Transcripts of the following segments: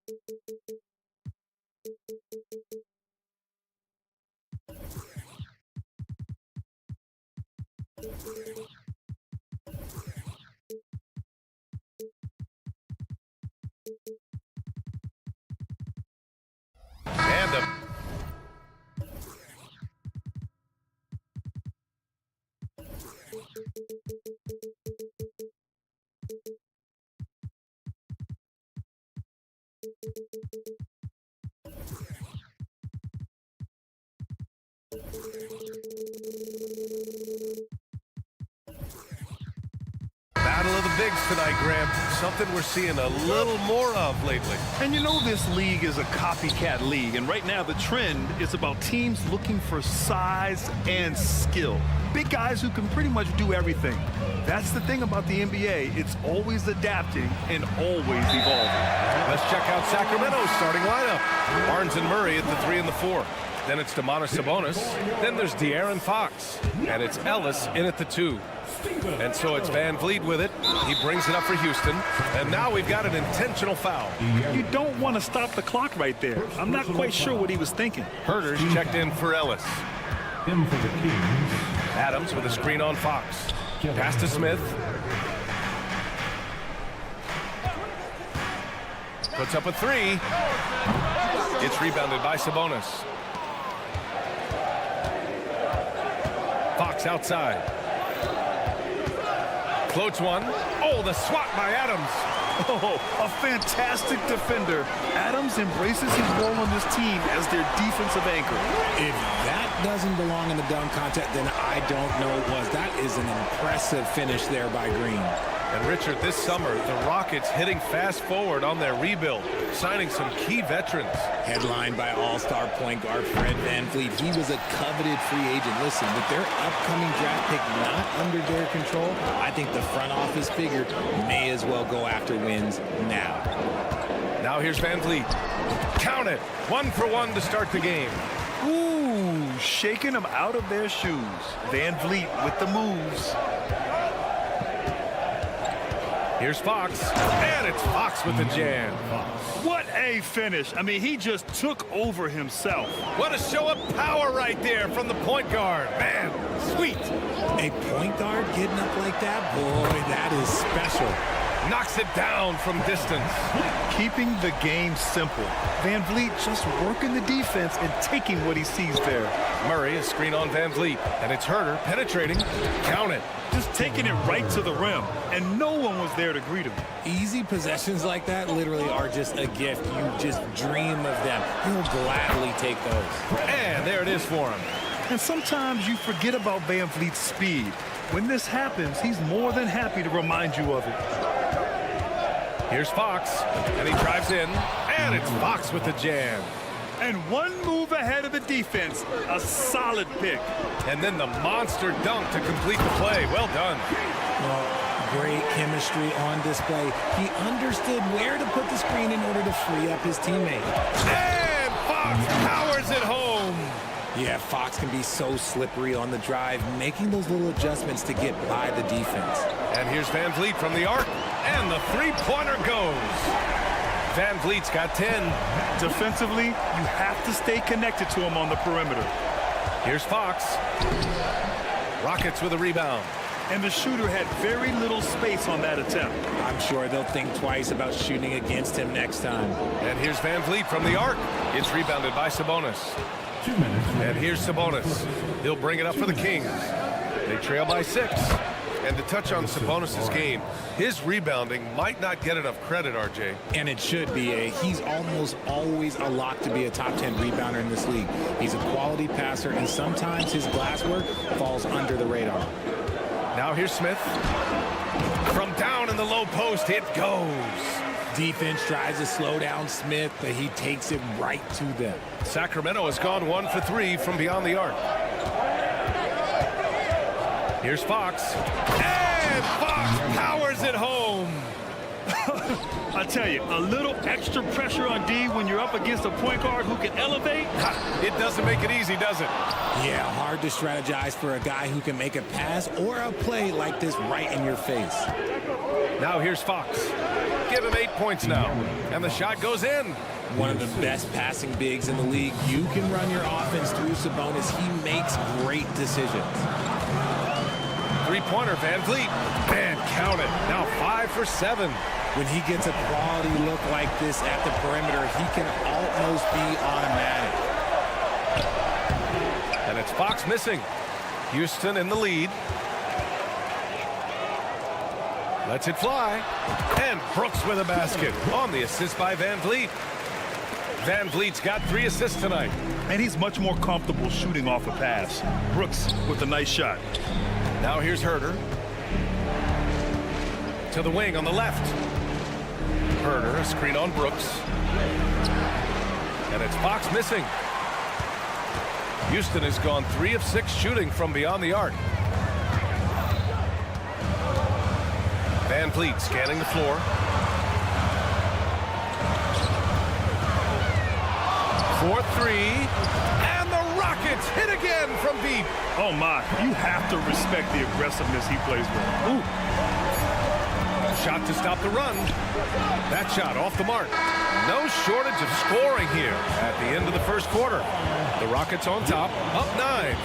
And a battle of the bigs tonight, Graham. Something we're seeing a little more of lately. And you know this league is a copycat league, and right now the trend is about teams looking for size and skill. Big guys who can pretty much do everything. That's the thing about the NBA. It's always adapting and always evolving. Let's check out Sacramento's starting lineup. Barnes and Murray at the 3 and the 4. Then it's Domantas Sabonis. Then there's De'Aaron Fox. And it's Ellis in at the 2. And so it's Van Vliet with it. He brings it up for Houston. And now we've got an intentional foul. You don't want to stop the clock right there. I'm not quite sure what he was thinking. Herter's checked in for Ellis. In for the Kings. Adams with a screen on Fox. Pass to Smith. Puts up a 3. It's rebounded by Sabonis. Fox outside. Floats one. Oh, the swat by Adams. Oh, a fantastic defender. Adams embraces his role on this team as their defensive anchor. If that doesn't belong in the dunk contest, then I don't know what was. That is an impressive finish there by Green. And Richard, this summer, the Rockets hitting fast forward on their rebuild, signing some key veterans. Headlined by all-star point guard Fred VanVleet. He was a coveted free agent. Listen, with their upcoming draft pick not under their control, I think the front office figured may as well go after wins now. Now here's VanVleet. Count it. 1 for 1 to start the game. Ooh, shaking them out of their shoes. Van Vliet with the moves. Here's Fox, and it's Fox with the jam. What a finish. I mean, he just took over himself. What a show of power right there from the point guard. Man, sweet. A point guard getting up like that? Boy, that is special. Knocks it down from distance. Keeping the game simple. Van Vliet just working the defense and taking what he sees there. Murray, a screen on Van Vliet, and it's Herter penetrating. Count it. Just taking it right to the rim, and no one was there to greet him. Easy possessions like that literally are just a gift. You just dream of them. He'll gladly take those. And there it is for him. And sometimes you forget about Van Vliet's speed. When this happens, he's more than happy to remind you of it. Here's Fox, and he drives in, and it's Fox with the jam. And one move ahead of the defense, a solid pick. And then the monster dunk to complete the play. Well done. Well, great chemistry on display. He understood where to put the screen in order to free up his teammate. And Fox powers it home. Yeah, Fox can be so slippery on the drive, making those little adjustments to get by the defense. And here's Van Vliet from the arc, and the three-pointer goes. Van Vliet's got 10. Defensively, you have to stay connected to him on the perimeter. Here's Fox. Rockets with a rebound. And the shooter had very little space on that attempt. I'm sure they'll think twice about shooting against him next time. And here's Van Vliet from the arc. It's rebounded by Sabonis. 2 minutes. And here's Sabonis. He'll bring it up for the Kings. They trail by 6. And to touch on Sabonis' game, his rebounding might not get enough credit, RJ. And it should be. He's almost always a lock to be a top 10 rebounder in this league. He's a quality passer, and sometimes his glass work falls under the radar. Now here's Smith. From down in the low post, it goes. Defense tries to slow down Smith, but he takes it right to them. Sacramento has gone 1 for 3 from beyond the arc. Here's Fox. And Fox powers it home. I tell you, a little extra pressure on D when you're up against a point guard who can elevate. It doesn't make it easy, does it? Yeah, hard to strategize for a guy who can make a pass or a play like this right in your face. Now here's Fox. give him 8 points now. And the shot goes in. One of the best passing bigs in the league. You can run your offense through Sabonis. He makes great decisions. Three-pointer, Van Vliet. Man, count it. Now 5 for 7. When he gets a quality look like this at the perimeter, he can almost be automatic. And it's Fox missing. Houston in the lead. Lets it fly. And Brooks with a basket on the assist by Van Vliet. Van Vliet's got 3 assists tonight. And he's much more comfortable shooting off a pass. Brooks with a nice shot. Now here's Herder. To the wing on the left. Herder, a screen on Brooks. And it's Fox missing. Houston has gone 3 of 6 shooting from beyond the arc. Van Vliet scanning the floor. 4-3. And the Rockets hit again from deep. Oh, my. You have to respect the aggressiveness he plays with. Ooh. Shot to stop the run. That shot off the mark. No shortage of scoring here at the end of the first quarter. The Rockets on top, up 9.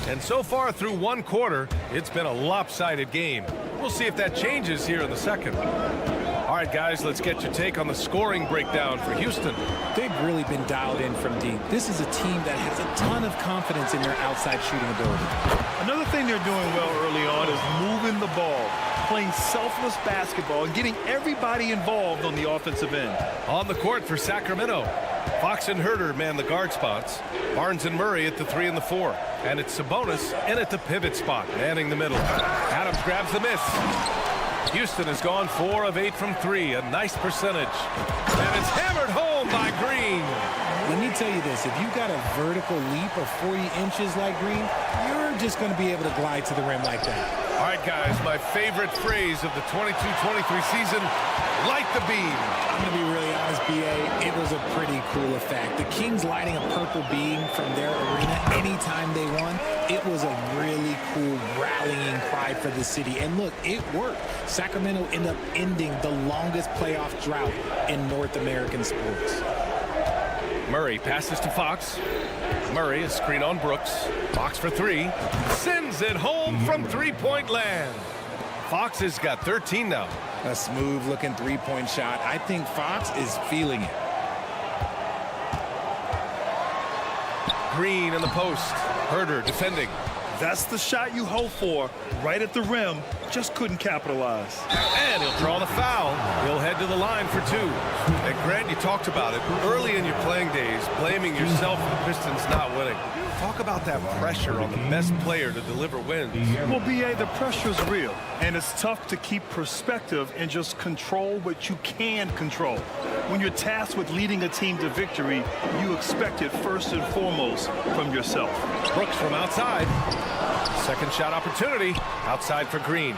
And so far through 1 quarter, it's been a lopsided game. We'll see if that changes here in the second. All right, guys, let's get your take on the scoring breakdown for Houston. They've really been dialed in from deep. This is a team that has a ton of confidence in their outside shooting ability. Another thing they're doing well early on is moving the ball, playing selfless basketball, and getting everybody involved on the offensive end. On the court for Sacramento, Fox and Herder man the guard spots. Barnes and Murray at the 3 and the 4. And it's Sabonis in at the pivot spot, manning the middle. Adams grabs the miss. Houston has gone 4 of 8 from 3, a nice percentage. And it's hammered home by Green. Let me tell you this, if you've got a vertical leap of 40 inches like Green, you're just going to be able to glide to the rim like that. All right, guys, my favorite phrase of the 22-23 season, light the beam. I'm going to be really honest, B.A., it was a pretty cool effect. The Kings lighting a purple beam from their arena anytime they won, it was a really cool rallying cry for the city. And look, it worked. Sacramento ended up ending the longest playoff drought in North American sports. Murray passes to Fox. Murray, a screen on Brooks. Fox for 3. Sends it home from three-point land. Fox has got 13 now. A smooth-looking three-point shot. I think Fox is feeling it. Green in the post. Herder defending. That's the shot you hope for, right at the rim. Just couldn't capitalize. And he'll draw the foul. He'll head to the line for 2. And Grant, you talked about it early in your playing days, blaming yourself for the Pistons not winning. Talk about that pressure on the best player to deliver wins. Well, B.A., the pressure is real, and it's tough to keep perspective and just control what you can control. When you're tasked with leading a team to victory, you expect it first and foremost from yourself. Brooks from outside. Second shot opportunity. Outside for Green.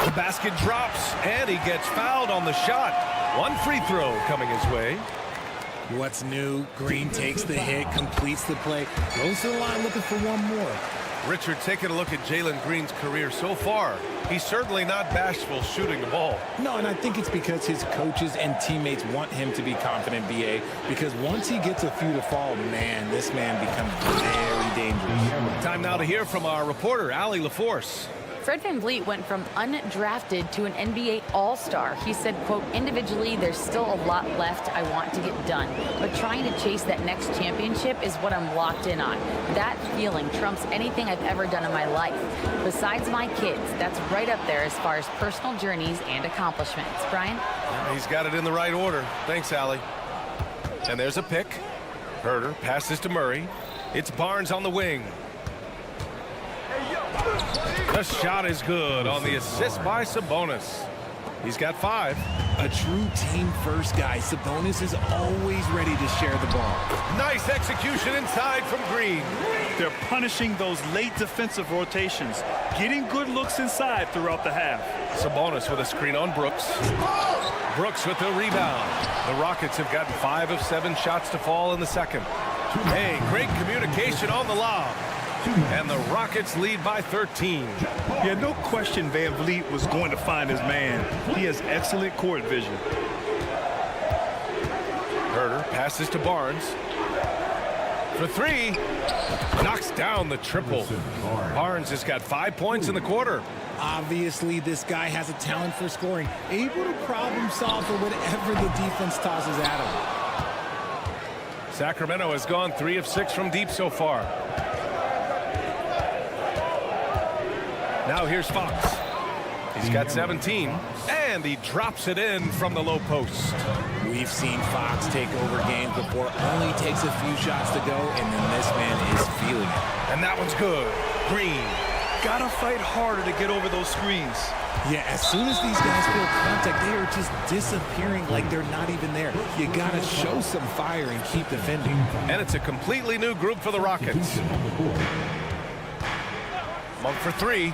The basket drops, and he gets fouled on the shot. 1 free throw coming his way. What's new? Green takes the hit, completes the play, goes to the line looking for one more. Richard, taking a look at Jalen Green's career so far, he's certainly not bashful shooting the ball. No, and I think it's because his coaches and teammates want him to be confident, B.A., because once he gets a few to fall, man, this man becomes very dangerous. Time now to hear from our reporter, Allie LaForce. Fred VanVleet went from undrafted to an NBA All-Star. He said, quote, individually, there's still a lot left I want to get done, but trying to chase that next championship is what I'm locked in on. That feeling trumps anything I've ever done in my life. Besides my kids, that's right up there as far as personal journeys and accomplishments. Brian? He's got it in the right order. Thanks, Allie. And there's a pick. Herder passes to Murray. It's Barnes on the wing. The shot is good on the assist by Sabonis. He's got 5. A true team-first guy. Sabonis is always ready to share the ball. Nice execution inside from Green. They're punishing those late defensive rotations, getting good looks inside throughout the half. Sabonis with a screen on Brooks. Brooks with the rebound. The Rockets have gotten 5 of 7 shots to fall in the second. Hey, great communication on the lob. And the Rockets lead by 13. Yeah, no question Van Vliet was going to find his man. He has excellent court vision. Herter passes to Barnes. For 3. Knocks down the triple. Barnes has got 5 points in the quarter. Obviously, this guy has a talent for scoring, able to problem solve for whatever the defense tosses at him. Sacramento has gone 3 of 6 from deep so far. Now here's Fox. He's got 17, and he drops it in from the low post. We've seen Fox take over games before, only takes a few shots to go, and then this man is feeling it. And that one's good. Green. Gotta fight harder to get over those screens. Yeah, as soon as these guys feel contact, they are just disappearing like they're not even there. You gotta show some fire and keep defending. And it's a completely new group for the Rockets. Monk for 3.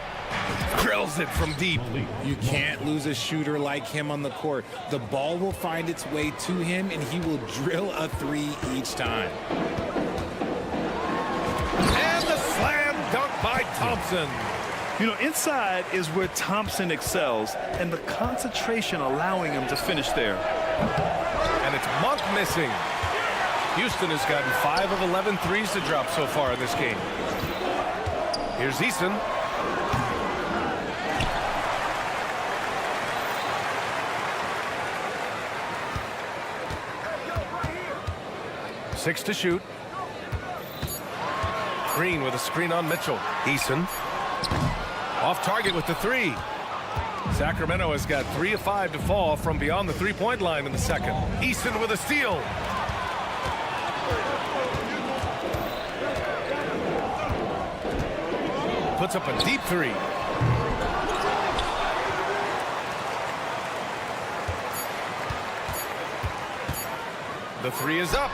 Drills it from deep. You can't lose a shooter like him on the court. The ball will find its way to him, and he will drill a 3 each time. And the slam dunk by Thompson. You know, inside is where Thompson excels, and the concentration allowing him to finish there. And it's Monk missing. Houston has gotten 5 of 11 threes to drop so far in this game. Here's Eason. Six to shoot. Green with a screen on Mitchell. Eason. Off target with the 3. Sacramento has got 3 of 5 to fall from beyond the three-point line in the second. Eason with a steal. Puts up a deep 3. The 3 is up.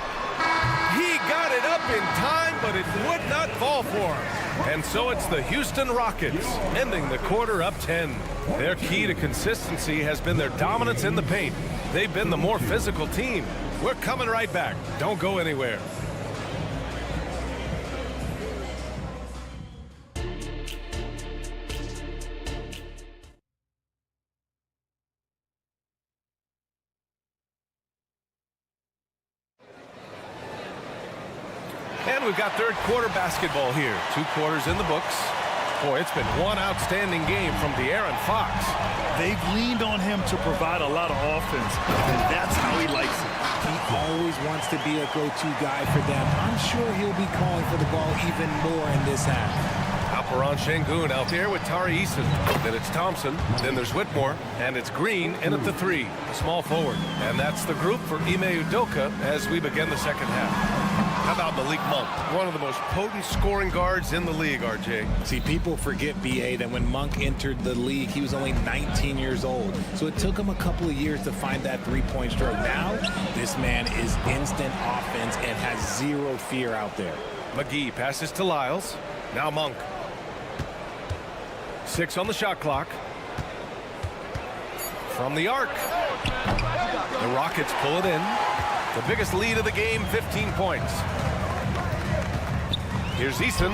He got it up in time, but it would not fall for him. And so it's the Houston Rockets, ending the quarter up 10. Their key to consistency has been their dominance in the paint. They've been the more physical team. We're coming right back. Don't go anywhere. And we've got third quarter basketball here. 2 quarters in the books. Boy, it's been one outstanding game from De'Aaron Fox. They've leaned on him to provide a lot of offense, and that's how he likes it. He always wants to be a go-to guy for them. I'm sure he'll be calling for the ball even more in this half. Alperon Şengün out there with Tari Eason. Then it's Thompson. Then there's Whitmore. And it's Green in at the 3, a small forward. And that's the group for Ime Udoka as we begin the second half. How about Malik Monk? One of the most potent scoring guards in the league, RJ. See, people forget, B.A., that when Monk entered the league, he was only 19 years old. So it took him a couple of years to find that three-point stroke. Now, this man is instant offense and has zero fear out there. McGee passes to Lyles. Now Monk. 6 on the shot clock. From the arc. The Rockets pull it in. The biggest lead of the game, 15 points. Here's Eason.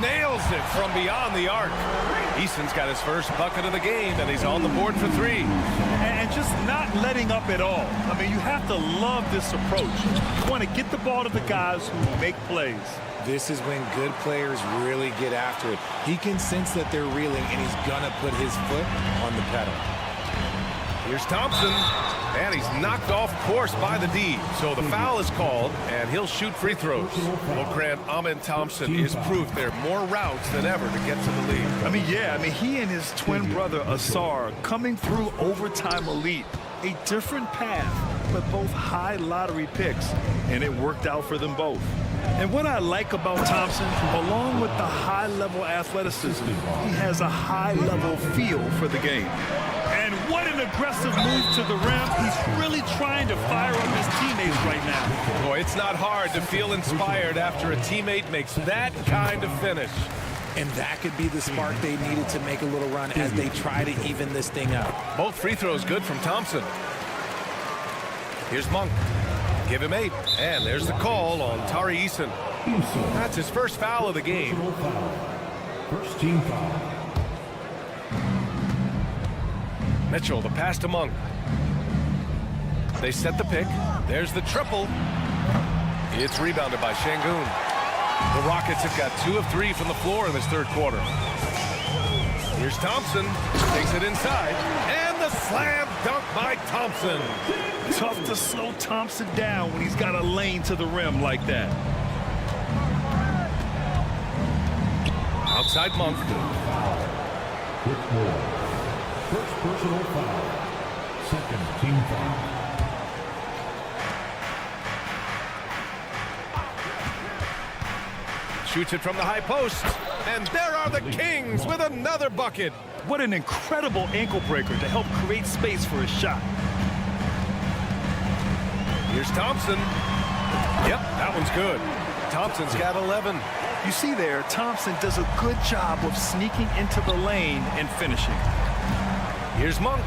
Nails it from beyond the arc. Eason's got his first bucket of the game, and he's on the board for 3. And just not letting up at all. I mean, you have to love this approach. You want to get the ball to the guys who make plays. This is when good players really get after it. He can sense that they're reeling, and he's going to put his foot on the pedal. Here's Thompson, and he's knocked off course by the D. So the foul is called, and he'll shoot free throws. Well, Grant, Amen Thompson is proof there are more routes than ever to get to the lead. I mean, he and his twin brother, Asar, coming through overtime elite. A different path, but both high lottery picks, and it worked out for them both. And what I like about Thompson, along with the high-level athleticism, he has a high-level feel for the game. And what an aggressive move to the rim. He's really trying to fire up his teammates right now. Boy, it's not hard to feel inspired after a teammate makes that kind of finish. And that could be the spark they needed to make a little run as they try to even this thing up. Both free throws good from Thompson. Here's Monk. Give him 8. And there's the call on Tari Eason. That's his first foul of the game. First team foul. Mitchell, the pass to Monk. They set the pick. There's the triple. It's rebounded by Şengün. The Rockets have got 2 of 3 from the floor in this third quarter. Here's Thompson. Takes it inside. And the slam dunk by Thompson. Tough to slow Thompson down when he's got a lane to the rim like that. Outside Monk. With more. First personal foul. Second team foul. Shoots it from the high post. And there are the Kings with another bucket. What an incredible ankle breaker to help create space for his shot. Here's Thompson. Yep, that one's good. Thompson's got 11. You see there, Thompson does a good job of sneaking into the lane and finishing. Here's Monk.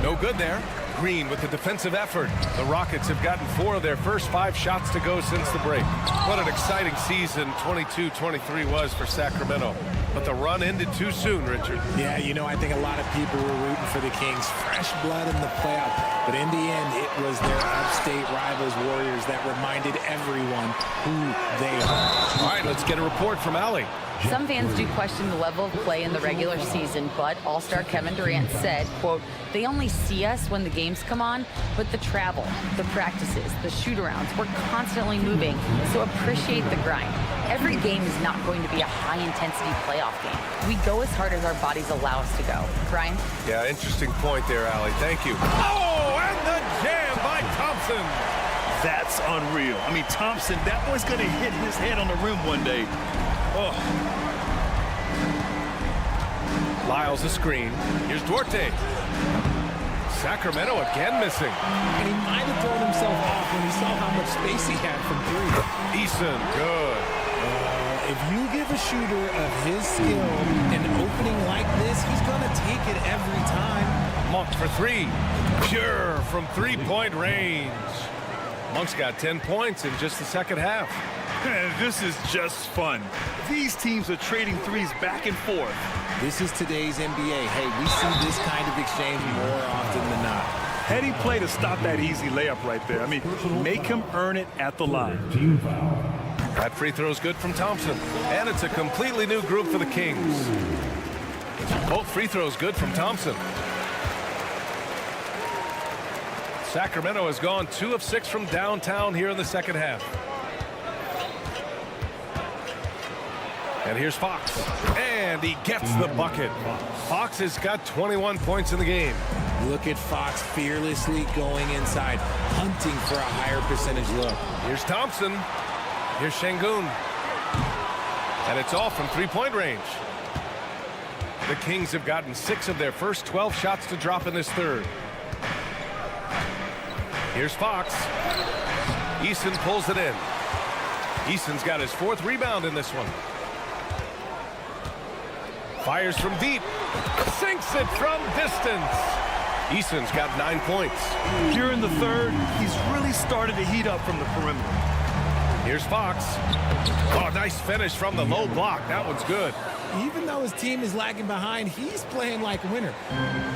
No good there. Green with the defensive effort. The Rockets have gotten 4 of their first 5 shots to go since the break. What an exciting season 22-23 was for Sacramento. But the run ended too soon, Richard. Yeah, you know, I think a lot of people were rooting for the Kings. Fresh blood in the playoff. But in the end, it was their upstate rivals, Warriors, that reminded everyone who they are. All right, let's get a report from Allie. Some fans do question the level of play in the regular season, but All-Star Kevin Durant said, quote, "They only see us when the games come on, but the travel, the practices, the shoot-arounds, we're constantly moving, so appreciate the grind. Every game is not going to be a high-intensity playoff game. We go as hard as our bodies allow us to go." Brian? Yeah, interesting point there, Allie. Thank you. Oh, and the jam by Thompson. That's unreal. I mean, Thompson, that boy's going to hit his head on the rim one day. Oh. Lyles a screen. Here's Duarte. Sacramento again missing. And he might have thrown himself off when he saw how much space he had from 3. Eason, good. If you give a shooter of his skill an opening like this, he's going to take it every time. Monk for 3. Pure from 3-point range. Monk's got 10 points in just the second half. This is just fun. These teams are trading threes back and forth. This is today's NBA. Hey, we see this kind of exchange more often than not. Heady play to stop that easy layup right there. I mean, make him earn it at the line. Team foul. That free throw is good from Thompson. And it's a completely new group for the Kings. Both free throws good from Thompson. Sacramento has gone 2 of 6 from downtown here in the second half. And here's Fox. And he gets the bucket. Fox has got 21 points in the game. Look at Fox fearlessly going inside, hunting for a higher percentage look. Here's Thompson. Here's Şengün. And it's all from 3-point range. The Kings have gotten 6 of their first 12 shots to drop in this third. Here's Fox. Eason pulls it in. Eason's got his 4th rebound in this one. Fires from deep. Sinks it from distance. Eason's got 9 points. Here in the third, he's really started to heat up from the perimeter. Here's Fox. Oh, nice finish from the low block. That one's good. Even though his team is lagging behind, he's playing like a winner.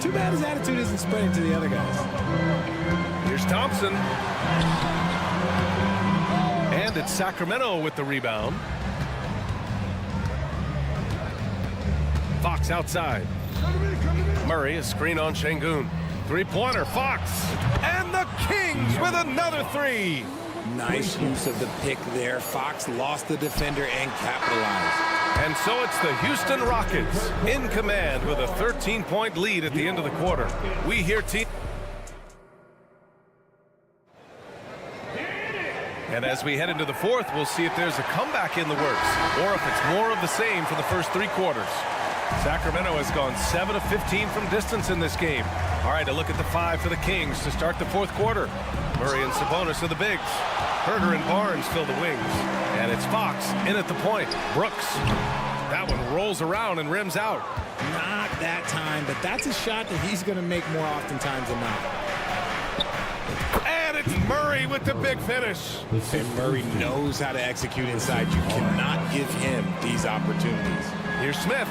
Too bad his attitude isn't spreading to the other guys. Here's Thompson. And it's Sacramento with the rebound. Fox outside. Murray, a screen on Şengün. 3-pointer, Fox. And the Kings with another 3. Nice use of the pick there. Fox lost the defender and capitalized. And so it's the Houston Rockets in command with a 13-point lead at the end of the quarter. We hear team. And as we head into the fourth, we'll see if there's a comeback in the works or if it's more of the same for the first 3 quarters. Sacramento has gone 7 of 15 from distance in this game. All right, a look at the 5 for the Kings to start the fourth quarter. Murray and Sabonis are the bigs. Herter and Barnes fill the wings. And it's Fox in at the point. Brooks. That one rolls around and rims out. Not that time, but that's a shot that he's going to make more oftentimes than not. And it's Murray with the big finish. And Murray knows how to execute inside. You cannot give him these opportunities. Here's Smith.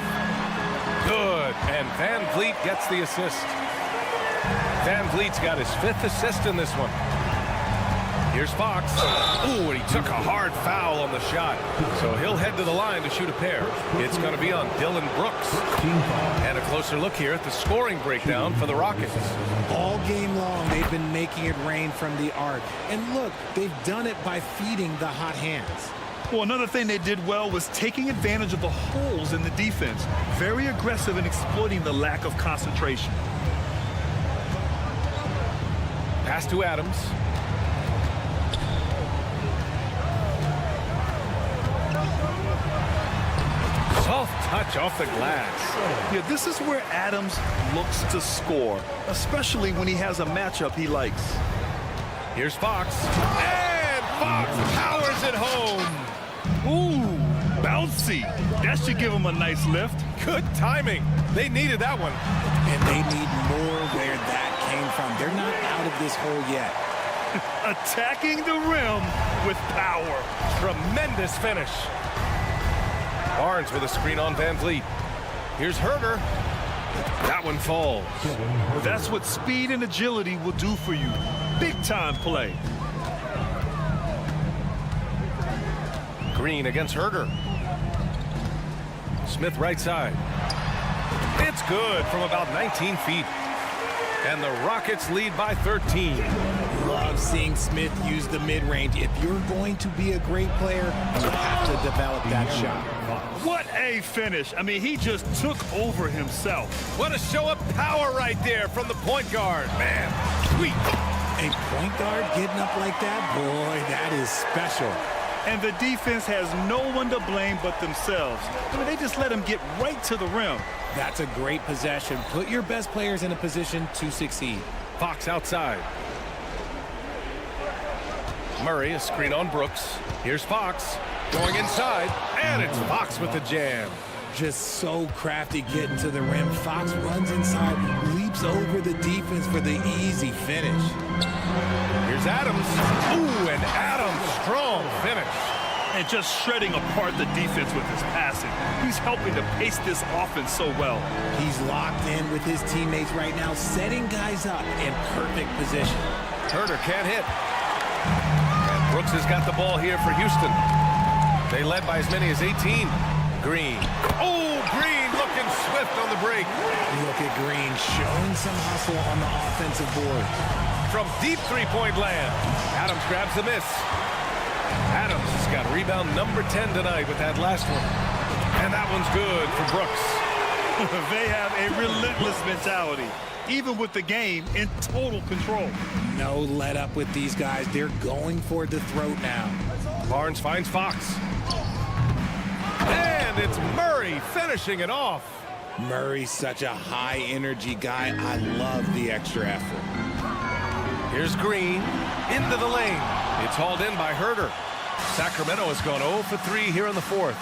Good. And Van Vliet gets the assist. Van Vliet's got his 5th assist in this one. Here's Fox. Ooh, and he took a hard foul on the shot. So he'll head to the line to shoot a pair. It's going to be on Dylan Brooks. And a closer look here at the scoring breakdown for the Rockets. All game long, they've been making it rain from the arc. And look, they've done it by feeding the hot hands. Well, another thing they did well was taking advantage of the holes in the defense. Very aggressive in exploiting the lack of concentration. Pass to Adams. Soft touch off the glass. Yeah, this is where Adams looks to score, especially when he has a matchup he likes. Here's Fox. And Fox powers it home. Ooh, bouncy. That should give him a nice lift. Good timing. They needed that one. And they need more where that came from. They're not out of this hole yet. Attacking the rim with power. Tremendous finish. Barnes with a screen on Van Vliet. Here's Herter. That one falls. That's what speed and agility will do for you. Big time play. Green against Herter. Smith right side. It's good from about 19 feet. And the Rockets lead by 13. Love seeing Smith use the mid-range. If you're going to be a great player, you have to develop that shot. What a finish. I mean, he just took over himself. What a show of power right there from the point guard. Man, sweet. A point guard getting up like that? Boy, that is special. And the defense has no one to blame but themselves. I mean, they just let him get right to the rim. That's a great possession. Put your best players in a position to succeed. Fox outside. Murray, a screen on Brooks. Here's Fox going inside, and it's Fox with the jam. Just so crafty getting to the rim. Fox runs inside, leaps over the defense for the easy finish. Here's Adams. Ooh, and Adams, strong finish. And just shredding apart the defense with his passing. He's helping to pace this offense so well. He's locked in with his teammates right now, setting guys up in perfect position. Herter can't hit. And Brooks has got the ball here for Houston. They led by as many as 18. Green. Oh, Green looking swift on the break. Look at Green showing some hustle on the offensive board. From deep three-point land, Adams grabs the miss. Adams has got rebound number 10 tonight with that last one. And that one's good for Brooks. They have a relentless mentality, even with the game in total control. No let up with these guys. They're going for the throat now. Barnes finds Fox. And it's Murray finishing it off. Murray's such a high-energy guy. I love the extra effort. Here's Green into the lane. It's hauled in by Herter. Sacramento has gone 0 for 3 here in the fourth.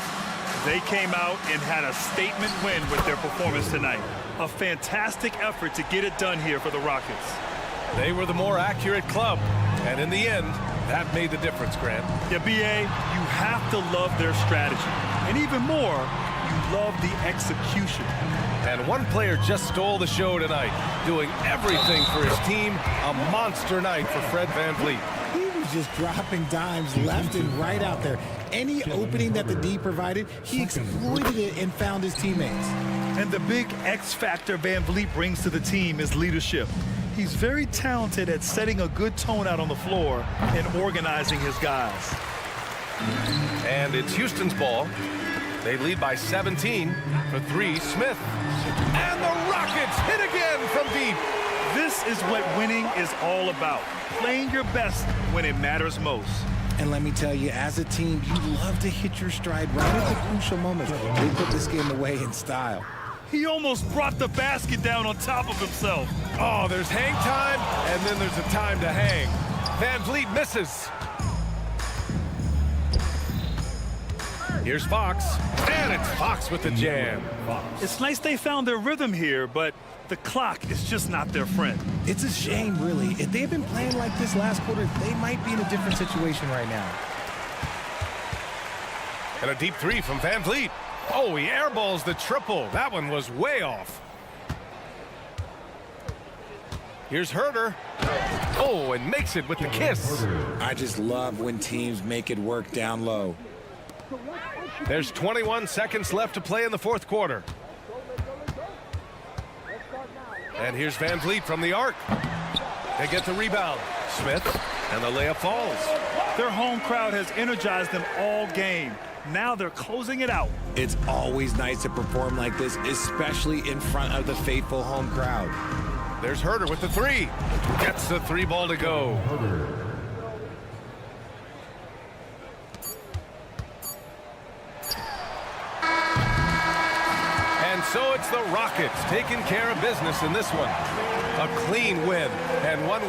They came out and had a statement win with their performance tonight. A fantastic effort to get it done here for the Rockets. They were the more accurate club. And in the end, that made the difference, Grant. Yeah, B.A., you have to love their strategy. And even more, you love the execution. And one player just stole the show tonight, doing everything for his team. A monster night for Fred VanVleet. He was just dropping dimes left and right out there. Any opening that the D provided, he exploited it and found his teammates. And the big X factor VanVleet brings to the team is leadership. He's very talented at setting a good tone out on the floor and organizing his guys. And it's Houston's ball. They lead by 17 for 3. Smith. And the Rockets hit again from deep. This is what winning is all about. Playing your best when it matters most. And let me tell you, as a team, you love to hit your stride right at the crucial moments. They put this game away in style. He almost brought the basket down on top of himself. Oh, there's hang time, and then there's a time to hang. Van Vliet misses. Here's Fox, and it's Fox with the jam. It's nice they found their rhythm here, but the clock is just not their friend. It's a shame, really. If they had been playing like this last quarter, they might be in a different situation right now. And a deep three from Van Vliet. Oh, he airballs the triple. That one was way off. Here's Herter. Oh, and makes it with the kiss. I just love when teams make it work down low. There's 21 seconds left to play in the fourth quarter. And here's Van Vliet from the arc. They get the rebound. Smith, and the layup falls. Their home crowd has energized them all game. Now they're closing it out. It's always nice to perform like this, especially in front of the faithful home crowd. There's Herter with the three. Gets the three ball to go. And so it's the Rockets taking care of business in this one. A clean win and one.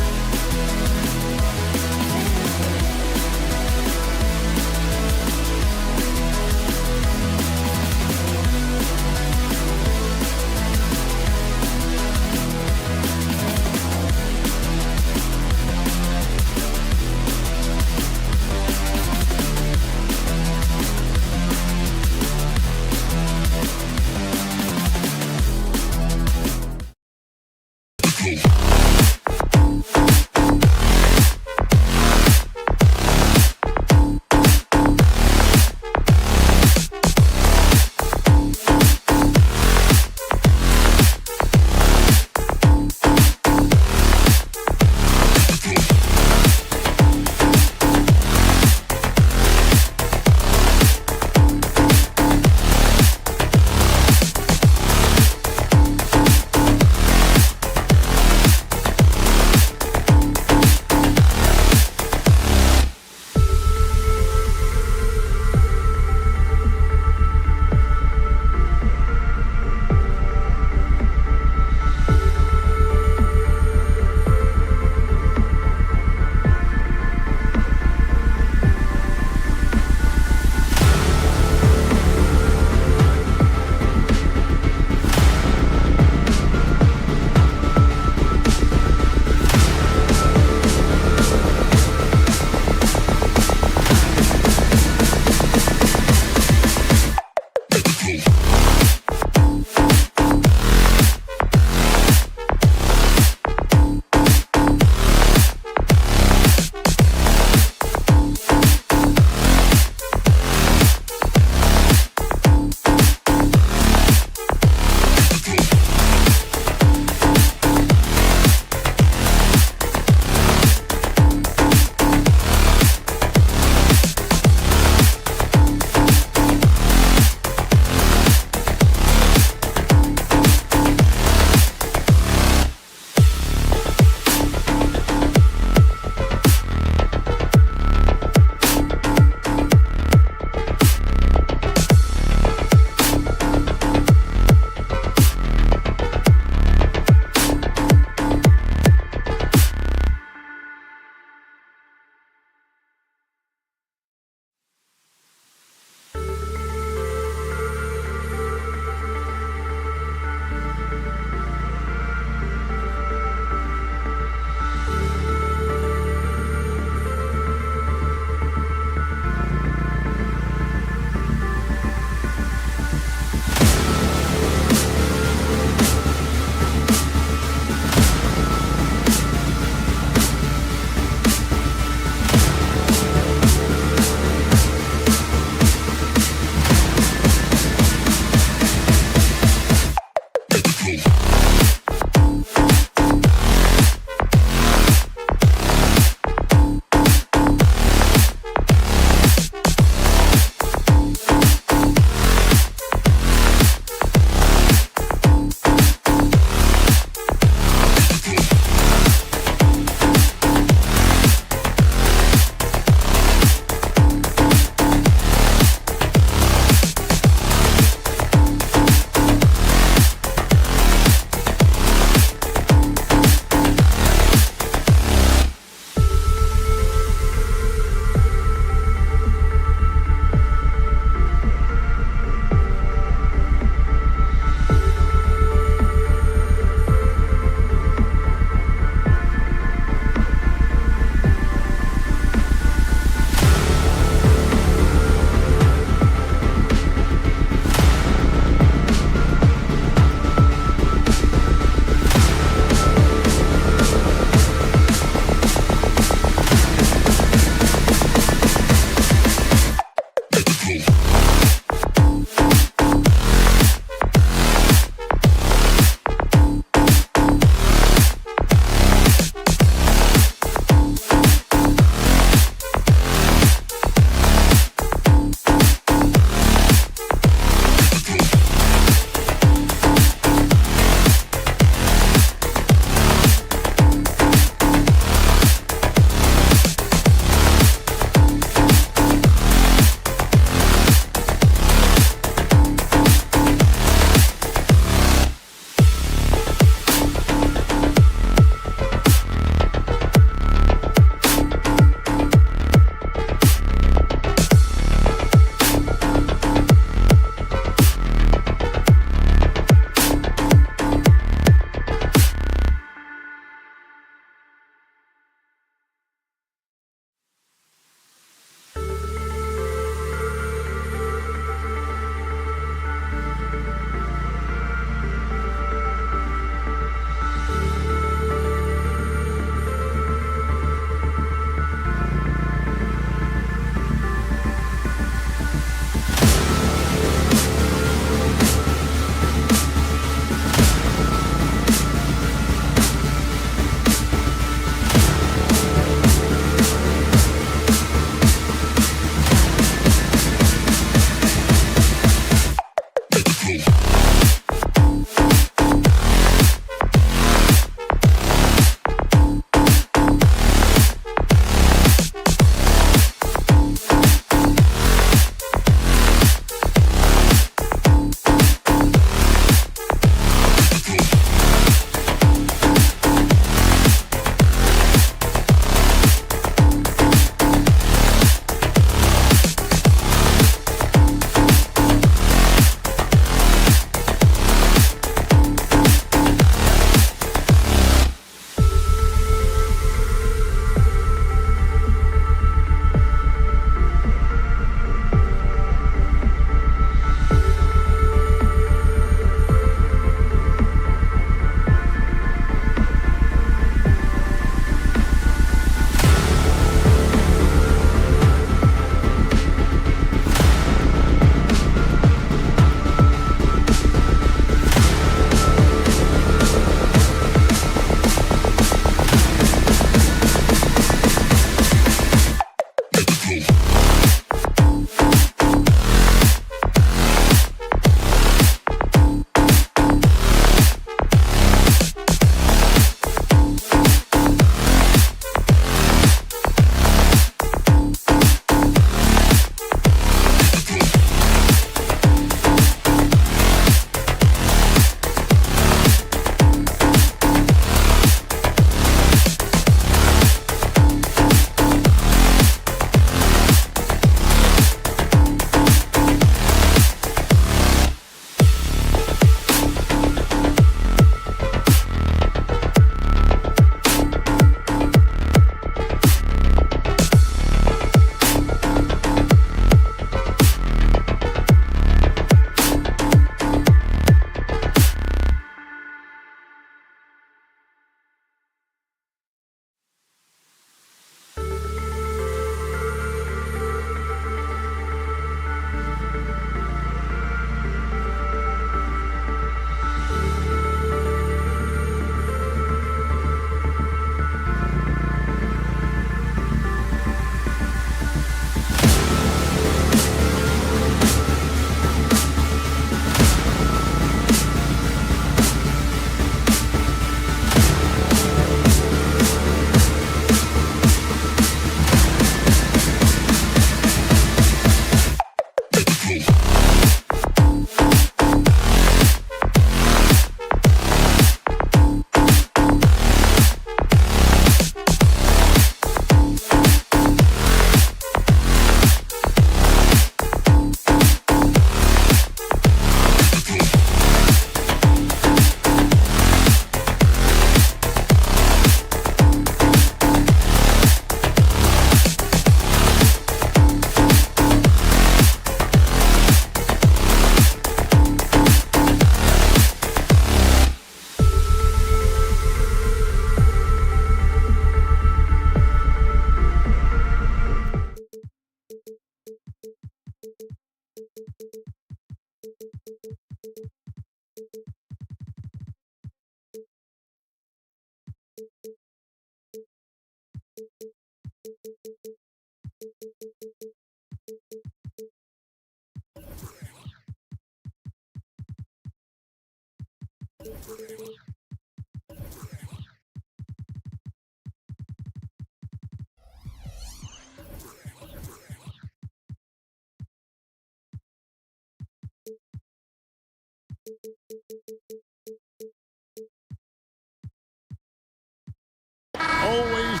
Always.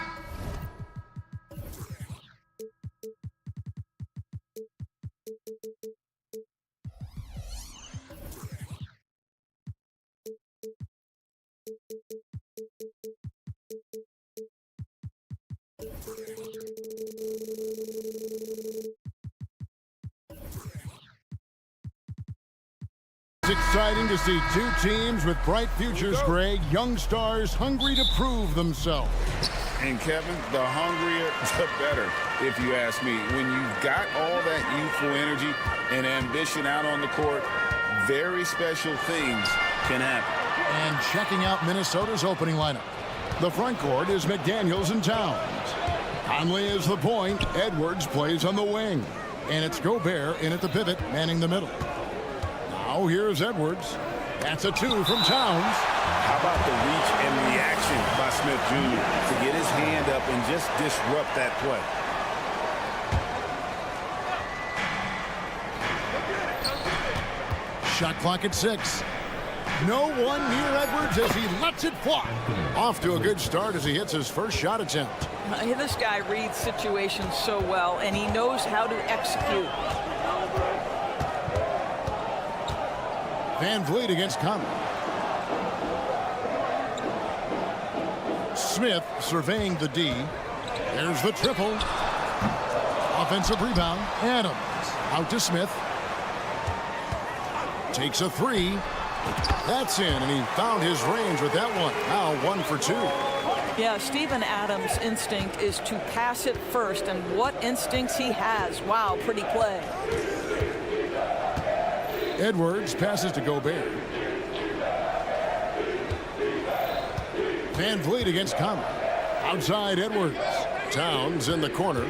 It's exciting to see two teams with bright futures, Greg. Young stars hungry to prove themselves. And Kevin, the hungrier, the better, if you ask me. When you've got all that youthful energy and ambition out on the court, very special things can happen. And checking out Minnesota's opening lineup. The front court is McDaniels and Towns. Conley is the point. Edwards plays on the wing. And it's Gobert in at the pivot, manning the middle. Now here's Edwards. That's a two from Towns. How about the reach and reaction by Smith Jr. to get his hand up and just disrupt that play? Shot clock at 6. No one near Edwards as he lets it fly. Off to a good start as he hits his first shot attempt. This guy reads situations so well, and he knows how to execute. Van Vliet against Conley. Smith surveying the D. There's the triple. Offensive rebound. Adams out to Smith. Takes a three. That's in, and he found his range with that one. Now 1 for 2. Yeah, Steven Adams' instinct is to pass it first, and what instincts he has. Wow, pretty play. Edwards passes to Gobert. Van Vliet against Conley. Outside Edwards. Towns in the corner.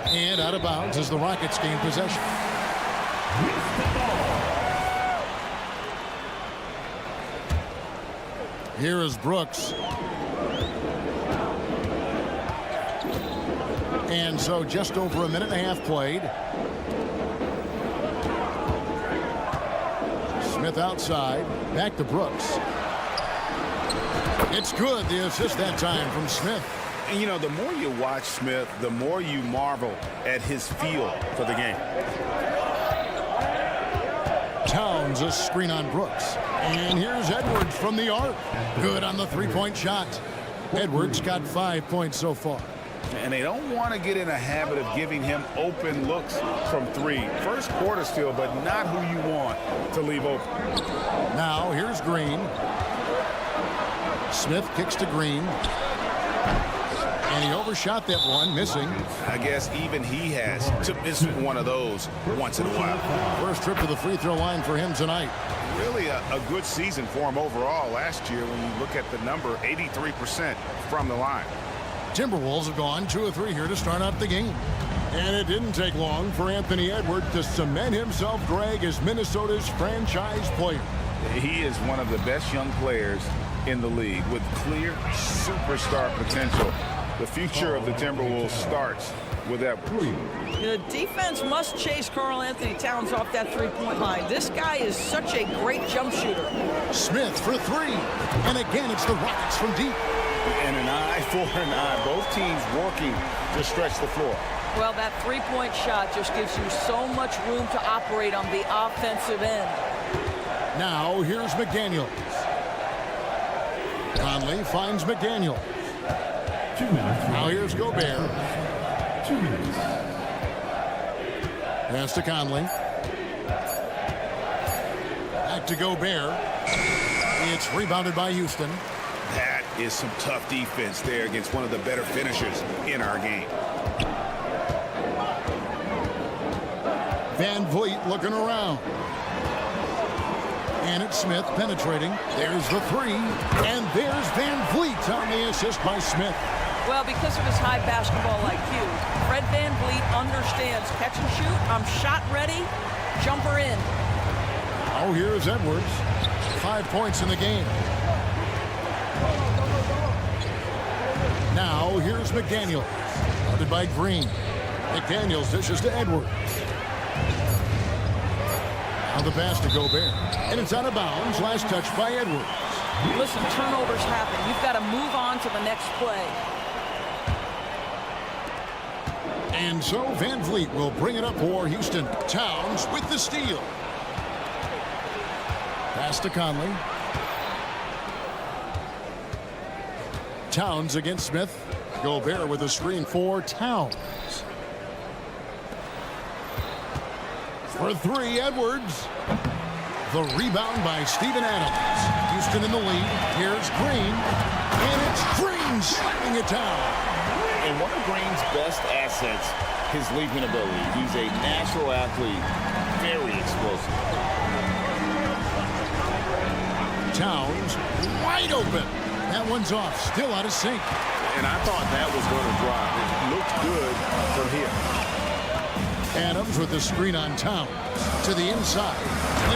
And out of bounds as the Rockets gain possession. Here is Brooks. And so just over a minute and a half played. Smith outside. Back to Brooks. It's good. The assist that time from Smith. And, you know, the more you watch Smith, the more you marvel at his feel for the game. Towns a screen on Brooks. And here's Edwards from the arc. Good on the three-point shot. Edwards got 5 points so far. And they don't want to get in a habit of giving him open looks from three. First quarter still, but not who you want to leave open. Now here's Green. Smith kicks to Green. And he overshot that one, missing. I guess even he has to miss one of those once in a while. First trip to the free throw line for him tonight. Really a good season for him overall last year when you look at the number, 83% from the line. Timberwolves have gone 2 of 3 here to start out the game. And it didn't take long for Anthony Edwards to cement himself, Greg, as Minnesota's franchise player. He is one of the best young players in the league with clear superstar potential. The future of the Timberwolves starts with Edwards. The defense must chase Karl-Anthony Towns off that three-point line. This guy is such a great jump shooter. Smith for 3. And again, it's the Rockets from deep. And an eye for an eye. Both teams working to stretch the floor. Well, that three-point shot just gives you so much room to operate on the offensive end. Now, here's McDaniels. Conley finds McDaniels. 2 minutes. Now here's Gobert. 2 minutes. Pass to Conley. Back to Gobert. It's rebounded by Houston. That is some tough defense there against one of the better finishers in our game. Van Vliet looking around. And it's Smith penetrating. There's the 3. And there's Van Vliet on the assist by Smith. Well, because of his high basketball IQ, Fred Van Vliet understands catch and shoot. I'm shot ready. Jumper in. Now here's Edwards. 5 points in the game. Now here's McDaniels. Guarded by Green. McDaniels dishes to Edwards. Now the pass to Gobert. And it's out of bounds. Last touch by Edwards. Listen, turnovers happen. You've got to move on to the next play. And so Van Vliet will bring it up for Houston. Towns with the steal. Pass to Conley. Towns against Smith. Gobert with a screen for Towns. For three, Edwards. The rebound by Steven Adams. Houston in the lead. Here's Green. And it's Green slamming it down. And one of Green's best assets, his leaping ability. He's a natural athlete, very explosive. Towns wide open. That one's off, still out of sync. And I thought that was going to drive. It looked good from here. Adams with the screen on Towns. To the inside.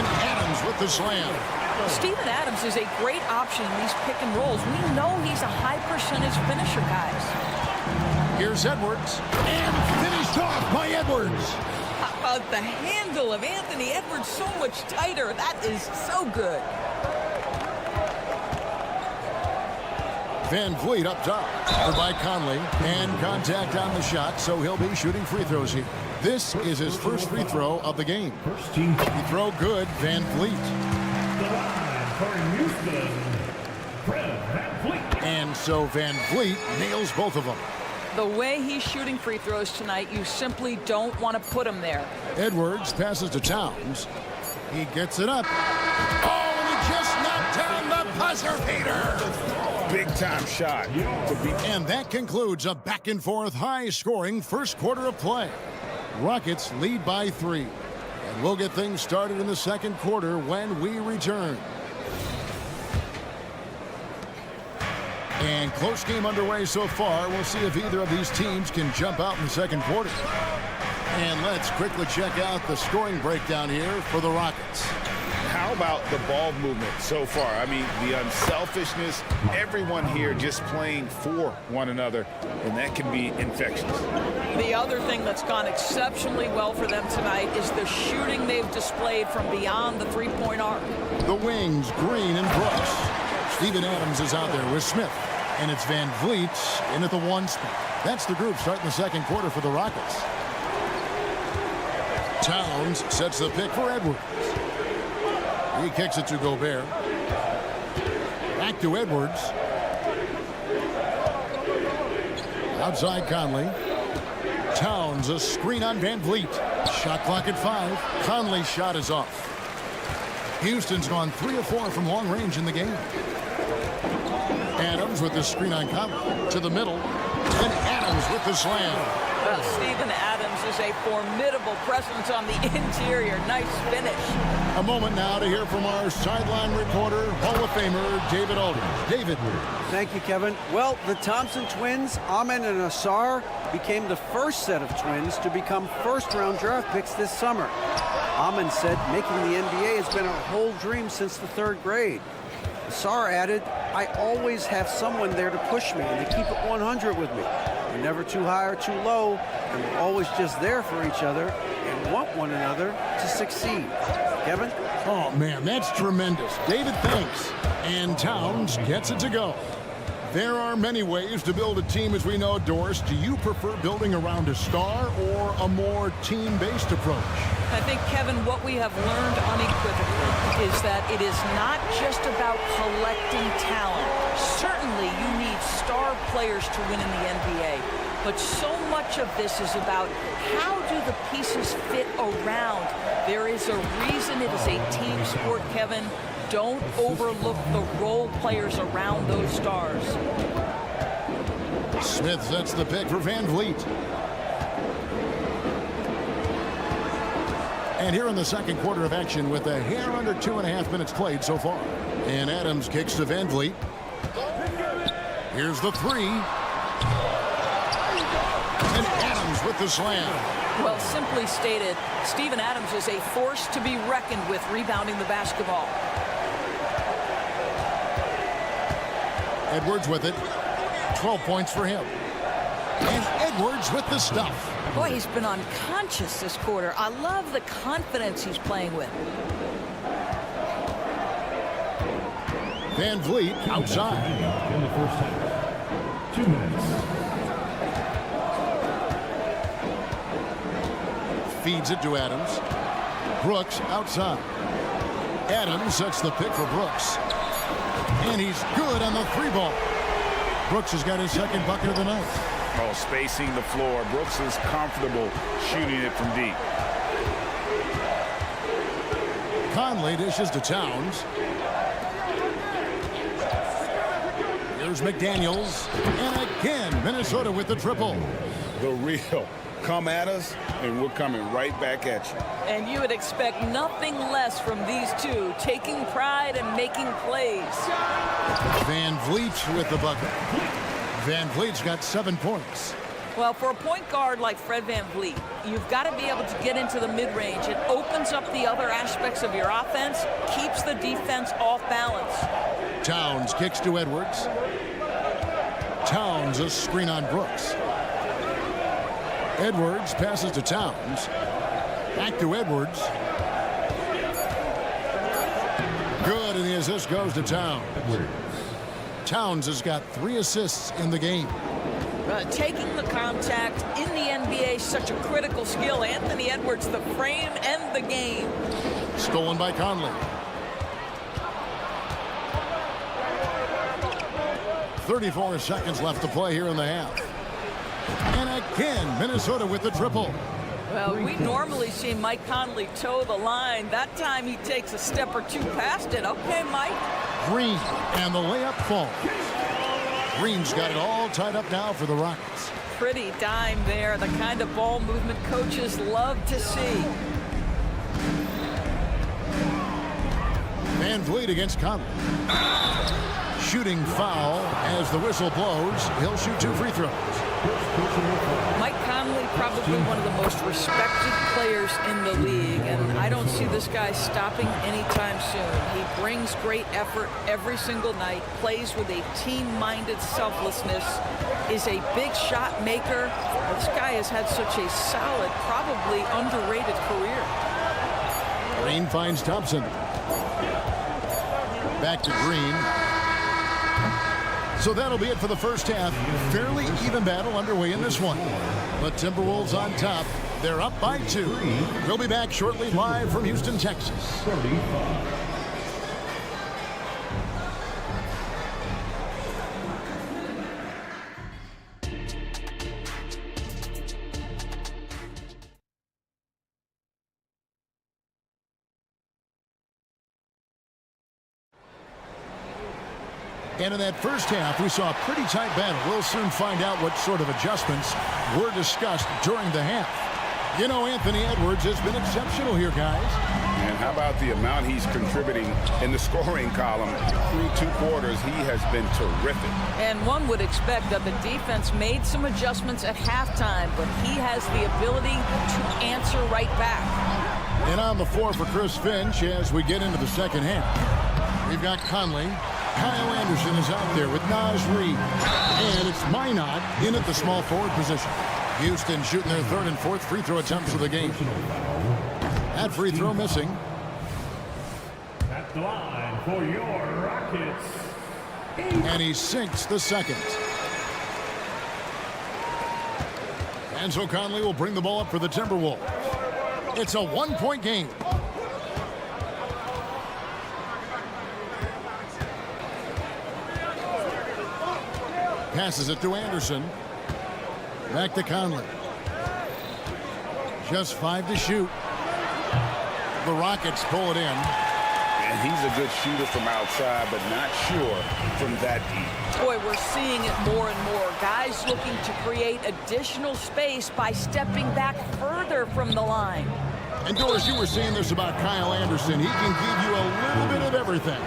And Adams with the slam. Steven Adams is a great option in these pick and rolls. We know he's a high percentage finisher, guys. Here's Edwards. And finished off by Edwards. How about the handle of Anthony Edwards so much tighter? That is so good. Van Vliet up top. Covered by Conley. And contact on the shot, so he'll be shooting free throws here. This is his first free throw of the game. First team. Free throw good, Van Vliet. The line for Houston, Fred Van Vliet. And so Van Vliet nails both of them. The way he's shooting free throws tonight, you simply don't want to put him there. Edwards passes to Towns. He gets it up. Oh, and he just knocked down the buzzer beater. Big time shot. And that concludes a back and forth high scoring first quarter of play. Rockets lead by 3. And we'll get things started in the second quarter when we return. And close game underway so far. We'll see if either of these teams can jump out in the second quarter. And let's quickly check out the scoring breakdown here for the Rockets. How about the ball movement so far? I mean, the unselfishness, everyone here just playing for one another, and that can be infectious. The other thing that's gone exceptionally well for them tonight is the shooting they've displayed from beyond the three-point arc. The wings, Green and Brooks. Steven Adams is out there with Smith. And it's Van Vliet in at the 1 spot. That's the group starting the second quarter for the Rockets. Towns sets the pick for Edwards. He kicks it to Gobert. Back to Edwards. Outside Conley. Towns, a screen on Van Vliet. Shot clock at 5. Conley's shot is off. Houston's gone 3 of 4 from long range in the game. Adams with the screen on Conley. To the middle. And Adams with the slam. Well, Steven Adams is a formidable presence on the interior. Nice finish. A moment now to hear from our sideline reporter, Hall of Famer David Aldridge. David. Thank you, Kevin. Well, the Thompson twins, Amen and Asar, became the first set of twins to become first-round draft picks this summer. Amen said making the NBA has been a whole dream since the 3rd grade. Asar added, I always have someone there to push me and to keep it 100 with me. We're never too high or too low, and we're always just there for each other and want one another to succeed. Kevin? Oh, man, that's tremendous. David, thanks. And Towns gets it to go. There are many ways to build a team, as we know, Doris. Do you prefer building around a star or a more team-based approach? I think, Kevin, what we have learned unequivocally is that it is not just about collecting talent. Certainly, you need star players to win in the NBA. But so much of this is about how do the pieces fit around. There is a reason it is a team sport, Kevin. Don't overlook the role players around those stars. Smith sets the pick for Van Vliet. And here in the second quarter of action with a hair under 2.5 minutes played so far. And Adams kicks to Van Vliet. Here's the 3. And Adams with the slam. Well, simply stated, Steven Adams is a force to be reckoned with rebounding the basketball. Edwards with it. 12 points for him. And Edwards with the stuff. Boy, he's been unconscious this quarter. I love the confidence he's playing with. Van Vliet outside. In the first half. 2 minutes. Feeds it to Adams. Brooks outside. Adams sets the pick for Brooks. And he's good on the 3-ball. Brooks has got his second bucket of the night. Oh, spacing the floor. Brooks is comfortable shooting it from deep. Conley dishes to Towns. Here's McDaniels. And again, Minnesota with the triple. The real. Come at us, and we're coming right back at you. And you would expect nothing less from these two, taking pride and making plays. Van Vliet with the bucket. Van Vliet's got 7 points. Well, for a point guard like Fred Van Vliet, you've got to be able to get into the mid-range. It opens up the other aspects of your offense, keeps the defense off balance. Towns kicks to Edwards. Towns a screen on Brooks. Edwards passes to Towns. Back to Edwards. Good, and the assist goes to Towns. Towns has got 3 assists in the game. Taking the contact in the NBA is such a critical skill. Anthony Edwards, the frame and the game. Stolen by Conley. 34 seconds left to play here in the half. And again, Minnesota with the triple. Well, we normally see Mike Conley toe the line. That time he takes a step or two past it. Okay, Mike. Green, and the layup falls. Green's got it all tied up now for the Rockets. Pretty dime there, the kind of ball movement coaches love to see. Van Vliet against Conley. Shooting foul as the whistle blows. He'll shoot 2 free throws. Mike Conley, probably one of the most respected players in the league, and I don't see this guy stopping anytime soon. He brings great effort every single night, plays with a team-minded selflessness, is a big shot maker. This guy has had such a solid, probably underrated career. Green finds Thompson. Back to Green. So that'll be it for the first half. Fairly even battle underway in this one. The Timberwolves on top. They're up by 2. We'll be back shortly live from Houston, Texas. 35. And in that first half, we saw a pretty tight battle. We'll soon find out what sort of adjustments were discussed during the half. You know, Anthony Edwards has been exceptional here, guys. And how about the amount he's contributing in the scoring column through 2 quarters? He has been terrific. And one would expect that the defense made some adjustments at halftime, but he has the ability to answer right back. And on the floor for Chris Finch as we get into the second half. We've got Conley. Kyle Anderson is out there with Naz Reid. And it's Minot in at the small forward position. Houston shooting their 3rd and 4th free throw attempts of the game. That free throw missing. At the line for your Rockets. And he sinks the second. And so Conley will bring the ball up for the Timberwolves. It's a 1-point game. Passes it to Anderson. Back to Conley. Just 5 to shoot. The Rockets pull it in. And he's a good shooter from outside, but not sure from that deep. Boy, we're seeing it more and more. Guys looking to create additional space by stepping back further from the line. And Doris, you were saying this about Kyle Anderson. He can give you a little bit of everything.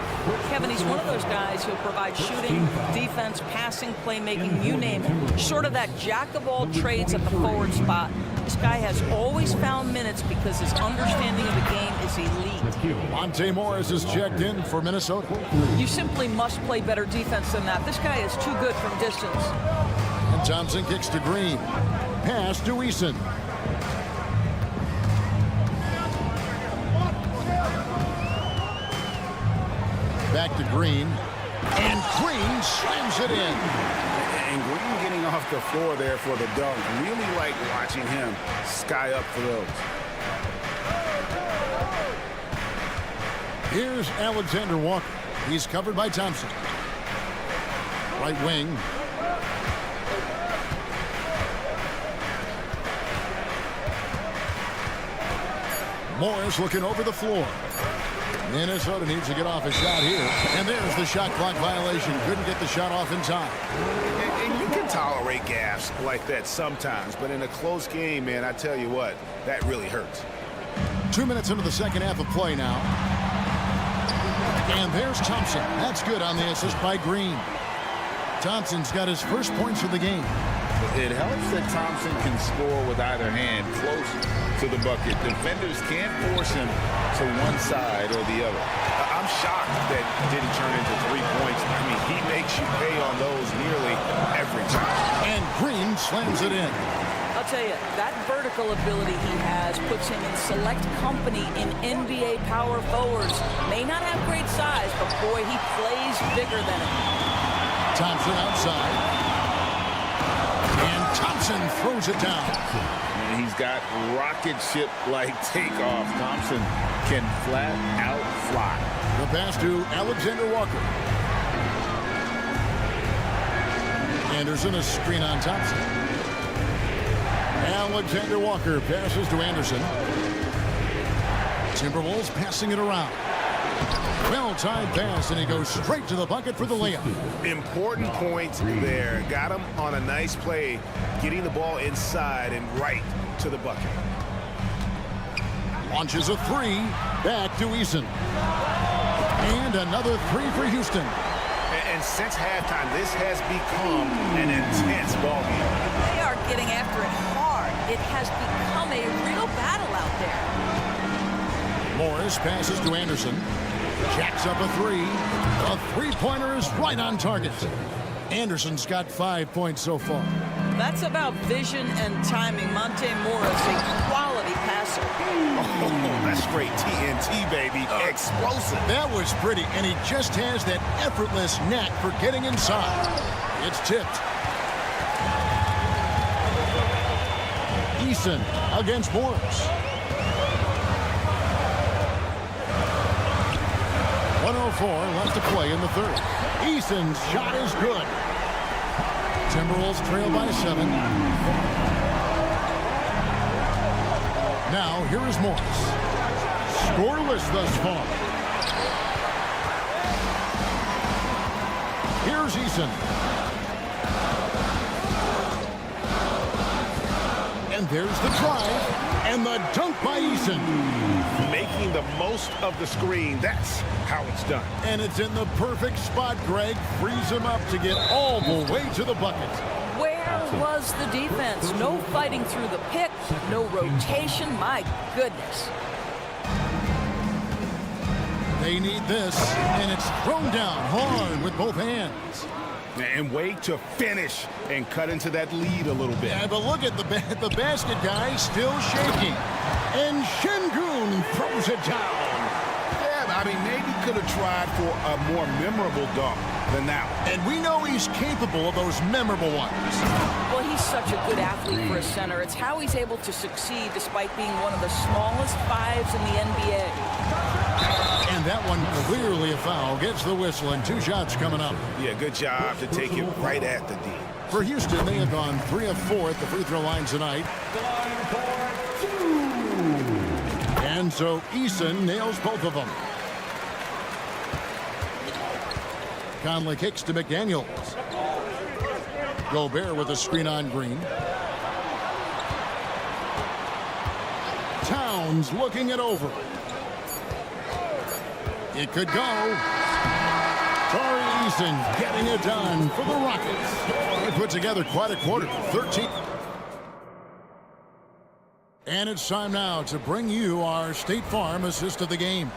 Kevin, he's one of those guys who'll provide shooting, defense, passing, playmaking, you name it. Sort of that jack of all trades at the forward spot. This guy has always found minutes because his understanding of the game is elite. Monte Morris is checked in for Minnesota. You simply must play better defense than that. This guy is too good from distance. And Thompson kicks to Green. Pass to Eason. Back to Green. And Green slams it in. And Green getting off the floor there for the dunk. Really like watching him sky up for those. Here's Alexander Walker. He's covered by Thompson. Right wing. Morris looking over the floor. Minnesota needs to get off a shot here. And there's the shot clock violation. Couldn't get the shot off in time. And you can tolerate gaffes like that sometimes, but in a close game, man, I tell you what, that really hurts. 2 minutes into the second half of play now. And there's Thompson. That's good on the assist by Green. Thompson's got his first points of the game. It helps that Thompson can score with either hand close to the bucket. Defenders can't force him to one side or the other. I'm shocked that it didn't turn into 3 points. I mean, he makes you pay on those nearly every time. And Green slams it in. I'll tell you, that vertical ability he has puts him in select company in NBA power forwards. May not have great size, but boy, he plays bigger than it. Thompson outside. And Thompson throws it down. And he's got rocket ship-like takeoff. Thompson can flat out fly. The pass to Alexander Walker. Anderson, a screen on Thompson. Alexander Walker passes to Anderson. Timberwolves passing it around. Well-timed pass, and he goes straight to the bucket for the layup. Important points there. Got him on a nice play, getting the ball inside and right to the bucket. Launches a three. Back to Eason. And another three for Houston. And since halftime, this has become an intense ballgame. They are getting after it hard. It has become a real battle out there. Morris passes to Anderson. Jacks up a three. A three-pointer is right on target. Anderson's got 5 points so far. That's about vision and timing. Monte Morris, a quality passer. Oh, that's straight TNT, baby. Explosive. That was pretty, and he just has that effortless knack for getting inside. It's tipped. Eason against Morris. 1:04 left to play in the third. Eason's shot is good. Timberwolves trail by 7. Now, here is Morris. Scoreless thus far. Here's Eason. And there's the drive. And the dunk by Eason. Making the most of the screen. That's how it's done. And it's in the perfect spot, Greg. Frees him up to get all the way to the bucket. Where was the defense? No fighting through the pick, no rotation. My goodness. They need this, and it's thrown down hard with both hands. And wait to finish and cut into that lead a little bit. Yeah, but look at the basket guy still shaking. And Şengün throws it down. Yeah, I mean, maybe could have tried for a more memorable dunk than that one. And we know he's capable of those memorable ones. Well, he's such a good athlete for a center. It's how he's able to succeed despite being one of the smallest fives in the NBA. And that one clearly a foul. Gets the whistle, and 2 shots coming up. Yeah, good job to take it right at the D. For Houston, they have gone 3 of 4 at the free throw line tonight. And so Eason nails both of them. Conley kicks to McDaniels. Gobert with a screen on Green. Towns looking it over. It could go. Torrey Eason getting it done for the Rockets. They put together quite a quarter. 13. And it's time now to bring you our State Farm assist of the game.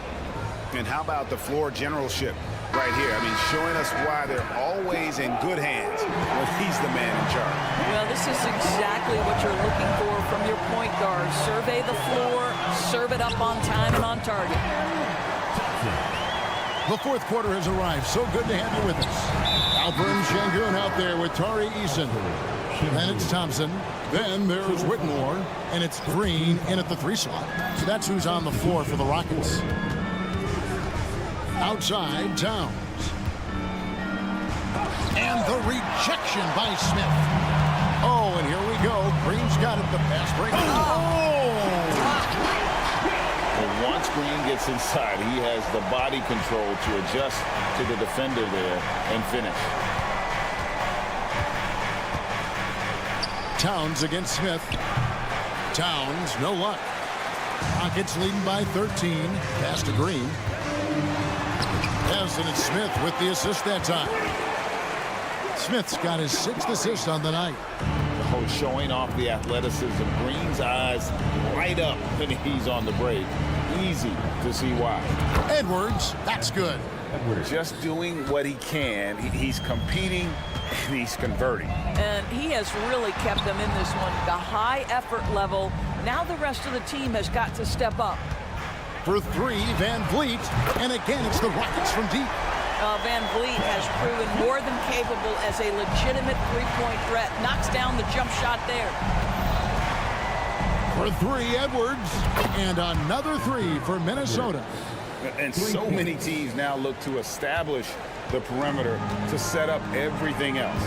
And how about the floor generalship right here? I mean, showing us why they're always in good hands when he's the man in charge. Well, this is exactly what you're looking for from your point guard. Survey the floor, serve it up on time and on target. The fourth quarter has arrived. So good to have you with us. Alperin Şengün out there with Torrey Eason. Then it's Thompson. Then there's Whitmore. And it's Green in at the 3 slot. So that's who's on the floor for the Rockets. Outside, Towns. And the rejection by Smith. Oh, and here we go. Green's got it. The pass break. Well, once Green gets inside, he has the body control to adjust to the defender there and finish. Towns against Smith. Towns, no luck. Rockets leading by 13. Pass to Green. Yes, and it's Smith with the assist that time. Smith's got his 6th assist on the night. Oh, showing off the athleticism. Green's eyes light up when he's on the break. Easy to see why. Edwards, that's good. Just doing what he can. He's competing and he's converting. And he has really kept them in this one. The high effort level. Now the rest of the team has got to step up. For 3, Van Vliet. And again, it's the Rockets from deep. Van Vliet has proven more than capable as a legitimate three-point threat. Knocks down the jump shot there. For 3, Edwards. And another 3 for Minnesota. And so many teams now look to establish the perimeter to set up everything else.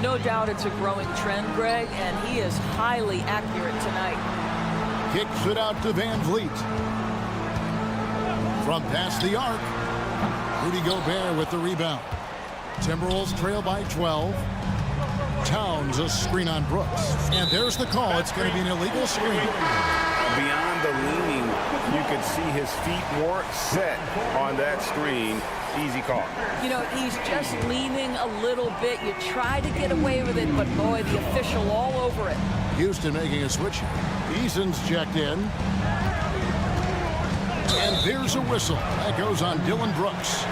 No doubt it's a growing trend, Greg, and he is highly accurate tonight. Kicks it out to Van Vliet. From past the arc, Rudy Gobert with the rebound. Timberwolves trail by 12. Towns a screen on Brooks. And there's the call. It's going to be an illegal screen. Beyond the leaning, you could see his feet weren't set on that screen. Easy call. You know, he's just leaning a little bit. You try to get away with it, but boy, the official all over it. Houston making a switch. Eason's checked in. And there's a whistle. That goes on Dylan Brooks.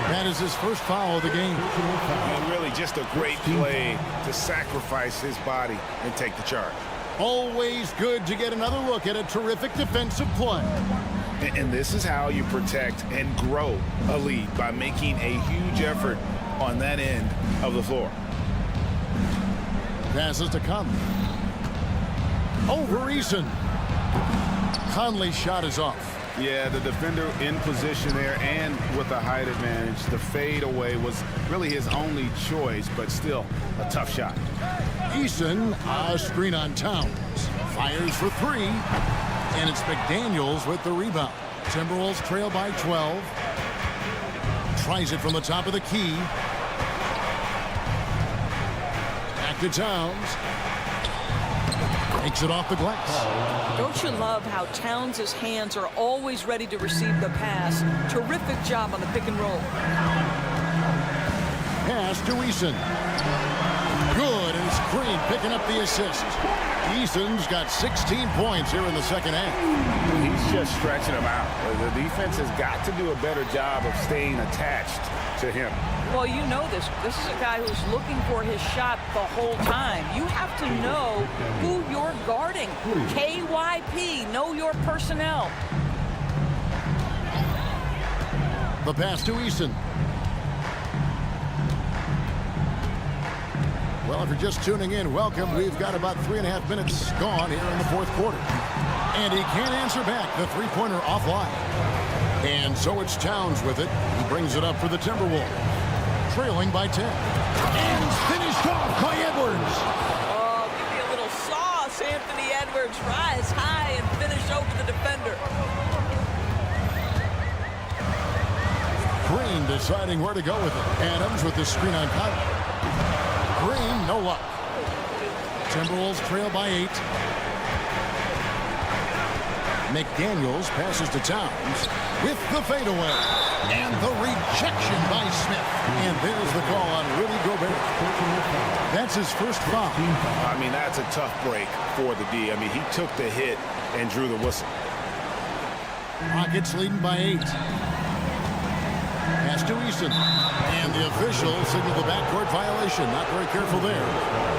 That is his first foul of the game. And really just a great play to sacrifice his body and take the charge. Always good to get another look at a terrific defensive play. And this is how you protect and grow a lead, by making a huge effort on that end of the floor. Passes to Conley. Over Eason. Conley's shot is off. Yeah, the defender in position there and with a height advantage. The fade away was really his only choice, but still a tough shot. Eason, a screen on Towns. Fires for 3. And it's McDaniels with the rebound. Timberwolves trail by 12. Tries it from the top of the key. Back to Towns. Takes it off the glass. Don't you love how Towns' hands are always ready to receive the pass? Terrific job on the pick and roll. Pass to Eason. Good, and it's Green picking up the assist. Eason's got 16 points here in the second half. He's just stretching them out. The defense has got to do a better job of staying attached to him. Well, you know this. This is a guy who's looking for his shot the whole time. You have to know who you're guarding. KYP, know your personnel. The pass to Eason. Well, if you're just tuning in, welcome. We've got about 3.5 minutes gone here in the fourth quarter. And he can't answer back. The three-pointer offline. And so it's Towns with it. He brings it up for the Timberwolves. Trailing by 10. And finished off by Edwards. Oh, give me a little sauce, Anthony Edwards. Rise high and finish over the defender. Green deciding where to go with it. Adams with the screen on Conley. Green, no luck. Timberwolves trail by 8. McDaniels passes to Towns with the fadeaway. And the rejection by Smith. And there's the call on Rudy Gobert. That's his first foul. I mean, that's a tough break for the D. I mean, he took the hit and drew the whistle. Rockets leading by 8. Pass to Easton. And the official signaled the backcourt violation. Not very careful there.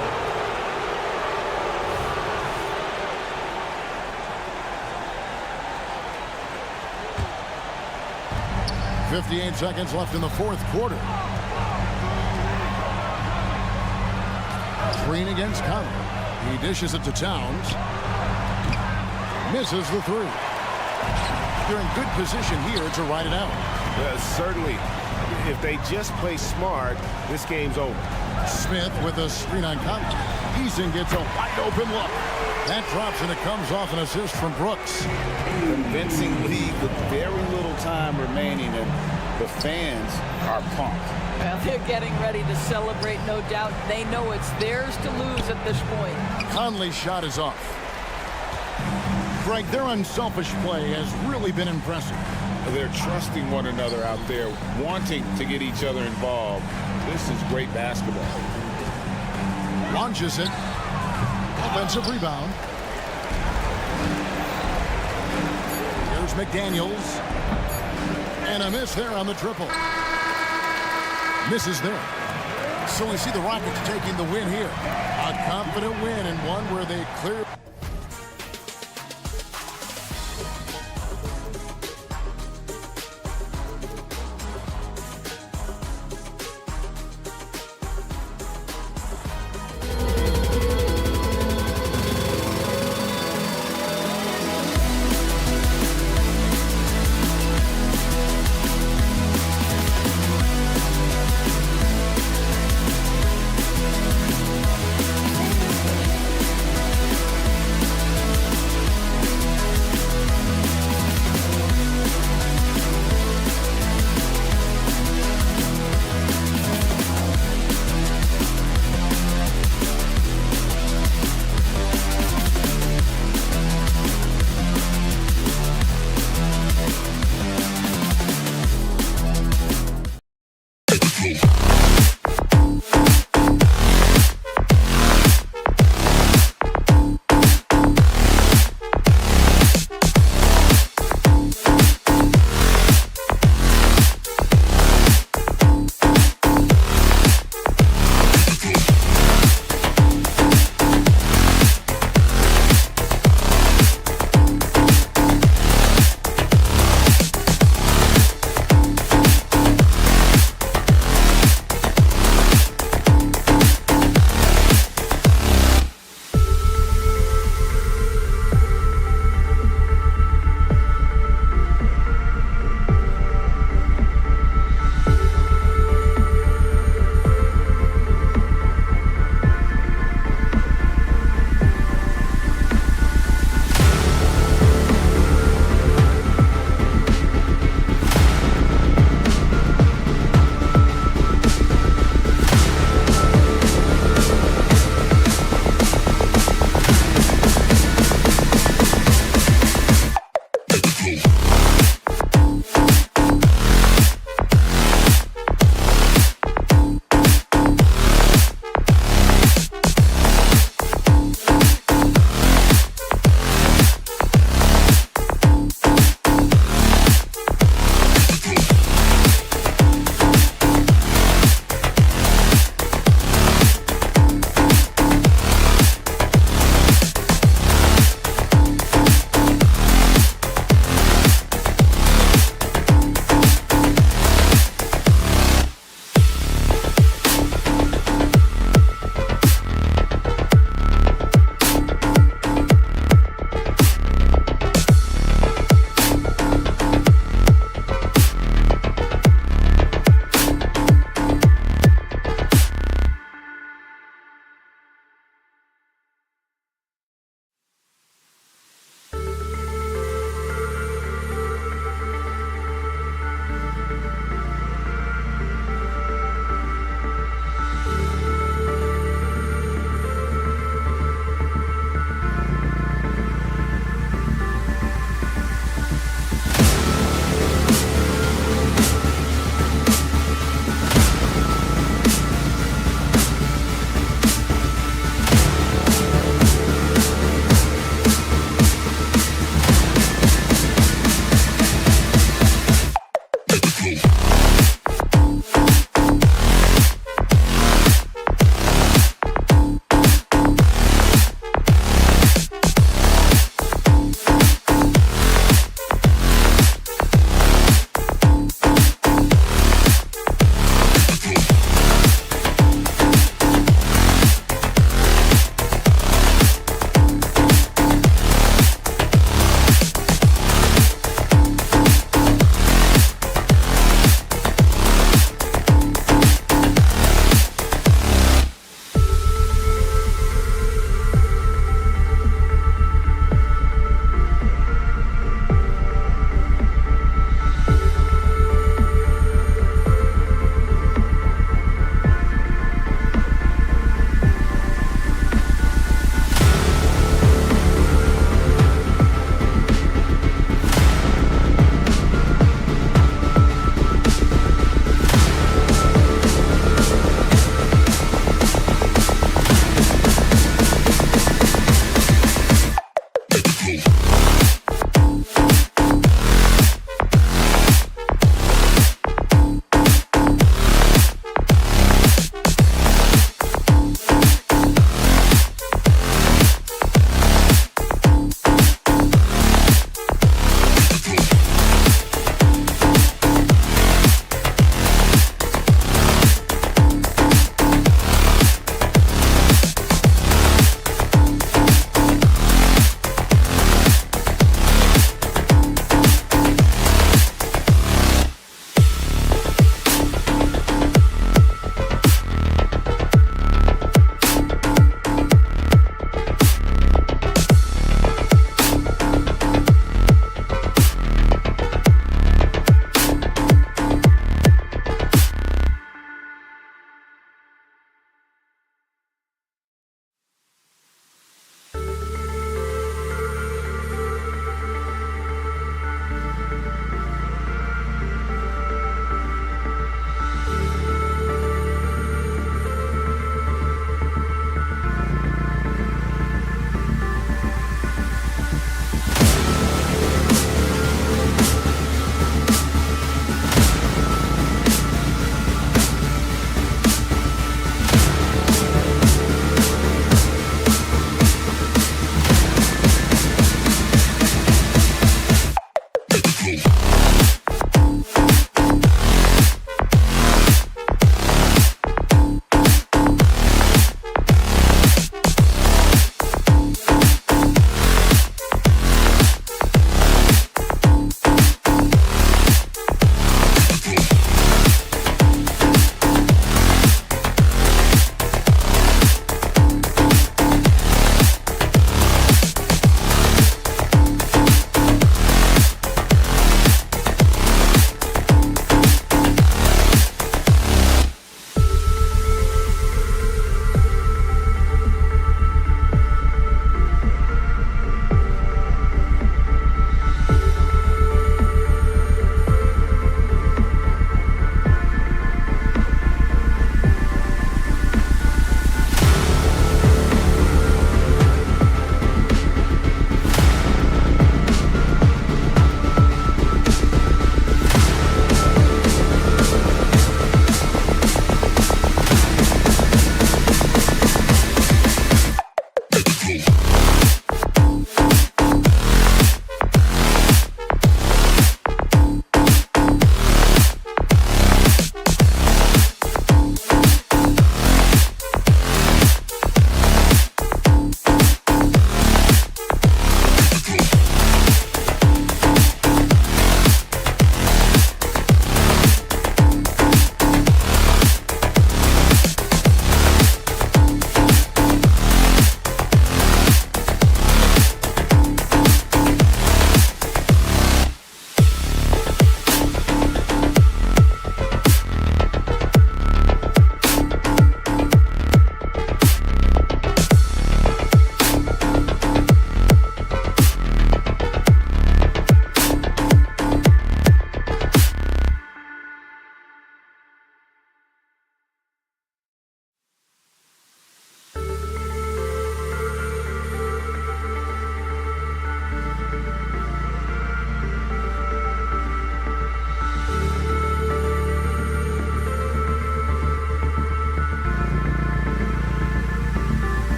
58 seconds left in the fourth quarter. Green against Conley. He dishes it to Towns. Misses the three. They're in good position here to ride it out. Well, certainly, if they just play smart, this game's over. Smith with a screen on Conley. Eason gets a wide open look. That drops and it comes off an assist from Brooks. Convincing lead with very little time remaining, and the fans are pumped. Well, they're getting ready to celebrate, no doubt. They know it's theirs to lose at this point. Conley's shot is off. Greg, their unselfish play has really been impressive. They're trusting one another out there, wanting to get each other involved. This is great basketball. Launches it. Offensive rebound. Here's McDaniels. And a miss there on the triple. Misses there. So we see the Rockets taking the win here. A confident win and one where they clear.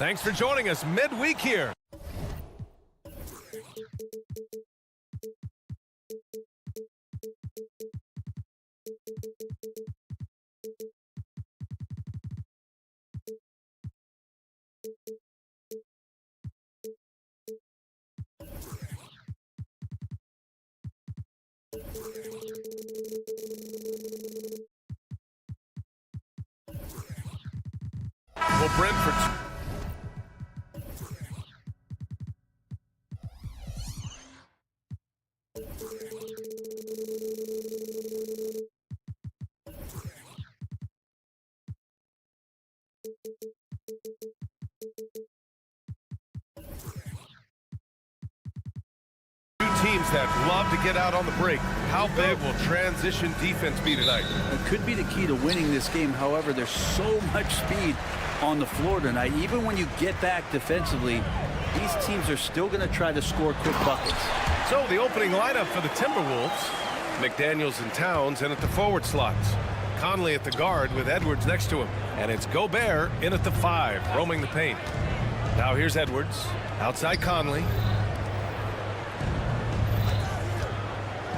Thanks for joining us midweek here. Well, Brentford. Teams that love to get out on the break. How big will transition defense be tonight? It could be the key to winning this game. However, there's so much speed on the floor tonight. Even when you get back defensively, these teams are still going to try to score quick buckets. So the opening lineup for the Timberwolves. McDaniels and Towns in at the forward slots. Conley at the guard with Edwards next to him. And it's Gobert in at the 5, roaming the paint. Now here's Edwards. Outside Conley.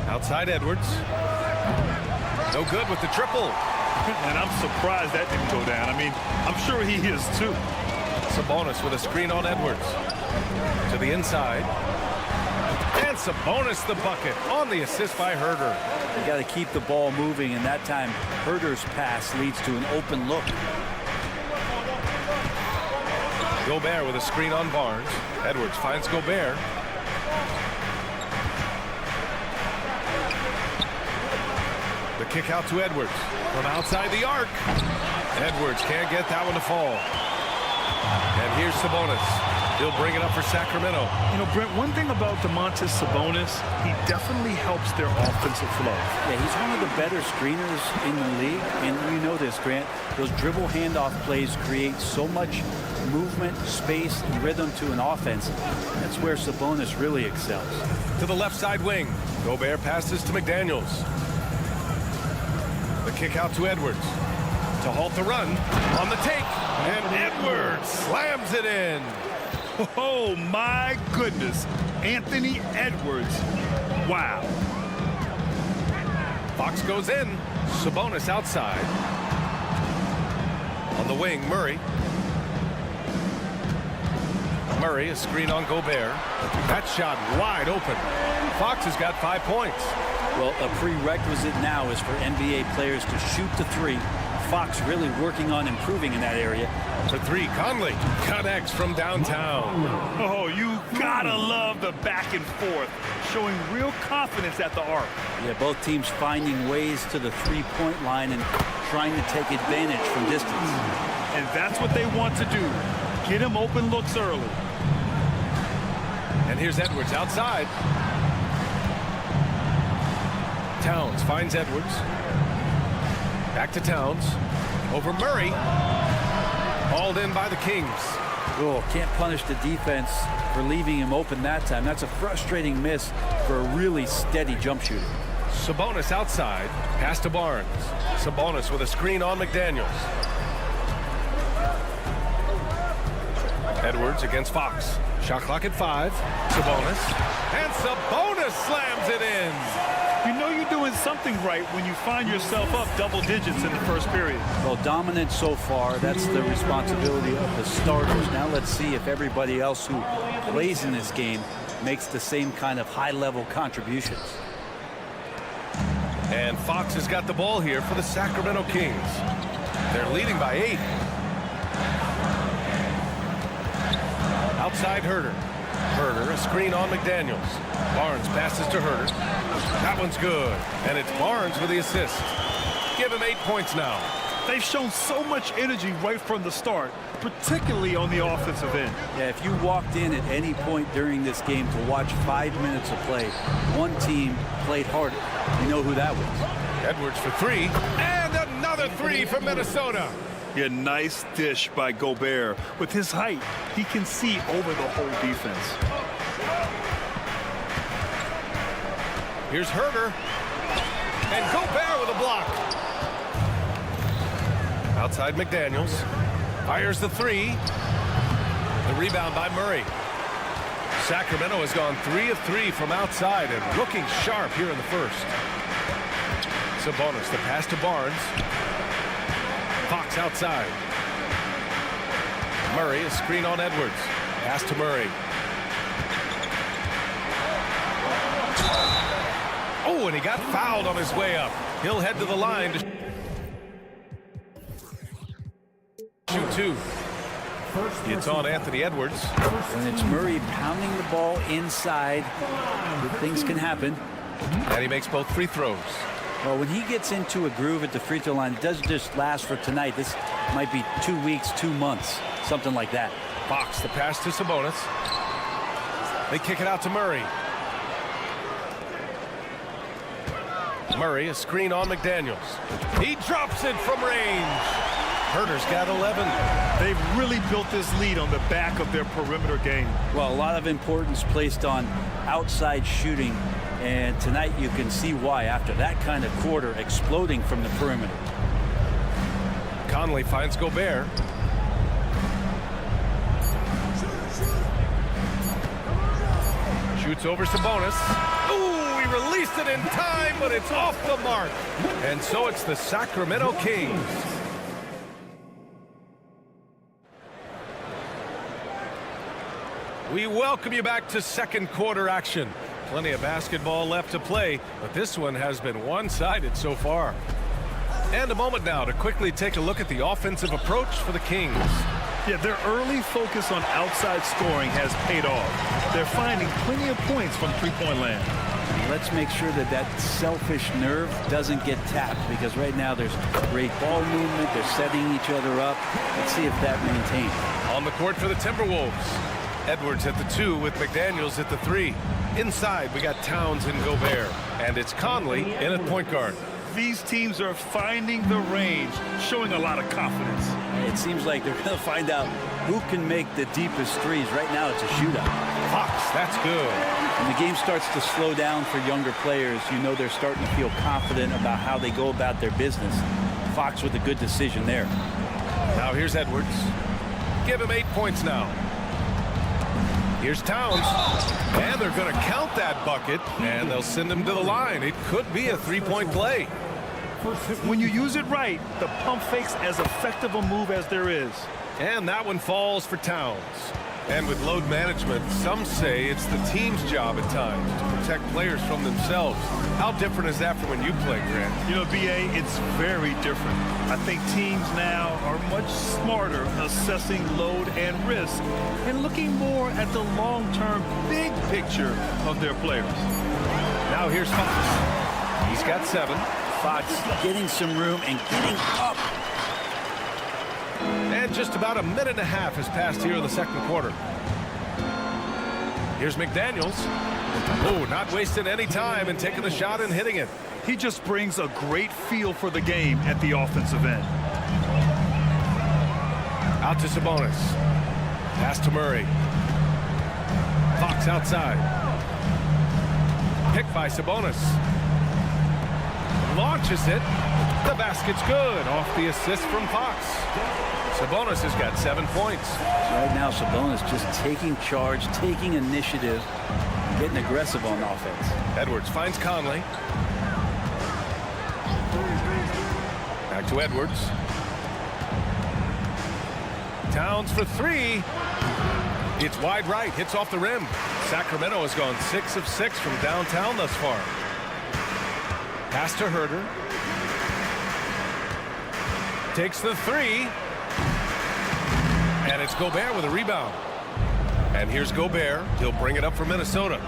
Outside Edwards. No good with the triple. And I'm surprised that didn't go down. I mean, I'm sure he is too. Sabonis with a screen on Edwards. To the inside. And Sabonis the bucket on the assist by Herder. You got to keep the ball moving, and that time Herder's pass leads to an open look. Gobert with a screen on Barnes. Edwards finds Gobert. The kick out to Edwards from outside the arc. Edwards can't get that one to fall. And here's Sabonis. He'll bring it up for Sacramento. You know, Brent, one thing about Domantas Sabonis, he definitely helps their offensive flow. Yeah, he's one of the better screeners in the league. And you know this, Grant. Those dribble handoff plays create so much movement, space, and rhythm to an offense. That's where Sabonis really excels. To the left side wing. Gobert passes to McDaniels. The kick out to Edwards. To halt the run. On the take. And Edwards slams it in. Oh, my goodness. Anthony Edwards. Wow. Fox goes in. Sabonis outside. On the wing, Murray. Murray, a screen on Gobert. That shot wide open. Fox has got 5 points. Well, a prerequisite now is for NBA players to shoot the 3. Fox really working on improving in that area. For 3, Conley connects from downtown. Oh, you gotta love the back and forth, showing real confidence at the arc. Yeah, both teams finding ways to the 3-point line and trying to take advantage from distance. And that's what they want to do. Get him open looks early. And here's Edwards outside. Towns finds Edwards. Back to Towns. Over Murray. Hauled in by the Kings. Oh, can't punish the defense for leaving him open that time. That's a frustrating miss for a really steady jump shooter. Sabonis outside. Pass to Barnes. Sabonis with a screen on McDaniels. Edwards against Fox. Shot clock at 5. Sabonis. And Sabonis slams it in. You know you're doing something right when you find yourself up double digits in the first period. Well, dominant so far. That's the responsibility of the starters. Now let's see if everybody else who plays in this game makes the same kind of high-level contributions. And Fox has got the ball here for the Sacramento Kings. They're leading by 8. Outside Herder. Herder, a screen on McDaniels. Barnes passes to Herder. That one's good. And it's Barnes with the assist. Give him 8 points now. They've shown so much energy right from the start, particularly on the offensive end. Yeah, if you walked in at any point during this game to watch 5 minutes of play, one team played harder. You know who that was. Edwards for 3. And another 3 for Minnesota. Yeah, nice dish by Gobert. With his height, he can see over the whole defense. Here's Herder. And Gobert with a block. Outside McDaniels. Fires the 3. The rebound by Murray. Sacramento has gone 3 of 3 from outside and looking sharp here in the first. Sabonis, the pass to Barnes. Fox outside. Murray, a screen on Edwards. Pass to Murray. Oh, and he got fouled on his way up. He'll head to the line to shoot 2. It's on Anthony Edwards. When it's Murray pounding the ball inside, good things can happen. And he makes both free throws. Well, when he gets into a groove at the free throw line, it doesn't just last for tonight. This might be 2 weeks, 2 months, something like that. Fox, the pass to Sabonis. They kick it out to Murray. Murray, a screen on McDaniels. He drops it from range. Herter's got 11. They've really built this lead on the back of their perimeter game. Well, a lot of importance placed on outside shooting, and tonight you can see why after that kind of quarter exploding from the perimeter. Conley finds Gobert. Shoots over Sabonis. Ooh, he released it in time, but it's off the mark. And so it's the Sacramento Kings. We welcome you back to second quarter action. Plenty of basketball left to play, but this one has been one-sided so far. And a moment now to quickly take a look at the offensive approach for the Kings. Yeah, their early focus on outside scoring has paid off. They're finding plenty of points from three-point land. Let's make sure that that selfish nerve doesn't get tapped, because right now there's great ball movement. They're setting each other up. Let's see if that maintains. On the court for the Timberwolves. Edwards at the 2 with McDaniels at the 3. Inside, we got Towns and Gobert. And it's Conley in at point guard. These teams are finding the range, showing a lot of confidence. It seems like they're going to find out who can make the deepest threes. Right now, it's a shootout. Fox, that's good. When the game starts to slow down for younger players, you know they're starting to feel confident about how they go about their business. Fox with a good decision there. Now here's Edwards. Give him 8 points now. Here's Towns, and they're going to count that bucket, and they'll send him to the line. It could be a three-point play. When you use it right, the pump fake's as effective a move as there is. And that one falls for Towns. And with load management, some say it's the team's job at times to protect players from themselves. How different is that from when you play, Grant? You know, B.A., it's very different. I think teams now are much smarter assessing load and risk and looking more at the long-term big picture of their players. Now here's Fox. He's got 7. Fox getting some room and getting up. And just about a minute and a half has passed here in the second quarter. Here's McDaniels. Oh, not wasting any time and taking the shot and hitting it. He just brings a great feel for the game at the offensive end. Out to Sabonis. Pass to Murray. Fox outside. Picked by Sabonis. Launches it. The basket's good. Off the assist from Fox. Sabonis has got 7 points. Right now, Sabonis just taking charge, taking initiative, getting aggressive on offense. Edwards finds Conley. Back to Edwards. Towns for 3. It's wide right. Hits off the rim. Sacramento has gone 6 of 6 from downtown thus far. Pass to Herter. Takes the 3. And it's Gobert with a rebound. And here's Gobert. He'll bring it up for Minnesota.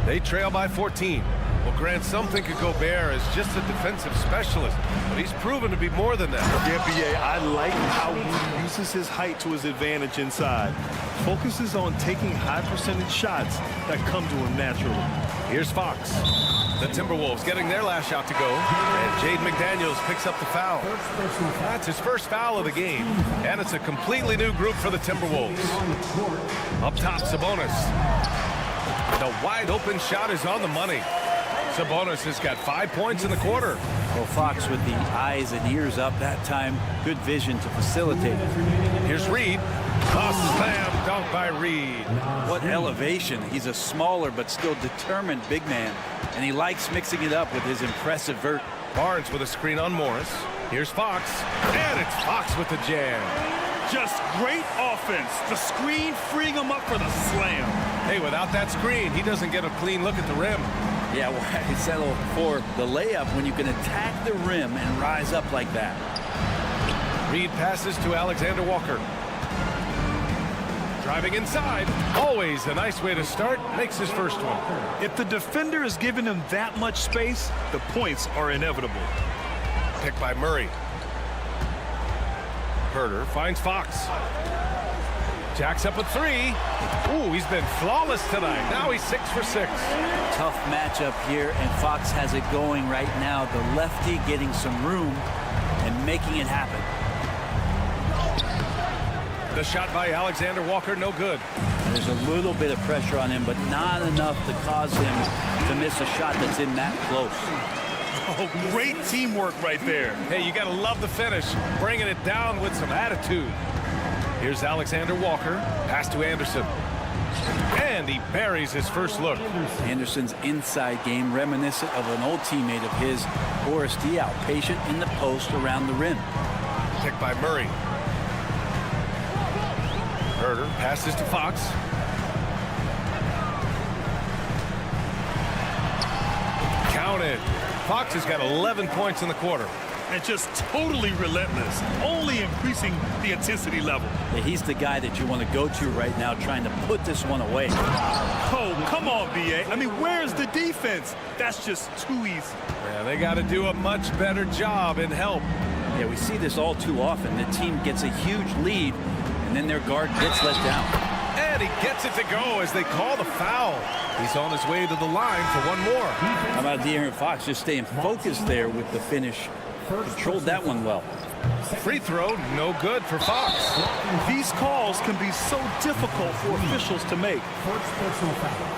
They trail by 14. Well, Grant, some think of Gobert as just a defensive specialist, but he's proven to be more than that. Yeah, B.A., I like how he uses his height to his advantage inside. Focuses on taking high percentage shots that come to him naturally. Here's Fox. The Timberwolves getting their last shot to go, and Jaden McDaniels picks up the foul. That's his first foul of the game, and it's a completely new group for the Timberwolves. Up top, Sabonis. The wide open shot is on the money. Sabonis has got 5 points in the quarter. Well, Fox with the eyes and ears up that time. Good vision to facilitate. Here's Reed. A slam dunk by Reed. What elevation. He's a smaller but still determined big man, and he likes mixing it up with his impressive vert. Barnes with a screen on Morris. Here's Fox, and it's Fox with the jam. Just great offense. The screen freeing him up for the slam. Hey, without that screen, he doesn't get a clean look at the rim. Yeah, why settle for the layup when you can attack the rim and rise up like that? Reed passes to Alexander Walker. Driving inside. Always a nice way to start. Makes his first one. If the defender is giving him that much space, the points are inevitable. Pick by Murray. Herter finds Fox. Jacks up a three. Ooh, he's been flawless tonight. Now he's 6 for 6. Tough matchup here, and Fox has it going right now. The lefty getting some room and making it happen. The shot by Alexander Walker, no good. And there's a little bit of pressure on him, but not enough to cause him to miss a shot that's in that close. Oh, great teamwork right there. Hey, you got to love the finish. Bringing it down with some attitude. Here's Alexander Walker. Pass to Anderson. And he buries his first look. Anderson's inside game reminiscent of an old teammate of his, Boris Diaw, patient in the post around the rim. Pick by Murray. Herter passes to Fox. Counted. Fox has got 11 points in the quarter. And just totally relentless, only increasing the intensity level. Yeah, he's the guy that you want to go to right now, trying to put this one away. Oh, come on, B.A. I mean, where's the defense? That's just too easy. Yeah, they got to do a much better job in help. Yeah, we see this all too often. The team gets a huge lead, and then their guard gets let down. And he gets it to go as they call the foul. He's on his way to the line for one more. How about De'Aaron Fox just staying focused there with the finish? Controlled that one well. Free throw, no good for Fox. These calls can be so difficult for officials to make. First personal foul.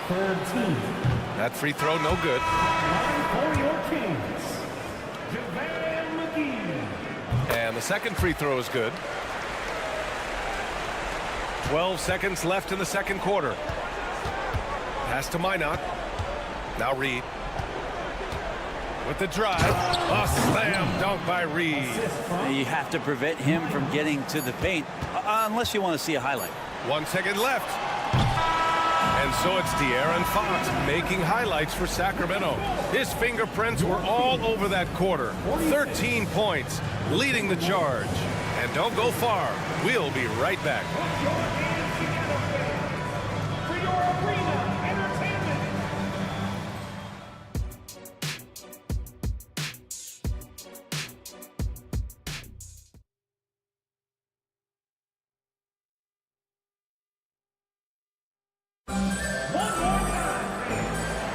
Third team. That free throw, no good. For your Kings, JaVale McGee. And the second free throw is good. 12 seconds left in the second quarter. Pass to Minot. Now Reed. With the drive. A slam dunk by Reed. You have to prevent him from getting to the paint, unless you want to see a highlight. 1 second left. And so it's De'Aaron Fox making highlights for Sacramento. His fingerprints were all over that quarter. 13 points, leading the charge. And don't go far. We'll be right back. For your arena entertainment.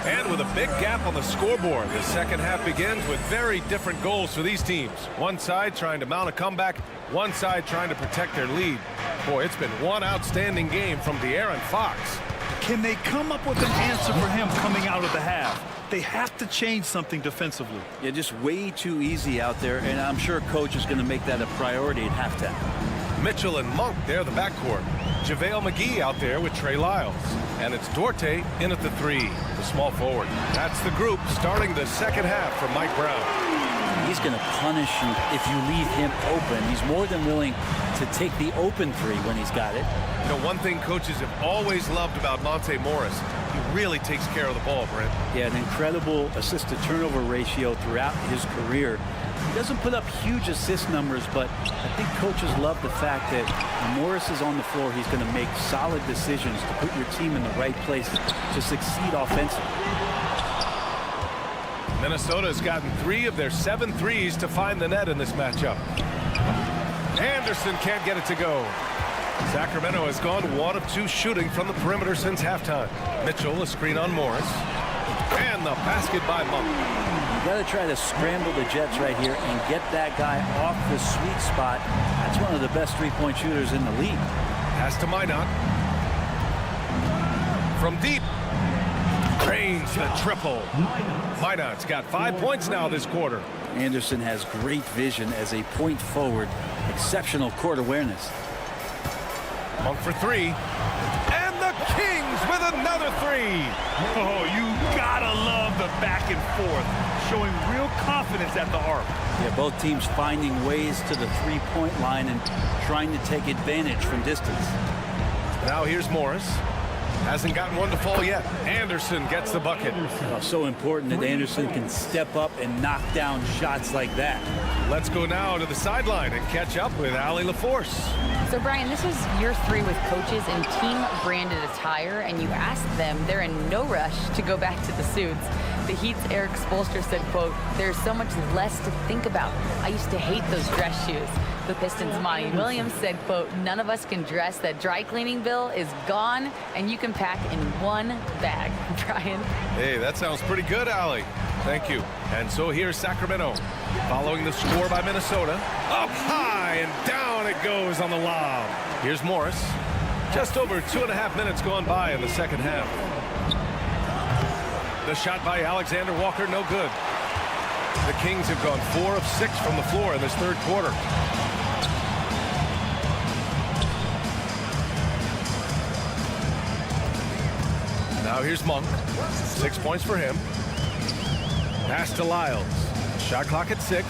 And with a big gap on the scoreboard, the second half begins with very different goals for these teams. One side trying to mount a comeback, one side trying to protect their lead. Boy, it's been one outstanding game from De'Aaron Fox. Can they come up with an answer for him coming out of the half? They have to change something defensively. Yeah, just way too easy out there, and I'm sure coach is going to make that a priority at halftime. Mitchell and Monk there, the backcourt. JaVale McGee out there with Trey Lyles. And it's Duarte in at the three, the small forward. That's the group starting the second half for Mike Brown. He's going to punish you if you leave him open. He's more than willing to take the open three when he's got it. You know, one thing coaches have always loved about Monte Morris, he really takes care of the ball, Brent. Yeah, an incredible assist-to-turnover ratio throughout his career. He doesn't put up huge assist numbers, but I think coaches love the fact that when Morris is on the floor, he's going to make solid decisions to put your team in the right place to succeed offensively. Minnesota has gotten 3 of their 7 threes to find the net in this matchup. Anderson can't get it to go. Sacramento has gone 1 of 2 shooting from the perimeter since halftime. Mitchell, a screen on Morris. And the basket by Monk. You got to try to scramble the Jets right here and get that guy off the sweet spot. That's one of the best three-point shooters in the league. Pass to Minot. From deep. Drains the triple. Minot's got 5 points now this quarter. Anderson has great vision as a point forward. Exceptional court awareness. Monk for three. And the Kings with another three. Oh, you gotta love the back and forth, showing real confidence at the arc. Yeah, both teams finding ways to the three-point line and trying to take advantage from distance. Now here's Morris. Hasn't gotten one to fall yet. Anderson gets the bucket. Oh, so important that Anderson can step up and knock down shots like that. Let's go now to the sideline and catch up with Allie LaForce. So, Brian, this was year 3 with coaches in team-branded attire, and you asked them, they're in no rush to go back to the suits. The Heat's Eric Spoelstra said, quote, "There's so much less to think about. I used to hate those dress shoes." The Pistons' Monty Williams said, quote, "None of us can dress. That dry cleaning bill is gone, and you can pack in one bag." Brian? Hey, that sounds pretty good, Allie. Thank you. And so here's Sacramento. Following the score by Minnesota. Up high and down it goes on the lob. Here's Morris. Just over 2.5 minutes gone by in the second half. The shot by Alexander Walker, no good. The Kings have gone 4 of 6 from the floor in this third quarter. Now here's Monk. 6 points for him. Pass to Lyles. Shot clock at 6.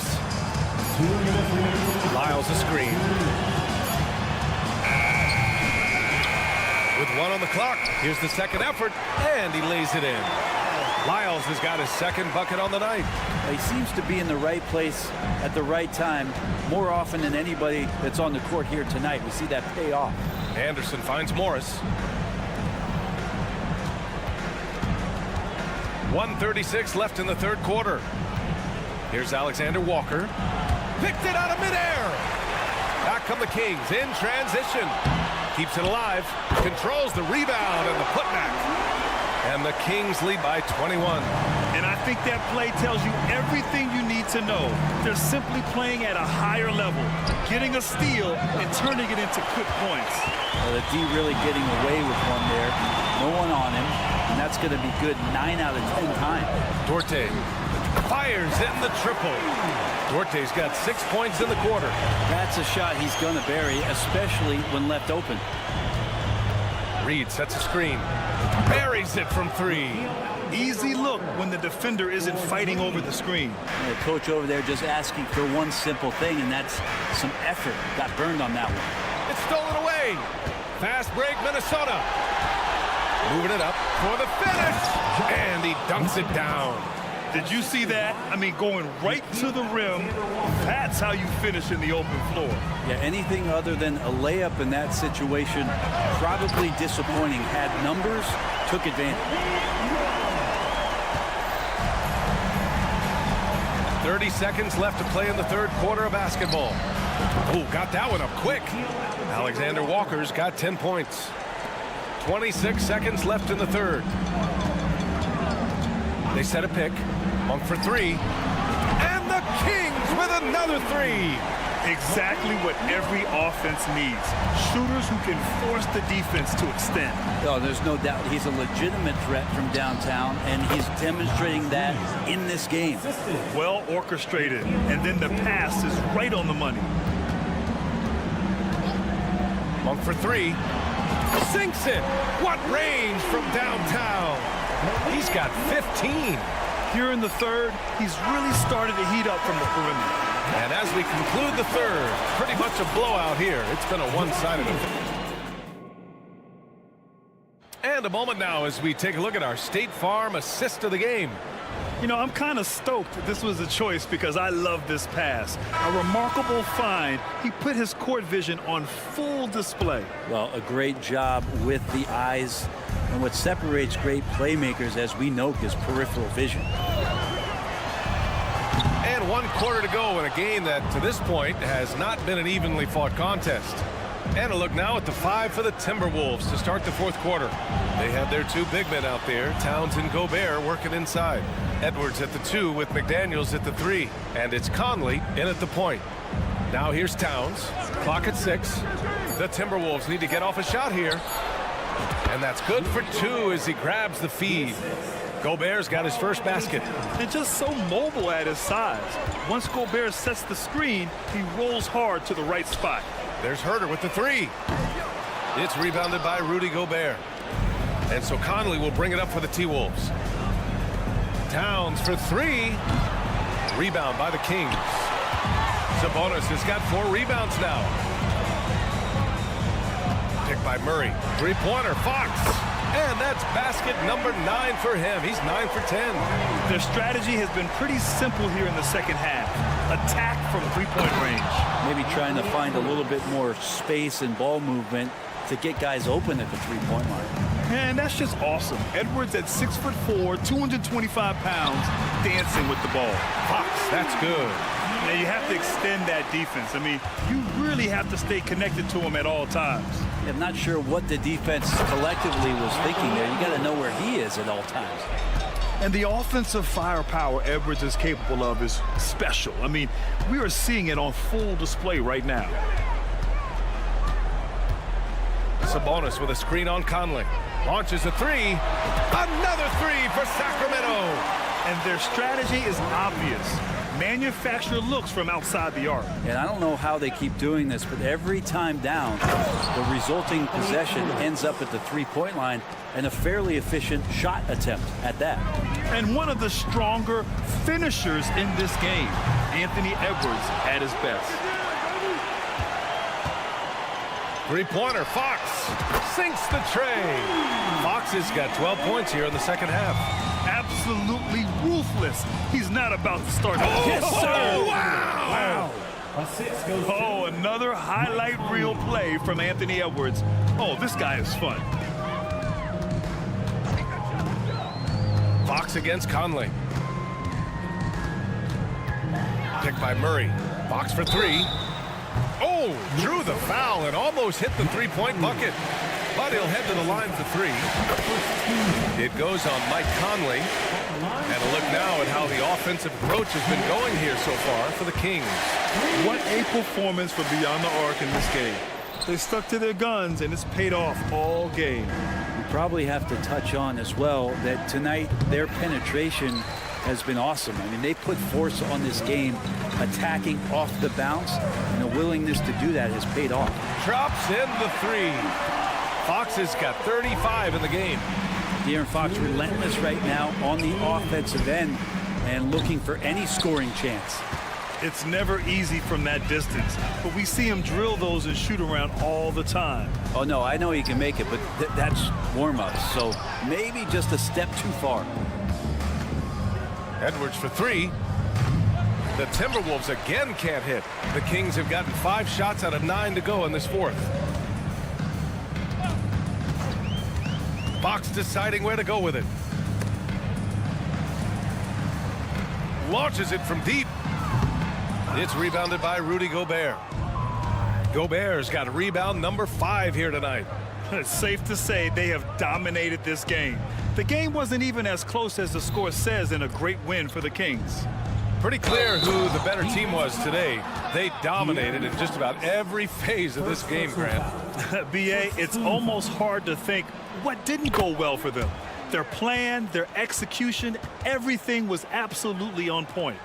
Lyles a screen. With 1 on the clock, here's the second effort, and he lays it in. Lyles has got his second bucket on the night. He seems to be in the right place at the right time more often than anybody that's on the court here tonight. We see that pay off. Anderson finds Morris. 1:36 left in the third quarter. Here's Alexander Walker. Picked it out of midair. Back come the Kings in transition. Keeps it alive. Controls the rebound and the putback. And the Kings lead by 21. And I think that play tells you everything you need to know. They're simply playing at a higher level, getting a steal and turning it into quick points. The D really getting away with one there. No one on him, and that's going to be good 9 out of 10 times. Duarte fires in the triple. Duarte's got 6 points in the quarter. That's a shot he's going to bury, especially when left open. Reed sets a screen. Buries it from 3. Easy look when the defender isn't fighting over the screen. And the coach over there just asking for one simple thing, and that's some effort. Got burned on that one. It's stolen away. Fast break, Minnesota. Moving it up for the finish. And he dunks it down. Did you see that? I mean, going right to the rim. That's how you finish in the open floor. Yeah, anything other than a layup in that situation, probably disappointing. Had numbers, took advantage. 30 seconds left to play in the third quarter of basketball. Oh, got that one up quick. Alexander Walker's got 10 points. 26 seconds left in the third. They set a pick. Monk for 3. And the Kings with another 3. Exactly what every offense needs. Shooters who can force the defense to extend. Oh, there's no doubt he's a legitimate threat from downtown, and he's demonstrating that in this game. Well orchestrated, and then the pass is right on the money. Monk for 3. Sinks it. What range from downtown. He's got 15. Here in the third, he's really started to heat up from the perimeter. And as we conclude the third, pretty much a blowout here. It's been a one-sided affair. And a moment now as we take a look at our State Farm assist of the game. You know, I'm kind of stoked that this was a choice because I love this pass. A remarkable find. He put his court vision on full display. Well, a great job with the eyes. And what separates great playmakers, as we know, is peripheral vision. And 1 quarter to go in a game that, to this point, has not been an evenly fought contest. And a look now at the 5 for the Timberwolves to start the fourth quarter. They have their 2 big men out there, Towns and Gobert, working inside. Edwards at the 2 with McDaniels at the 3. And it's Conley in at the point. Now here's Towns. Clock at 6. The Timberwolves need to get off a shot here. And that's good for 2 as he grabs the feed. Gobert's got his first basket. And just so mobile at his size. Once Gobert sets the screen, he rolls hard to the right spot. There's Herter with the 3. It's rebounded by Rudy Gobert. And so Conley will bring it up for the T-Wolves. Towns for 3. Rebound by the Kings. Sabonis has got 4 rebounds now. Picked by Murray. 3-pointer, Fox. And that's basket number 9 for him. He's 9 for 10. Their strategy has been pretty simple here in the second half. Attack from 3-point range. Maybe trying to find a little bit more space and ball movement to get guys open at the 3-point line. And that's just awesome. Edwards at 6'4", 225 pounds, dancing with the ball. Fox, that's good. Now you have to extend that defense. I mean, you really have to stay connected to him at all times. I'm not sure what the defense collectively was thinking there. You got to know where he is at all times. And the offensive firepower Edwards is capable of is special. I mean, we are seeing it on full display right now. Sabonis with a screen on Conley. Launches a 3. Another 3 for Sacramento. And their strategy is obvious. Manufacture looks from outside the arc. And I don't know how they keep doing this, but every time down, the resulting possession ends up at the 3-point line and a fairly efficient shot attempt at that. And one of the stronger finishers in this game, Anthony Edwards at his best. 3-pointer, Fox sinks the tray. Fox has got 12 points here in the second half. Absolutely ruthless. He's not about to start. Yes, sir. Wow. Assist goes to Oh, another highlight reel play from Anthony Edwards. Oh, this guy is fun. Fox against Conley. Picked by Murray. Fox for 3. Oh, drew the foul and almost hit the 3-point bucket. But he'll head to the line for 3. It goes on Mike Conley. And a look now at how the offensive approach has been going here so far for the Kings. What a performance for beyond the arc in this game. They stuck to their guns, and it's paid off all game. We probably have to touch on as well that tonight their penetration has been awesome. I mean, they put force on this game, attacking off the bounce, and the willingness to do that has paid off. Drops in the 3. Fox has got 35 in the game. De'Aaron Fox relentless right now on the offensive end and looking for any scoring chance. It's never easy from that distance, but we see him drill those and shoot around all the time. Oh, no, I know he can make it, but that's warm-ups, so maybe just a step too far. Edwards for 3. The Timberwolves again can't hit. The Kings have gotten 5 shots out of 9 to go in this fourth. Fox deciding where to go with it. Launches it from deep. It's rebounded by Rudy Gobert. Gobert's got rebound number 5 here tonight. It's safe to say they have dominated this game. The game wasn't even as close as the score says in a great win for the Kings. Pretty clear who the better team was today. They dominated in just about every phase of this game, Grant. B.A., it's almost hard to think what didn't go well for them. Their plan, their execution, everything was absolutely on point.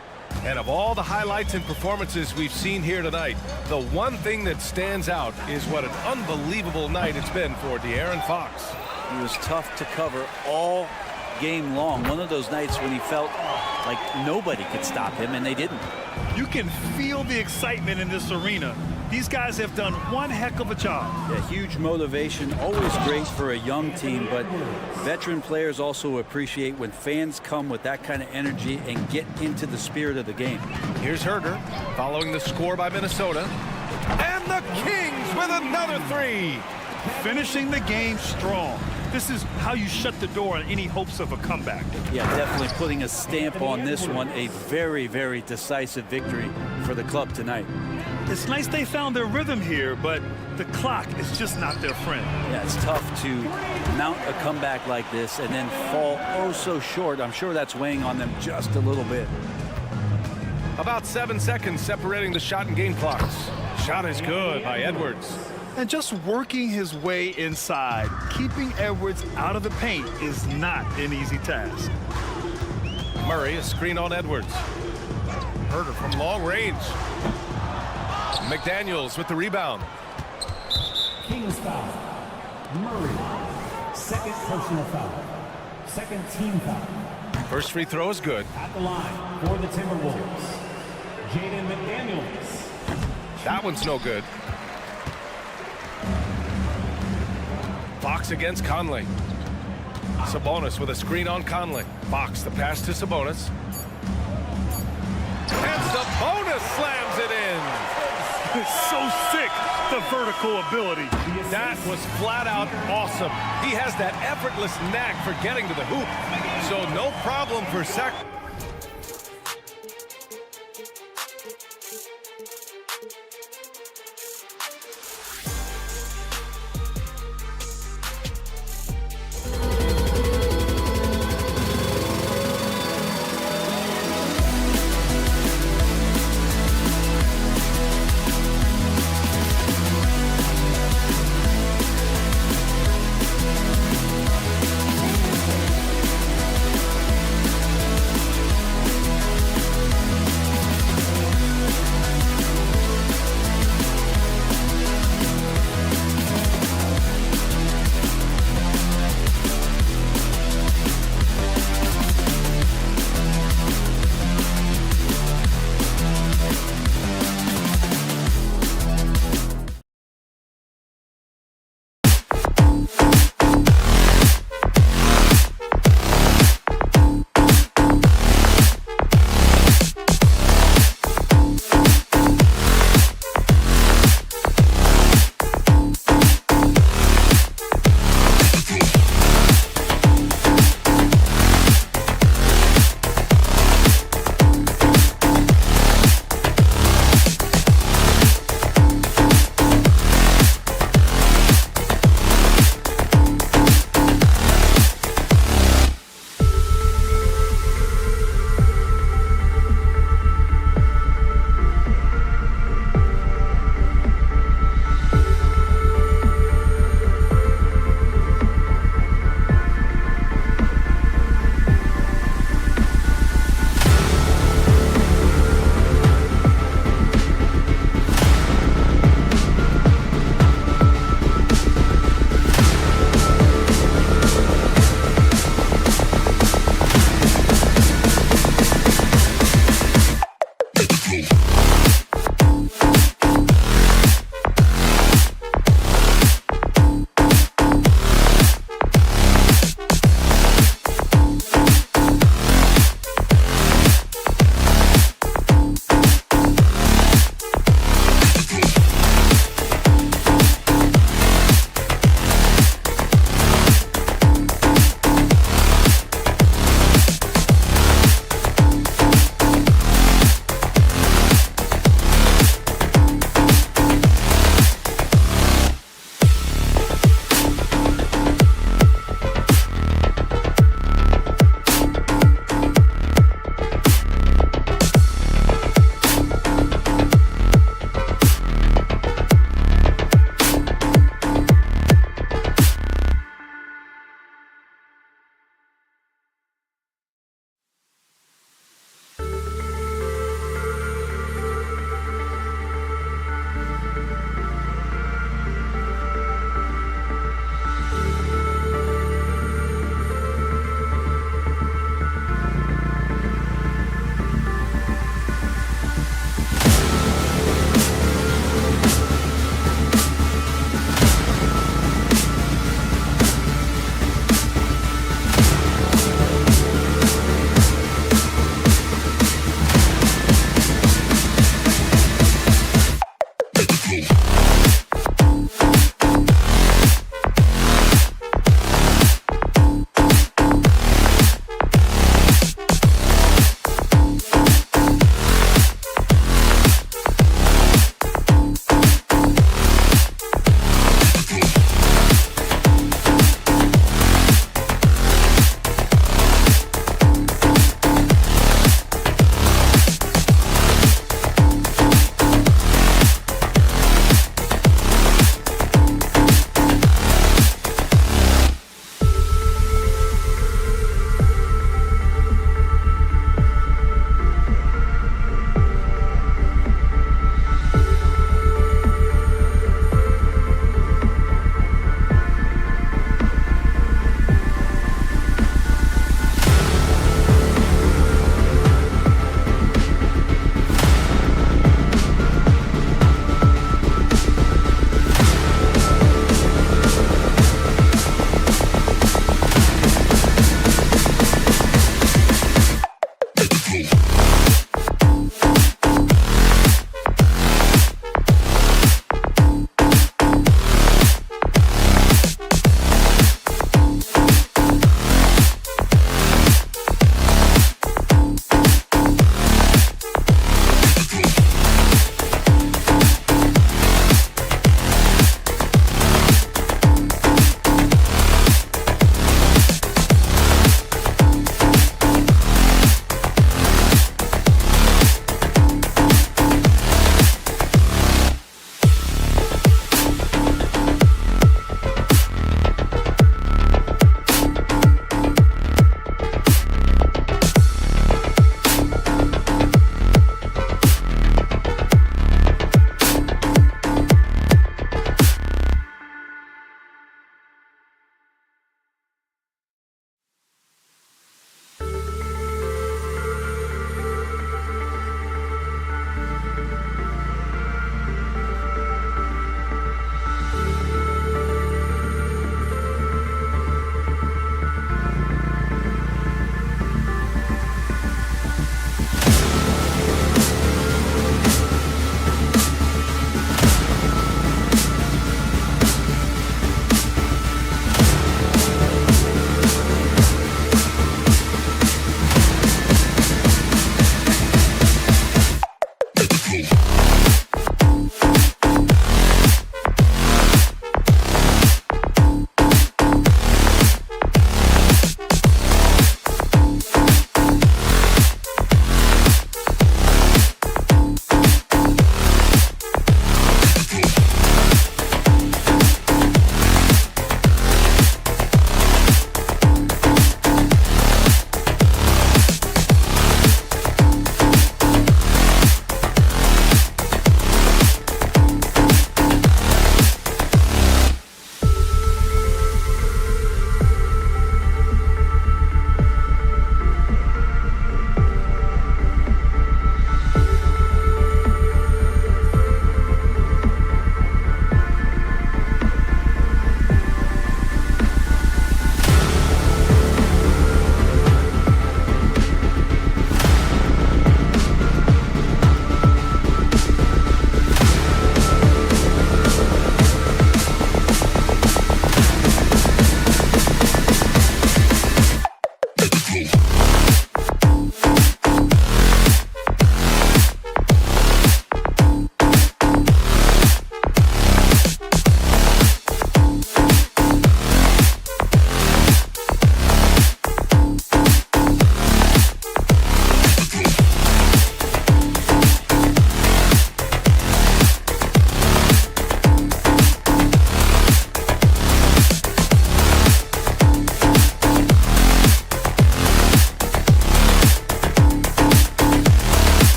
And of all the highlights and performances we've seen here tonight, the one thing that stands out is what an unbelievable night it's been for De'Aaron Fox. He was tough to cover all game long. One of those nights when he felt like nobody could stop him, and they didn't. You can feel the excitement in this arena. These guys have done one heck of a job. Yeah, huge motivation, always great for a young team, but veteran players also appreciate when fans come with that kind of energy and get into the spirit of the game. Here's Herder following the score by Minnesota. And the Kings with another 3. Finishing the game strong. This is how you shut the door on any hopes of a comeback. Yeah, definitely putting a stamp on this one. A very, very decisive victory for the club tonight. It's nice they found their rhythm here, but the clock is just not their friend. Yeah, it's tough to mount a comeback like this and then fall oh so short. I'm sure that's weighing on them just a little bit. About 7 seconds separating the shot and game clocks. Shot is good by Edwards. And just working his way inside, keeping Edwards out of the paint is not an easy task. Murray, a screen on Edwards. Herder from long range. McDaniels with the rebound. Kings foul. Murray. Second personal foul. Second team foul. First free throw is good. At the line for the Timberwolves, Jaden McDaniels. That one's no good. Fox against Conley. Sabonis with a screen on Conley. Fox, the pass to Sabonis. And Sabonis slams it in. It's so sick, the vertical ability. That was flat out awesome. He has that effortless knack for getting to the hoop. So no problem for Sac.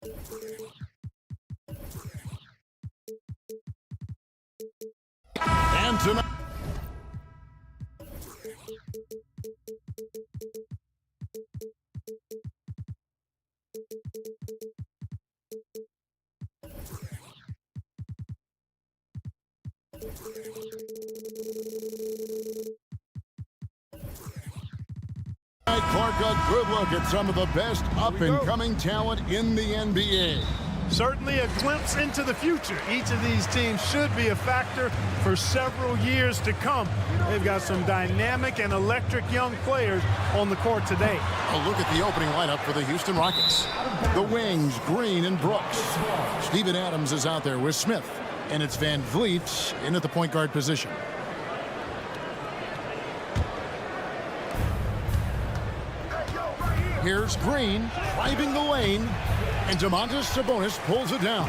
And tonight. Clark, a good look at some of the best up-and-coming talent in the NBA. Certainly a glimpse into the future. Each of these teams should be a factor for several years to come. They've got some dynamic and electric young players on the court today. A look at the opening lineup for the Houston Rockets. The wings, Green and Brooks. Steven Adams is out there with Smith. And it's Van Vliet in at the point guard position. Here's Green driving the lane, and Domantas Sabonis pulls it down.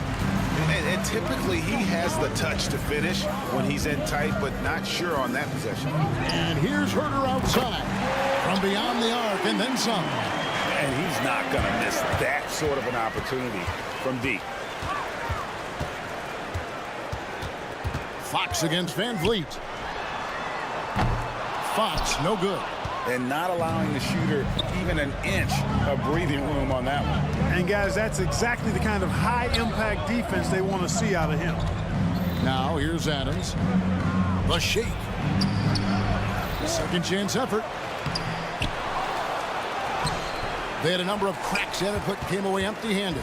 And typically he has the touch to finish when he's in tight, but not sure on that possession. And here's Herter outside from beyond the arc and then some. And he's not going to miss that sort of an opportunity from deep. Fox against Van Vliet. Fox, no good. And not allowing the shooter even an inch of breathing room on that one. And guys, that's exactly the kind of high-impact defense they want to see out of him. Now here's Adams. The shake. Second chance effort. They had a number of cracks at it, but came away empty-handed.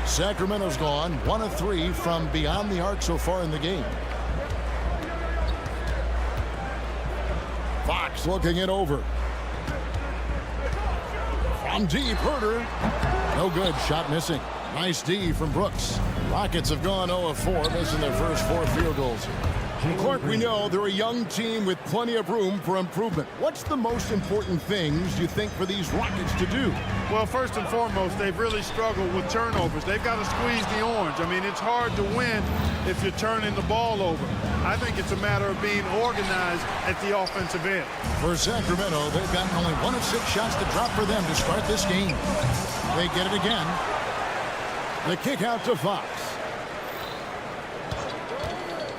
Sacramento's gone 1 of 3 from beyond the arc so far in the game. Fox looking it over. From deep, Herter. No good, shot missing. Nice D from Brooks. Rockets have gone 0 of 4, missing their first 4 field goals. Clark, we know they're a young team with plenty of room for improvement. What's the most important things you think for these Rockets to do? Well, first and foremost, they've really struggled with turnovers. They've got to squeeze the orange. I mean, it's hard to win if you're turning the ball over. I think it's a matter of being organized at the offensive end. For Sacramento, they've got only 1 of 6 shots to drop for them to start this game. They get it again. The kick out to Fox.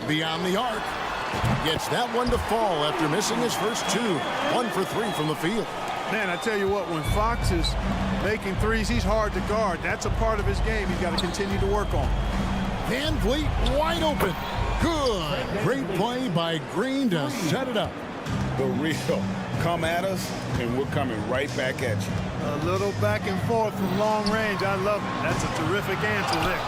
Beyond the arc. Gets that one to fall after missing his first 2. 1 for 3 from the field. Man, I tell you what, when Fox is making threes, he's hard to guard. That's a part of his game he's got to continue to work on. Van Vliet wide open. Good. Great play by Green to set it up. The real come at us, and we're coming right back at you. A little back and forth from long range. I love it. That's a terrific answer there.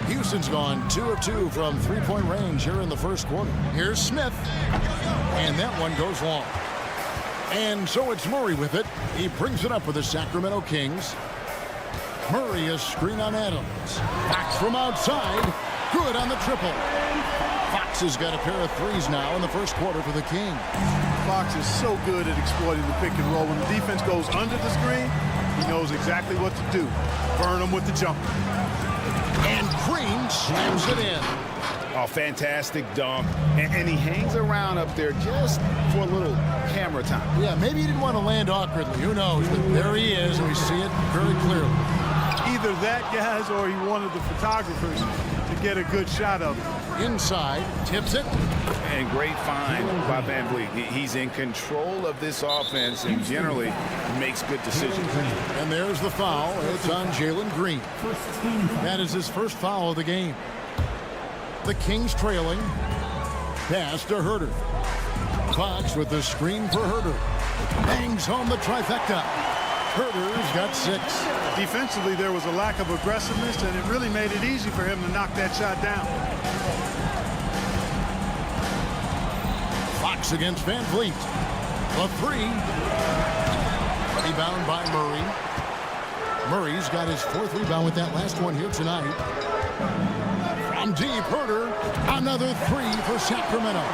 Houston's gone 2 of 2 from three-point range here in the first quarter. Here's Smith. And that one goes long. And so it's Murray with it. He brings it up for the Sacramento Kings. Murray is screen on Adams. Fox from outside. Good on the triple. Fox has got a pair of threes now in the first quarter for the Kings. Fox is so good at exploiting the pick and roll. When the defense goes under the screen, he knows exactly what to do. Burn them with the jumper. And Green slams it in. Oh, fantastic dunk. And he hangs around up there just for a little camera time. Yeah, maybe he didn't want to land awkwardly. Who knows? But there he is, and we see it very clearly. Either that, guys, or he wanted the photographers to get a good shot of it. Inside, tips it. And great find by Van Vliet. He's in control of this offense and generally makes good decisions. And there's the foul. It's on Jalen Green. That is his first foul of the game. The Kings trailing. Pass to Herter. Fox with the screen for Herter. Bangs home the trifecta. Herter's got 6. Defensively, there was a lack of aggressiveness, and it really made it easy for him to knock that shot down. Fox against Van Vliet. A 3. Rebound by Murray. Murray's got his 4th rebound with that last one here tonight. From deep, Herter. Another 3 for Sacramento.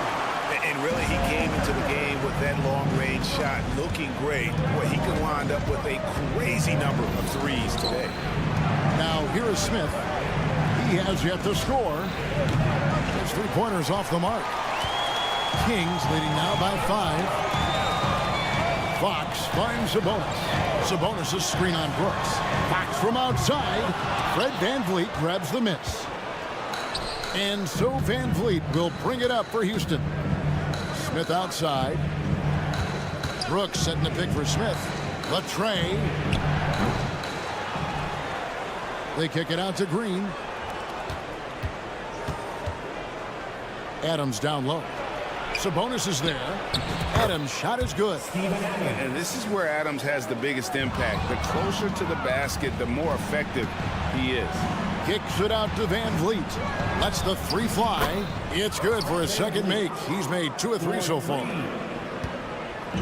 And really, he came into the game with that long-range shot looking great. Boy, he could wind up with a crazy number of threes today. Now, here is Smith. He has yet to score. His 3-pointers off the mark. Kings leading now by 5. Fox finds Sabonis. Sabonis' screen on Brooks. Fox from outside. Fred VanVleet grabs the miss. And so VanVleet will bring it up for Houston. Smith outside. Brooks setting the pick for Smith. Latrey. They kick it out to Green. Adams down low. Sabonis is there. Adams' shot is good. And this is where Adams has the biggest impact. The closer to the basket, the more effective he is. Kicks it out to VanVleet. Lets the three fly. It's good for a second make. He's made 2 of 3 so far.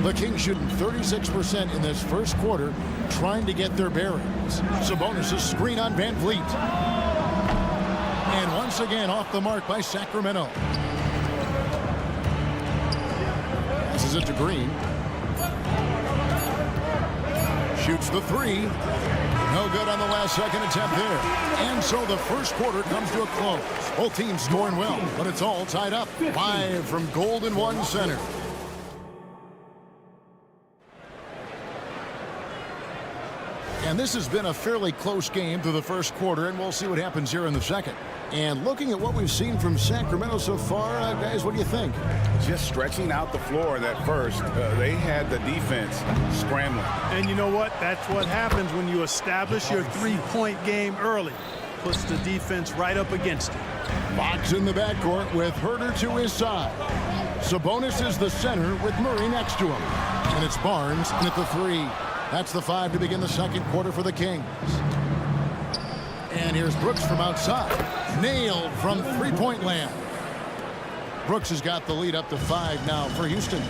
The Kings shooting 36% in this first quarter, trying to get their bearings. Sabonis' screen on VanVleet. And once again off the mark by Sacramento. Passes it to Green. Shoots the three. No good on the last second attempt there. And so the first quarter comes to a close. Both teams scoring well, but it's all tied up. 5 from Golden One Center. And this has been a fairly close game through the first quarter, and we'll see what happens here in the second. And looking at what we've seen from Sacramento so far, guys, what do you think? Just stretching out the floor that first. They had the defense scrambling. And you know what? That's what happens when you establish your three-point game early. Puts the defense right up against it. Fox in the backcourt with Herter to his side. Sabonis is the center with Murray next to him. And it's Barnes in at the 3. That's the 5 to begin the second quarter for the Kings. And here's Brooks from outside. Nailed from three-point land. Brooks has got the lead up to 5 now for Houston.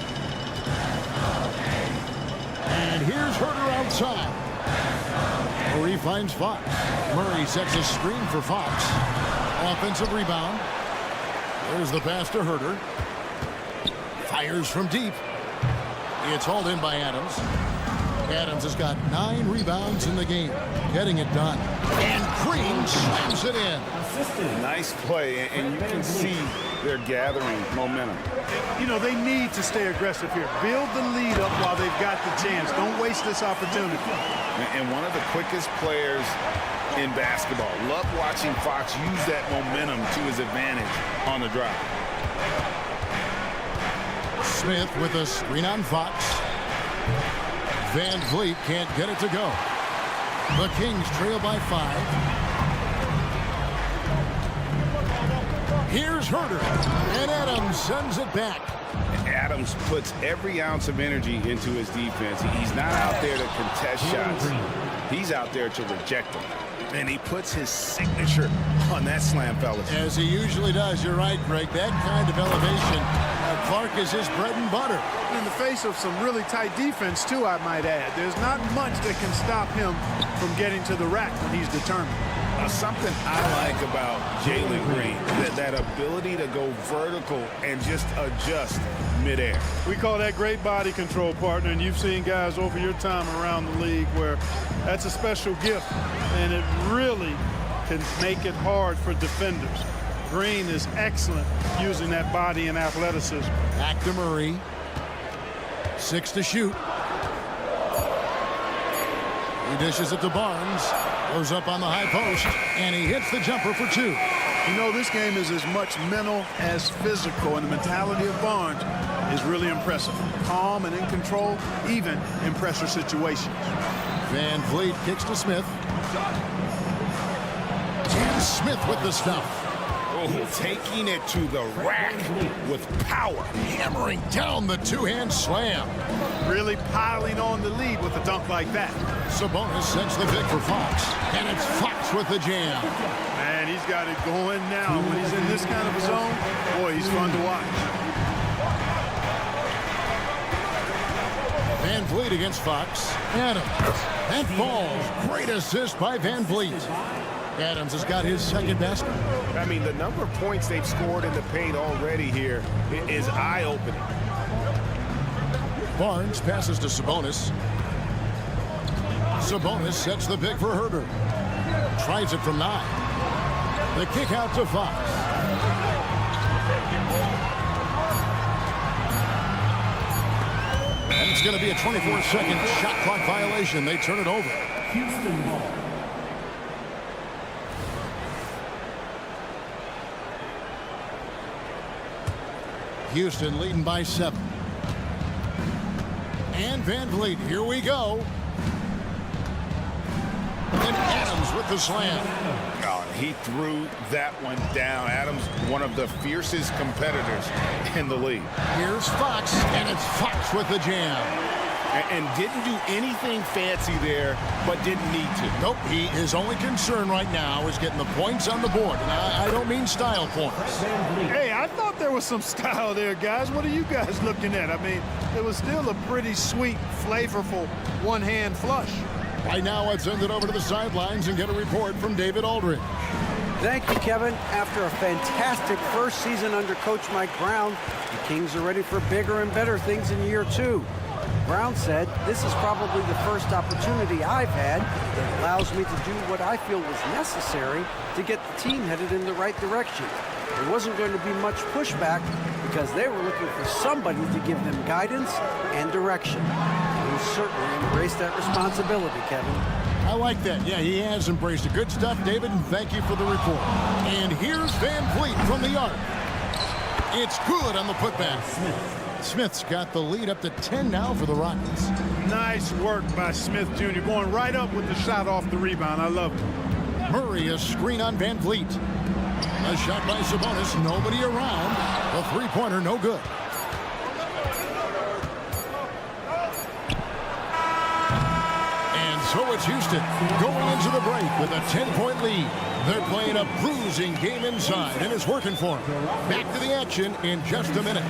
And here's Herter outside. Murray finds Fox. Murray sets a screen for Fox. Offensive rebound. There's the pass to Herter. Fires from deep. It's hauled in by Adams. Adams has got 9 rebounds in the game. Getting it done. And Green slams it in. Nice play, and you can see they're gathering momentum. You know, they need to stay aggressive here. Build the lead up while they've got the chance. Don't waste this opportunity. And one of the quickest players in basketball. Love watching Fox use that momentum to his advantage on the drive. Smith with a screen on Fox. VanVleet can't get it to go. The Kings trail by 5. Here's Herter, and Adams sends it back. Adams puts every ounce of energy into his defense. He's not out there to contest shots. He's out there to reject them. And he puts his signature on that slam, fellas. As he usually does. You're right, Greg. That kind of elevation, Clark is his bread and butter. In the face of some really tight defense, too, I might add. There's not much that can stop him from getting to the rack when he's determined. Something I like about Jalen Green, that ability to go vertical and just adjust midair. We call that great body control, partner, and you've seen guys over your time around the league where that's a special gift, and it really can make it hard for defenders. Green is excellent using that body and athleticism. Back to Murray. 6 to shoot. He dishes it to Barnes. Goes up on the high post, and he hits the jumper for 2. You know, this game is as much mental as physical, and the mentality of Barnes is really impressive. Calm and in control, even in pressure situations. VanVleet kicks to Smith. And Smith with the stuff. Oh, taking it to the rack with power. Hammering down the two-hand slam. Really piling on the lead with a dunk like that. Sabonis sends the pick for Fox. And it's Fox with the jam. Man, he's got it going now. When he's in this kind of a zone, boy, he's fun to watch. VanVleet against Fox. Adams. That falls. Great assist by VanVleet. Adams has got his second basket. I mean, the number of points they've scored in the paint already here is eye-opening. Barnes passes to Sabonis. Sabonis sets the pick for Herter. Tries it from 9. The kick out to Fox. And it's going to be a 24-second shot clock violation. They turn it over. Houston ball. Houston leading by 7. And Van Vliet, here we go. And Adams with the slam. Oh, he threw that one down. Adams, one of the fiercest competitors in the league. Here's Fox, and it's Fox with the jam. And didn't do anything fancy there, but didn't need to. Nope, his only concern right now is getting the points on the board. And I don't mean style points. Hey, I thought there was some style there, guys. What are you guys looking at? I mean, it was still a pretty sweet, flavorful one-hand flush. Right now, let's send it over to the sidelines and get a report from David Aldridge. Thank you, Kevin. After a fantastic first season under Coach Mike Brown, the Kings are ready for bigger and better things in year 2. Brown said, "This is probably the first opportunity I've had that allows me to do what I feel was necessary to get the team headed in the right direction. There wasn't going to be much pushback because they were looking for somebody to give them guidance and direction." He certainly embraced that responsibility, Kevin. I like that. Yeah, he has embraced it. Good stuff, David, and thank you for the report. And here's Van Vliet from the arc. It's good on the putback. Smith's got the lead up to 10 now for the Rockets. Nice work by Smith Jr. going right up with the shot off the rebound. I love it. Murray, a screen on Van Vliet. A shot by Sabonis, nobody around. The three-pointer, no good. And so it's Houston going into the break with a 10-point lead. They're playing a bruising game inside, and it's working for them. Back to the action in just a minute.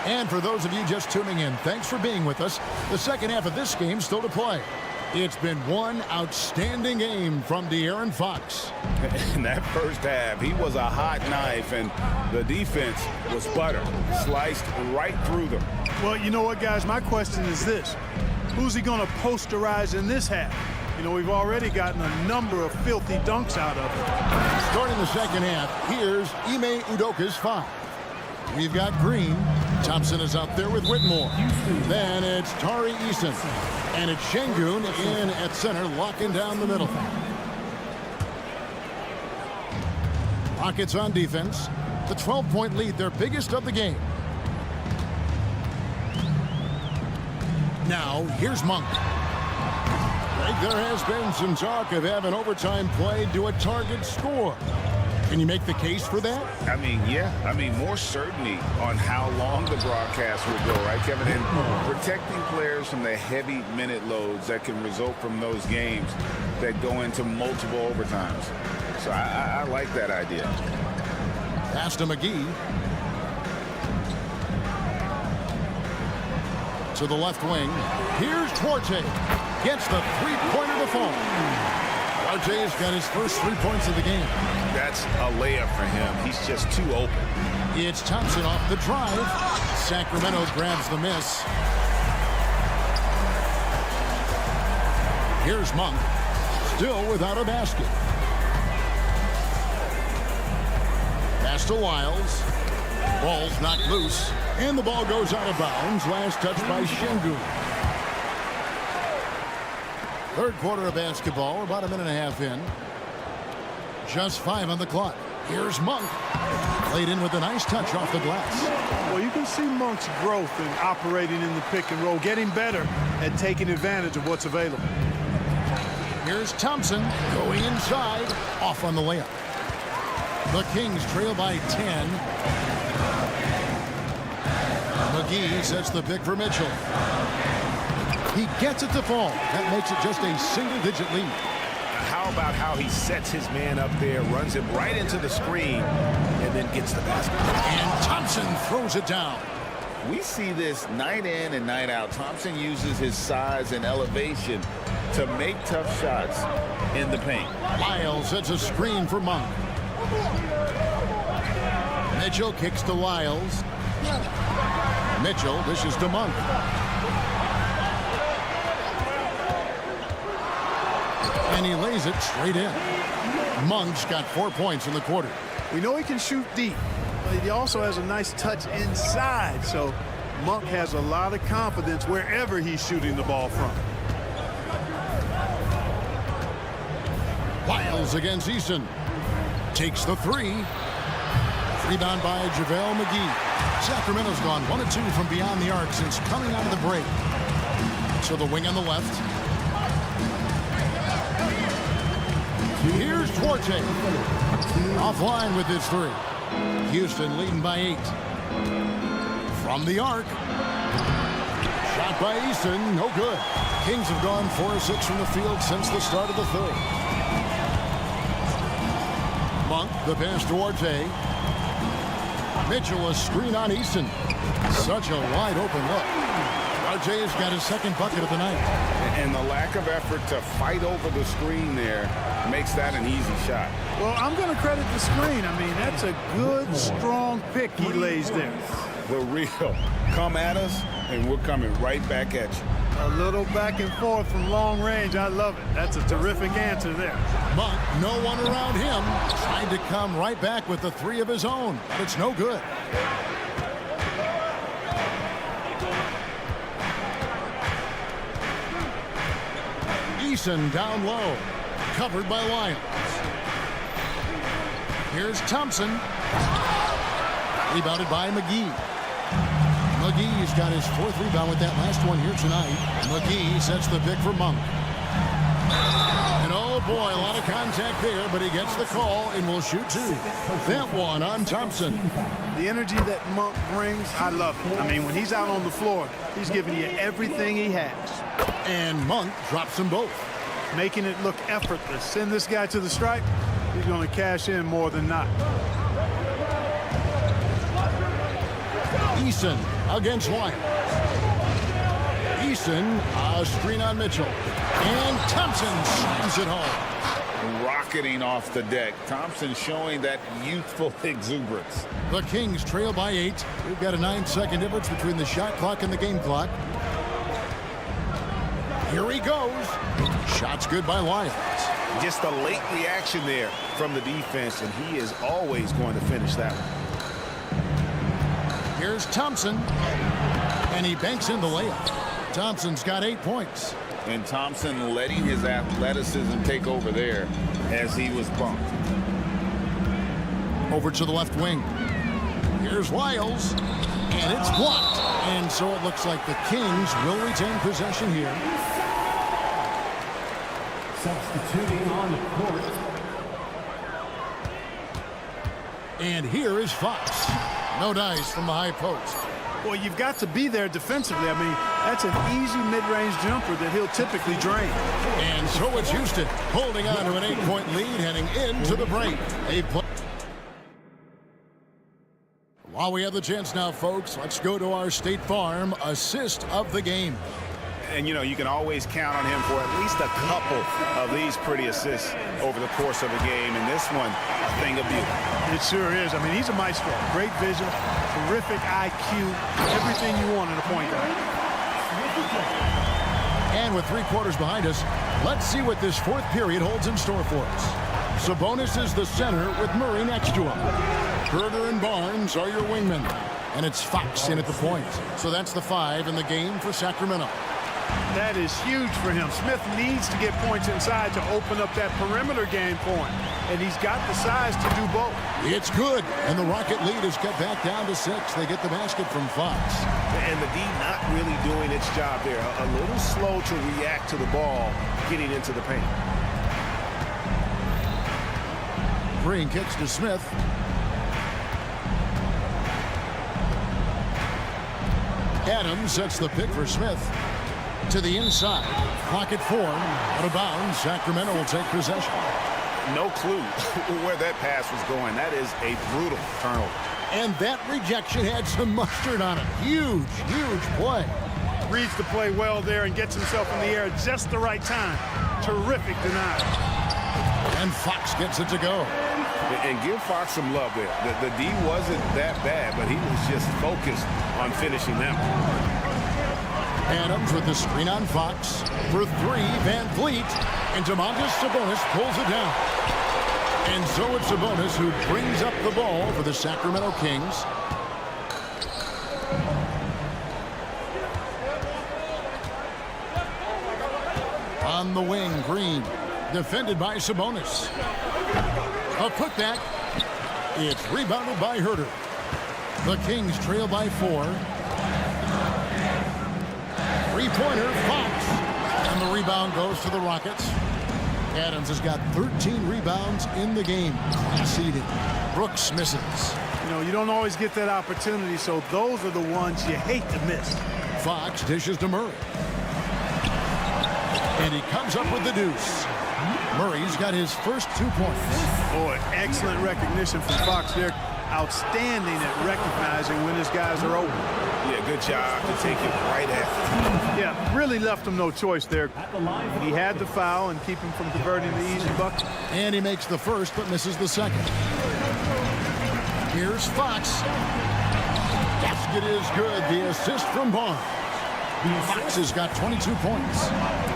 And for those of you just tuning in, thanks for being with us. The second half of this game still to play. It's been one outstanding game from De'Aaron Fox. In that first half, he was a hot knife, and the defense was butter, sliced right through them. Well, you know what, guys? My question is this. Who's he going to posterize in this half? You know, we've already gotten a number of filthy dunks out of it. Starting the second half, here's Ime Udoka's foul. We've got Green. Thompson is out there with Whitmore. Then it's Tari Eason. And it's Şengün in at center, locking down the middle. Rockets on defense. The 12-point lead, their biggest of the game. Now, here's Monk. There has been some talk of having overtime played to a target score. Can you make the case for that? I mean, yeah. I mean, more certainty on how long the broadcast will go, right, Kevin? And protecting players from the heavy minute loads that can result from those games that go into multiple overtimes. So I like that idea. Pass to McGee. To the left wing. Here's Duarte. Gets the three-pointer to fall. Duarte's got his first 3 points of the game. That's a layup for him. He's just too open. It's Thompson off the drive. Sacramento grabs the miss. Here's Monk. Still without a basket. Pass to Wiles. Ball's knocked loose. And the ball goes out of bounds. Last touch by Şengün. Third quarter of basketball. We're about a minute and a half in. Just 5 on the clock. Here's Monk. Played in with a nice touch off the glass. Well, you can see Monk's growth in operating in the pick and roll, getting better at taking advantage of what's available. Here's Thompson going inside. Off on the layup. The Kings trail by 10. McGee sets the pick for Mitchell. He gets it to fall. That makes it just a single-digit lead. How about how he sets his man up there, runs him right into the screen, and then gets the basket. And Thompson throws it down. We see this night in and night out. Thompson uses his size and elevation to make tough shots in the paint. Lyles sets a screen for Monk. Mitchell kicks to Lyles. Mitchell dishes to Monk. And he lays it straight in. Monk's got 4 points in the quarter. We know he can shoot deep, but he also has a nice touch inside. So Monk has a lot of confidence wherever he's shooting the ball from. Lyles against Eason. Takes the three. Rebound by JaVale McGee. Sacramento's gone 1 of 2 from beyond the arc since coming out of the break. So the wing on the left. Here's Duarte. Offline with his three. Houston leading by 8. From the arc. Shot by Eason. No good. Kings have gone 4 of 6 from the field since the start of the third. Monk, the pass to Duarte. Mitchell, a screen on Eason. Such a wide open look. Duarte's got his second bucket of the night. And the lack of effort to fight over the screen there makes that an easy shot. Well, I'm going to credit the screen. I mean, that's a good, strong pick he lays there. The real. Come at us, and we're coming right back at you. A little back and forth from long range. I love it. That's a terrific answer there. Monk, no one around him. Tried to come right back with the three of his own, but it's no good. Eason down low. Covered by Lyles. Here's Thompson. Rebounded by McGee. McGee's got his 4th rebound with that last one here tonight. McGee sets the pick for Monk. And oh boy, a lot of contact there, but he gets the call and will shoot 2. That one on Thompson. The energy that Monk brings, I love it. I mean, when he's out on the floor, he's giving you everything he has. And Monk drops them both. Making it look effortless. Send this guy to the stripe, he's going to cash in more than not. Eason against Lyles. Eason, a screen on Mitchell. And Thompson slams it home. Rocketing off the deck. Thompson showing that youthful exuberance. The Kings trail by 8. We've got a 9-second difference between the shot clock and the game clock. Here he goes. Shot's good by Lyles. Just a late reaction there from the defense, and he is always going to finish that one. Here's Thompson, and he banks in the layup. Thompson's got 8 points. And Thompson letting his athleticism take over there as he was bumped. Over to the left wing. Here's Lyles, and it's blocked. And so it looks like the Kings will retain possession here. Substituting on the court. And here is Fox. No dice from the high post. Well, you've got to be there defensively. I mean, that's an easy mid-range jumper that he'll typically drain. And so it's Houston holding on to an 8-point lead heading into the break. While we have the chance now, folks, let's go to our State Farm assist of the game. And, you know, you can always count on him for at least a couple of these pretty assists over the course of a game. And this one, a thing of beauty. It sure is. I mean, he's a maestro. Great vision, terrific IQ, everything you want in a point guard. And with 3 quarters behind us, let's see what this 4th period holds in store for us. Sabonis is the center with Murray next to him. Herter and Barnes are your wingmen. And it's Fox in at the point. So that's the 5 in the game for Sacramento. That is huge for him. Smith needs to get points inside to open up that perimeter game point. And he's got the size to do both. It's good. And the Rocket lead is cut back down to 6. They get the basket from Fox. And the D not really doing its job there. A little slow to react to the ball getting into the paint. Green kicks to Smith. Adams sets the pick for Smith. To the inside. Clock at 4. Out of bounds. Sacramento will take possession. No clue where that pass was going. That is a brutal turnover. And that rejection had some mustard on it. Huge, huge play. Reads the play well there and gets himself in the air at just the right time. Terrific denial. And Fox gets it to go. And give Fox some love there. The D wasn't that bad, but he was just focused on finishing that one. Adams with the screen on Fox. For three, Van Vliet. And Domantas Sabonis pulls it down. And so it's Sabonis who brings up the ball for the Sacramento Kings. On the wing, Green. Defended by Sabonis. A putback. It's rebounded by Herter. The Kings trail by 4. Three-pointer, Fox. And the rebound goes to the Rockets. Adams has got 13 rebounds in the game. Conceded. Brooks misses. You know, you don't always get that opportunity, so those are the ones you hate to miss. Fox dishes to Murray. And he comes up with the deuce. Murray's got his first 2 points. Boy, excellent recognition from Fox there. Outstanding at recognizing when his guys are open. Yeah, good job to take it right after. Yeah, really left him no choice there. He had the foul and keep him from converting the easy bucket. And he makes the first but misses the second. Here's Fox. Basket is good. The assist from Barnes. Fox has got 22 points.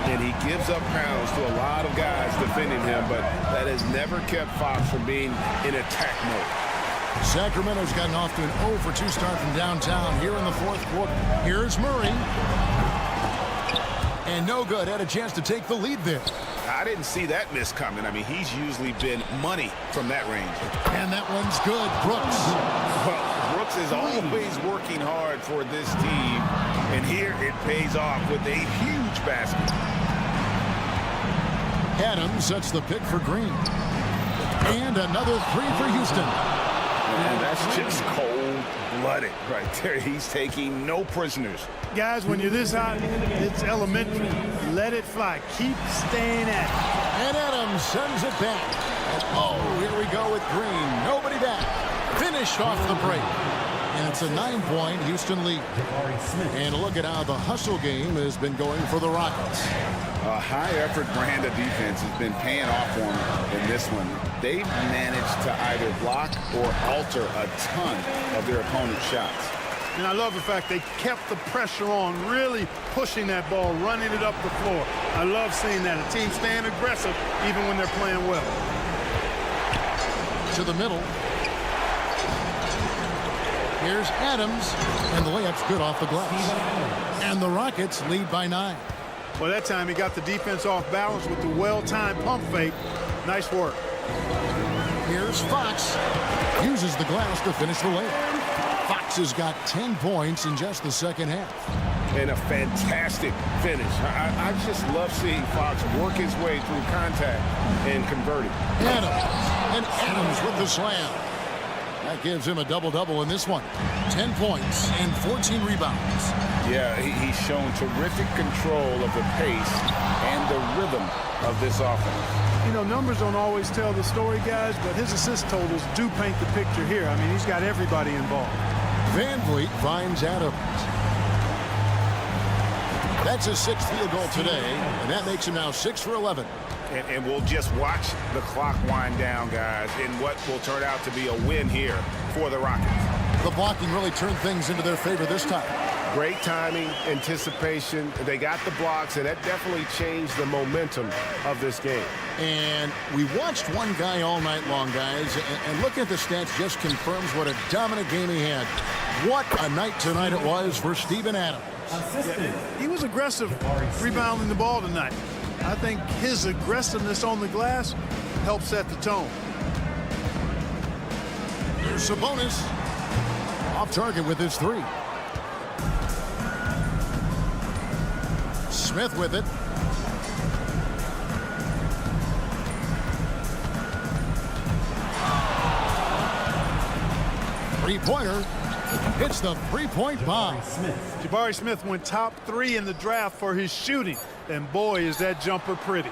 And he gives up pounds to a lot of guys defending him, but that has never kept Fox from being in attack mode. Sacramento's gotten off to an 0 for 2 start from downtown here in the fourth quarter. Here's Murray. And no good. Had a chance to take the lead there. I didn't see that miss coming. I mean, he's usually been money from that range. And that one's good. Brooks. Well, Brooks is always working hard for this team. And here it pays off with a huge basket. Adams sets the pick for Green. And another three for Houston. And that's just cold-blooded right there. He's taking no prisoners. Guys, when you're this hot, it's elementary. Let it fly. Keep staying at it. And Adams sends it back. Oh, here we go with Green. Nobody back. Finished off the break. And it's a 9-point Houston lead. And look at how the hustle game has been going for the Rockets. A high-effort brand of defense has been paying off for them in this one. They've managed to either block or alter a ton of their opponent's shots. And I love the fact they kept the pressure on, really pushing that ball, running it up the floor. I love seeing that. A team staying aggressive even when they're playing well. To the middle. Here's Adams, and the layup's good off the glass. And the Rockets lead by 9. Well, that time he got the defense off balance with the well-timed pump fake. Nice work. Here's Fox. Uses the glass to finish the layup. Fox has got 10 points in just the second half. And a fantastic finish. I just love seeing Fox work his way through contact and converting. Adams. And Adams with the slam. That gives him a double-double in this one. 10 points and 14 rebounds. Yeah, he's shown terrific control of the pace and the rhythm of this offense. You know, numbers don't always tell the story, guys, but his assist totals do paint the picture here. I mean, he's got everybody involved. Van Vliet finds Adams. That's his 6th field goal today, and that makes him now 6 for 11. And we'll just watch the clock wind down, guys, in what will turn out to be a win here for the Rockets. The blocking really turned things into their favor this time. Great timing, anticipation. They got the blocks, and that definitely changed the momentum of this game. And we watched one guy all night long, guys, and looking at the stats just confirms what a dominant game he had. What a night tonight it was for Steven Adams. Yeah, he was aggressive rebounding the ball tonight. I think his aggressiveness on the glass helped set the tone. Here's Sabonis. Off target with his 3. Smith with it. Three-pointer. Hits the three-point bomb. Jabari Smith went top 3 in the draft for his shooting. And boy, is that jumper pretty.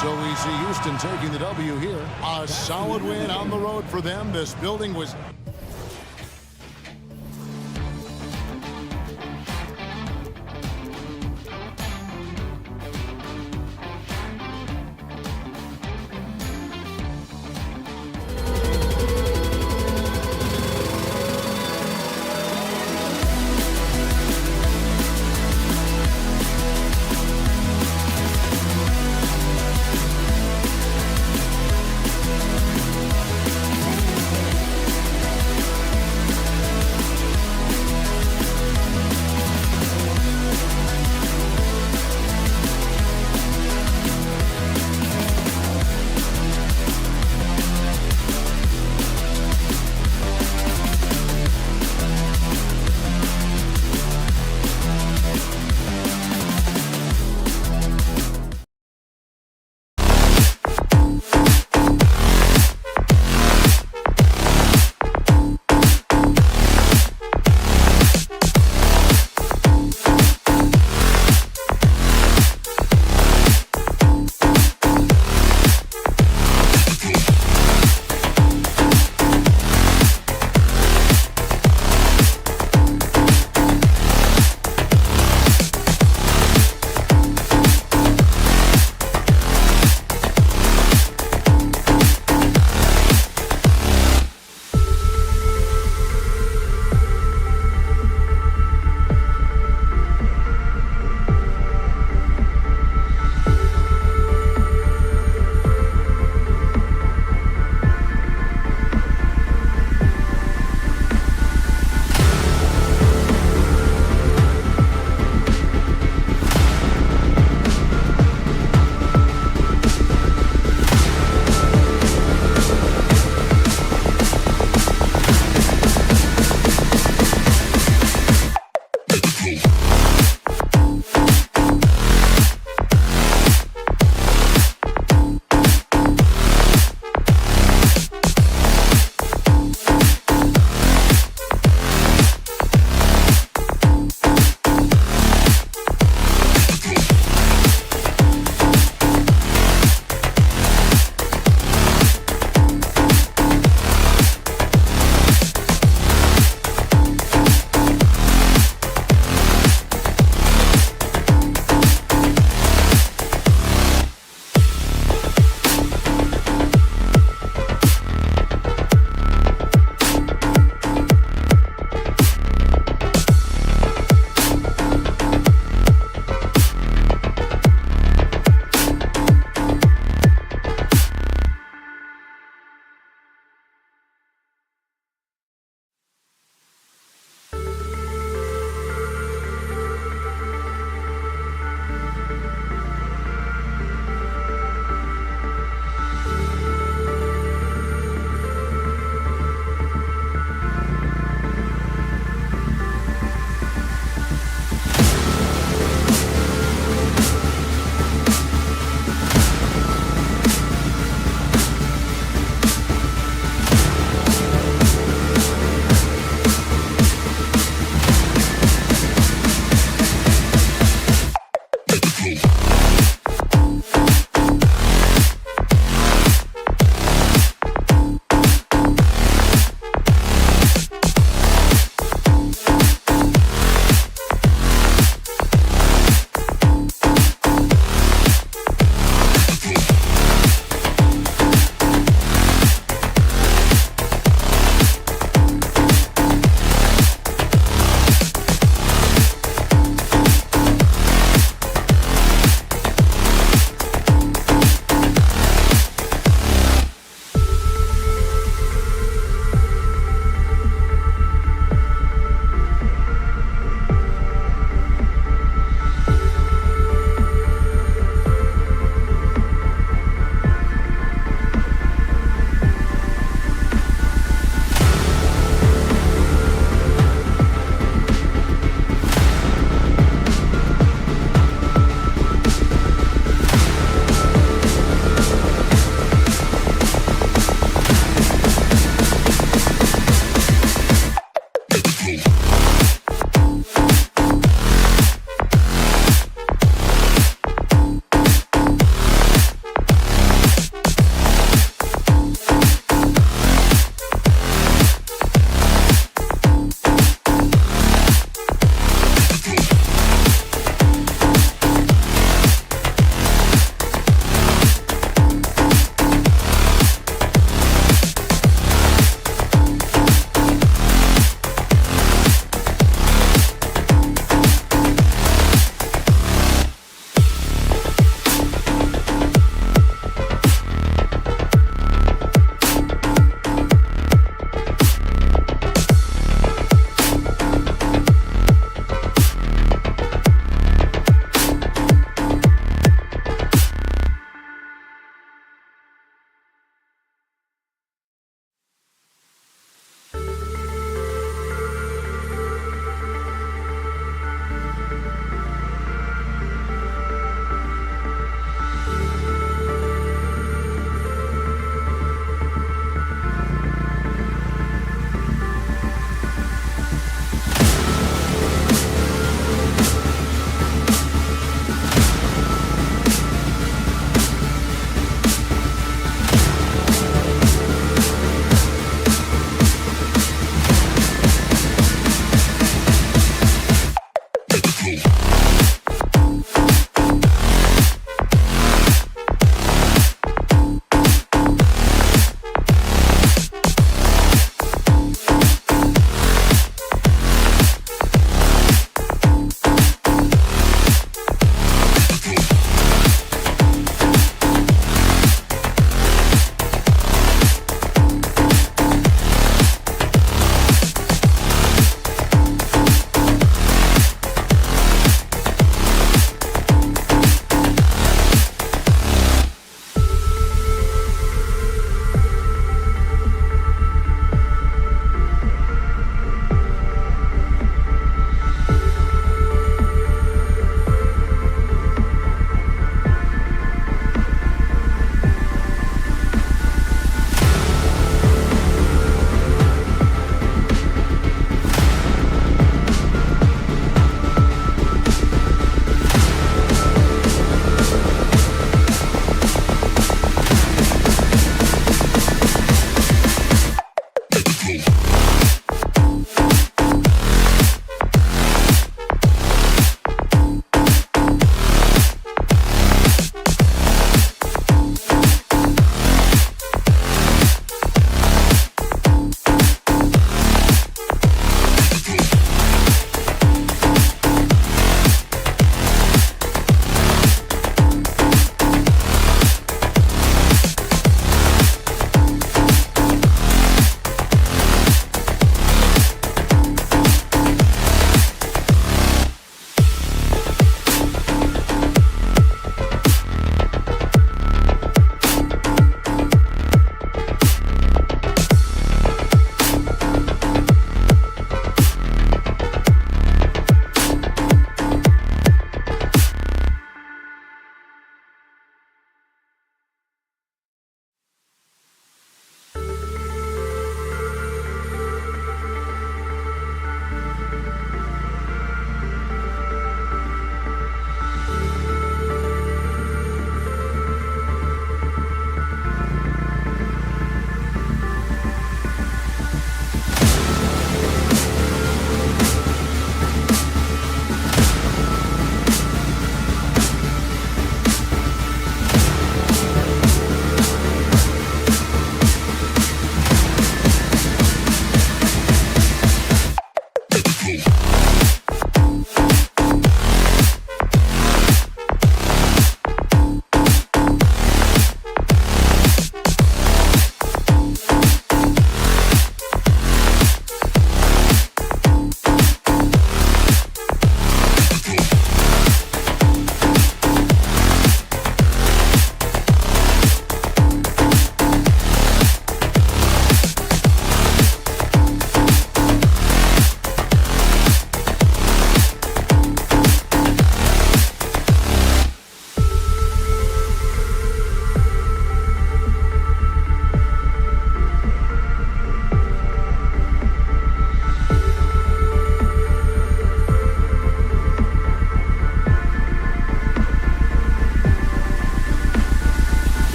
So we see Houston taking the W here. A solid win on the road for them. This building was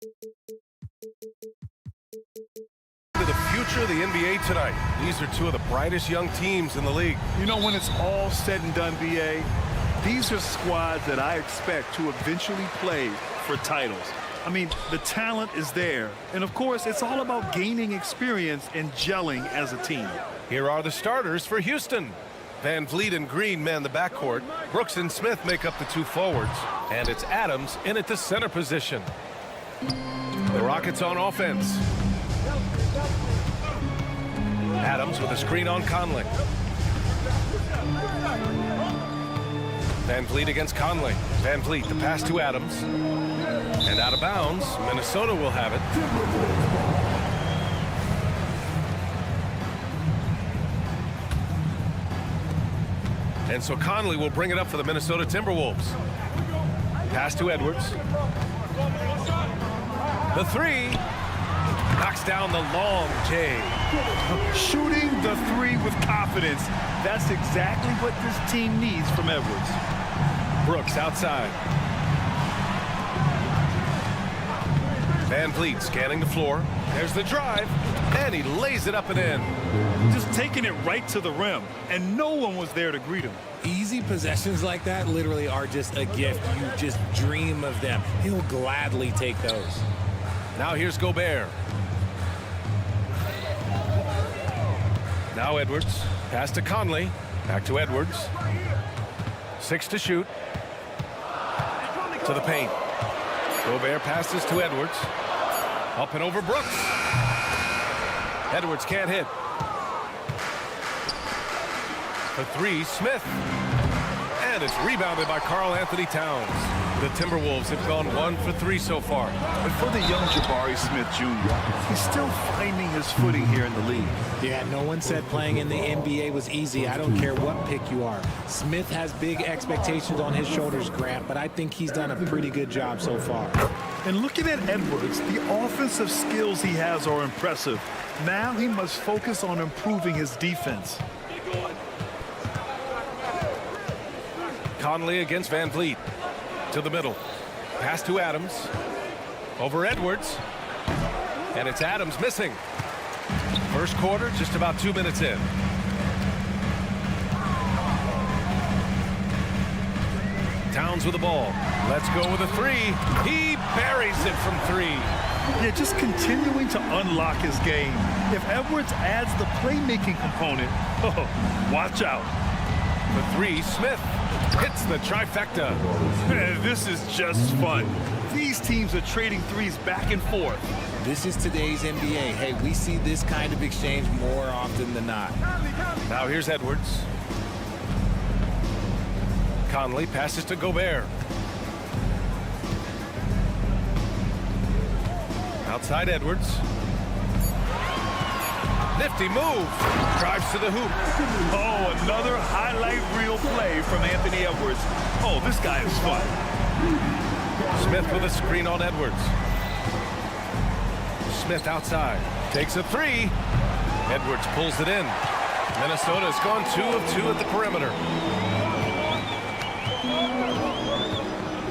To the future of the NBA tonight. These are two of the brightest young teams in the league. You know, when it's all said and done, BA, these are squads that I expect to eventually play for titles. I mean, the talent is there. And, of course, it's all about gaining experience and gelling as a team. Here are the starters for Houston. Van Vliet and Green man the backcourt. Brooks and Smith make up the two forwards. And it's Adams in at the center position. The Rockets on offense. Adams with a screen on Conley. Van Vliet against Conley. Van Vliet, the pass to Adams. And out of bounds, Minnesota will have it. And so Conley will bring it up for the Minnesota Timberwolves. Pass to Edwards. The three. Knocks down the long J. Shooting the three with confidence. That's exactly what this team needs from Edwards. Brooks outside. Van Vliet scanning the floor. There's the drive. And he lays it up and in. Just taking it right to the rim. And no one was there to greet him. Easy possessions like that literally are just a gift. You just dream of them. He'll gladly take those. Now here's Gobert. Now Edwards. Pass to Conley. Back to Edwards. 6 to shoot. To the paint. Gobert passes to Edwards. Up and over Brooks. Edwards can't hit. For three, Smith. And it's rebounded by Karl Anthony Towns. The Timberwolves have gone 1 for 3 so far. But for the young Jabari Smith Jr., he's still finding his footing here in the league. Yeah, no one said playing in the NBA was easy. I don't care what pick you are. Smith has big expectations on his shoulders, Grant, but I think he's done a pretty good job so far. And looking at Edwards, the offensive skills he has are impressive. Now he must focus on improving his defense. Conley against Van Vliet. To the middle. Pass to Adams. Over Edwards. And it's Adams missing. First quarter, just about 2 minutes in. Towns with the ball. Let's go with a three. He buries it from 3. Yeah, just continuing to unlock his game. If Edwards adds the playmaking component, watch out. The 3, Smith hits the trifecta. Man, this is just fun. These teams are trading threes back and forth. This is today's NBA. Hey, we see this kind of exchange more often than not. Now here's Edwards. Conley passes to Gobert. Outside Edwards. Nifty move. Drives to the hoop. Oh, another highlight reel play from Anthony Edwards. Oh, this guy is fun. Smith with a screen on Edwards. Smith outside. Takes a 3. Edwards pulls it in. Minnesota's gone 2 of 2 at the perimeter.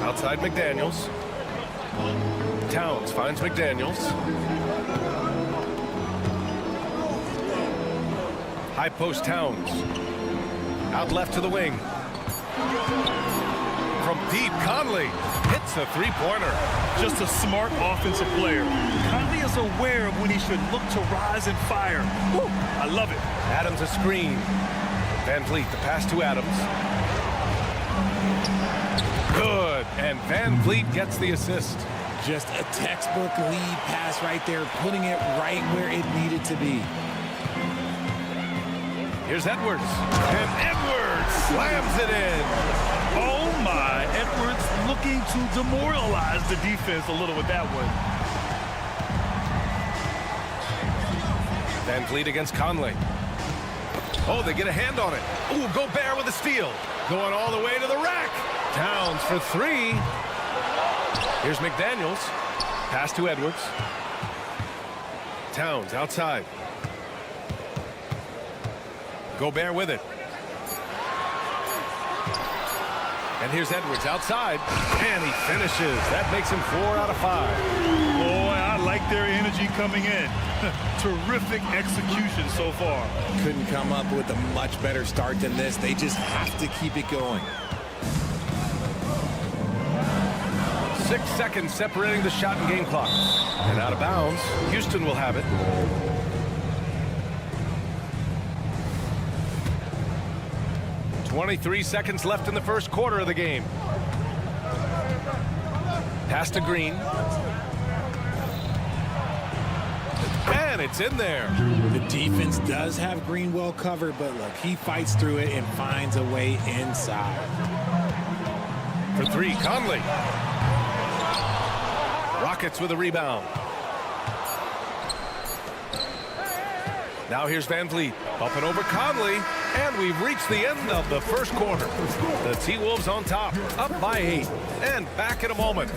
Outside McDaniels. Towns finds McDaniels. High post Towns. Out left to the wing. From deep, Conley hits a three-pointer. Just a smart offensive player. Conley is aware of when he should look to rise and fire. Woo, I love it. Adams a screen. Van Vliet, the pass to Adams. Good, and Van Vliet gets the assist. Just a textbook lead pass right there, putting it right where it needed to be. Here's Edwards, and Edwards slams it in. Oh my, Edwards looking to demoralize the defense a little with that one. Van Vliet against Conley. Oh, they get a hand on it. Ooh, Gobert with a steal. Going all the way to the rack. Towns for 3. Here's McDaniels. Pass to Edwards. Towns outside. Gobert with it. And here's Edwards outside, and he finishes. That makes him 4 out of 5. Boy, I like their energy coming in. Terrific execution so far. Couldn't come up with a much better start than this. They just have to keep it going. 6 seconds separating the shot and game clock. And out of bounds, Houston will have it. .23 seconds left in the first quarter of the game. Pass to Green. And it's in there. The defense does have Green well covered, but look, he fights through it and finds a way inside. For 3, Conley. Rockets with a rebound. Now here's Van Vliet, bumping over Conley, and we've reached the end of the first quarter. The T-Wolves on top, up by 8, and back in a moment.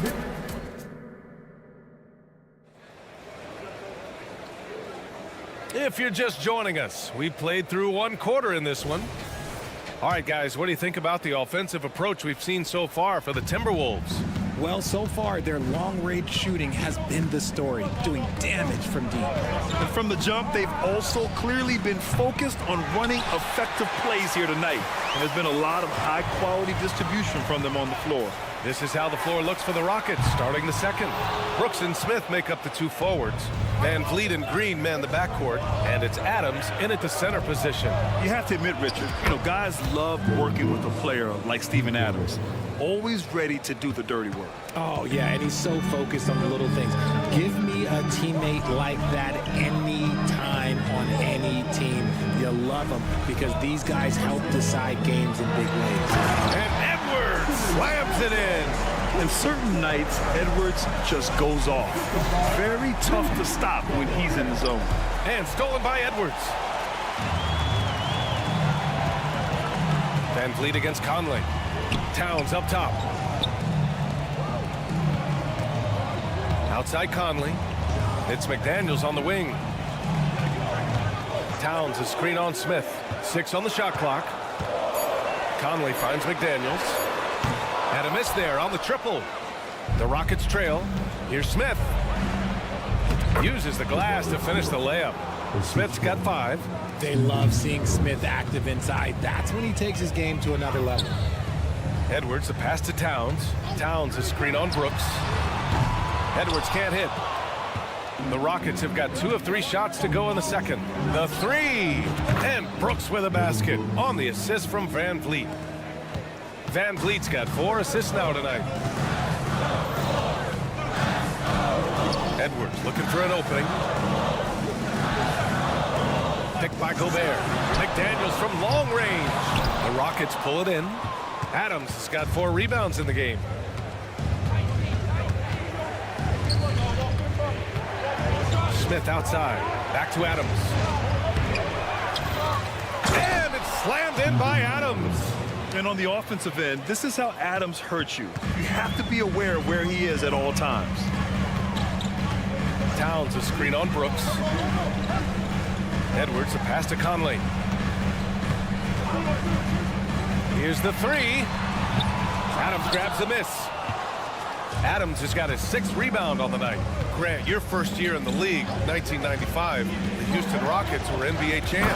If you're just joining us, we played through 1 quarter in this one. All right, guys, what do you think about the offensive approach we've seen so far for the Timberwolves? Well, so far, their long-range shooting has been the story, doing damage from deep. And from the jump, they've also clearly been focused on running effective plays here tonight. And there's been a lot of high-quality distribution from them on the floor. This is how the floor looks for the Rockets, starting the second. Brooks and Smith make up the 2 forwards. Van Vliet and Green man the backcourt, and it's Adams in at the center position. You have to admit, Richard, guys love working with a player like Steven Adams. Always ready to do the dirty work. Oh, yeah, and he's so focused on the little things. Give me a teammate like that any time on any team. You love them because these guys help decide games in big ways. And Edwards slams it in. And certain nights, Edwards just goes off. Very tough to stop when he's in the zone. And stolen by Edwards. Van Vliet against Conley. Towns up top. Outside Conley. It's McDaniels on the wing. Towns a screen on Smith. 6 on the shot clock. Conley finds McDaniels. And a miss there on the triple. The Rockets trail. Here's Smith. Uses the glass to finish the layup. Smith's got 5. They love seeing Smith active inside. That's when he takes his game to another level. Edwards, the pass to Towns. Towns, a screen on Brooks. Edwards can't hit. The Rockets have got 2 of 3 shots to go in the second. The 3! And Brooks with a basket on the assist from Van Vliet. Van Vliet's got 4 assists now tonight. Edwards looking for an opening. Picked by Gobert. McDaniels from long range. The Rockets pull it in. Adams has got 4 rebounds in the game. Smith outside. Back to Adams. And it's slammed in by Adams. And on the offensive end, this is how Adams hurts you. You have to be aware of where he is at all times. Towns a screen on Brooks. Edwards a pass to Conley. Here's the 3. Adams grabs the miss. Adams has got his 6th rebound on the night. Grant, your first year in the league, 1995, the Houston Rockets were NBA champs.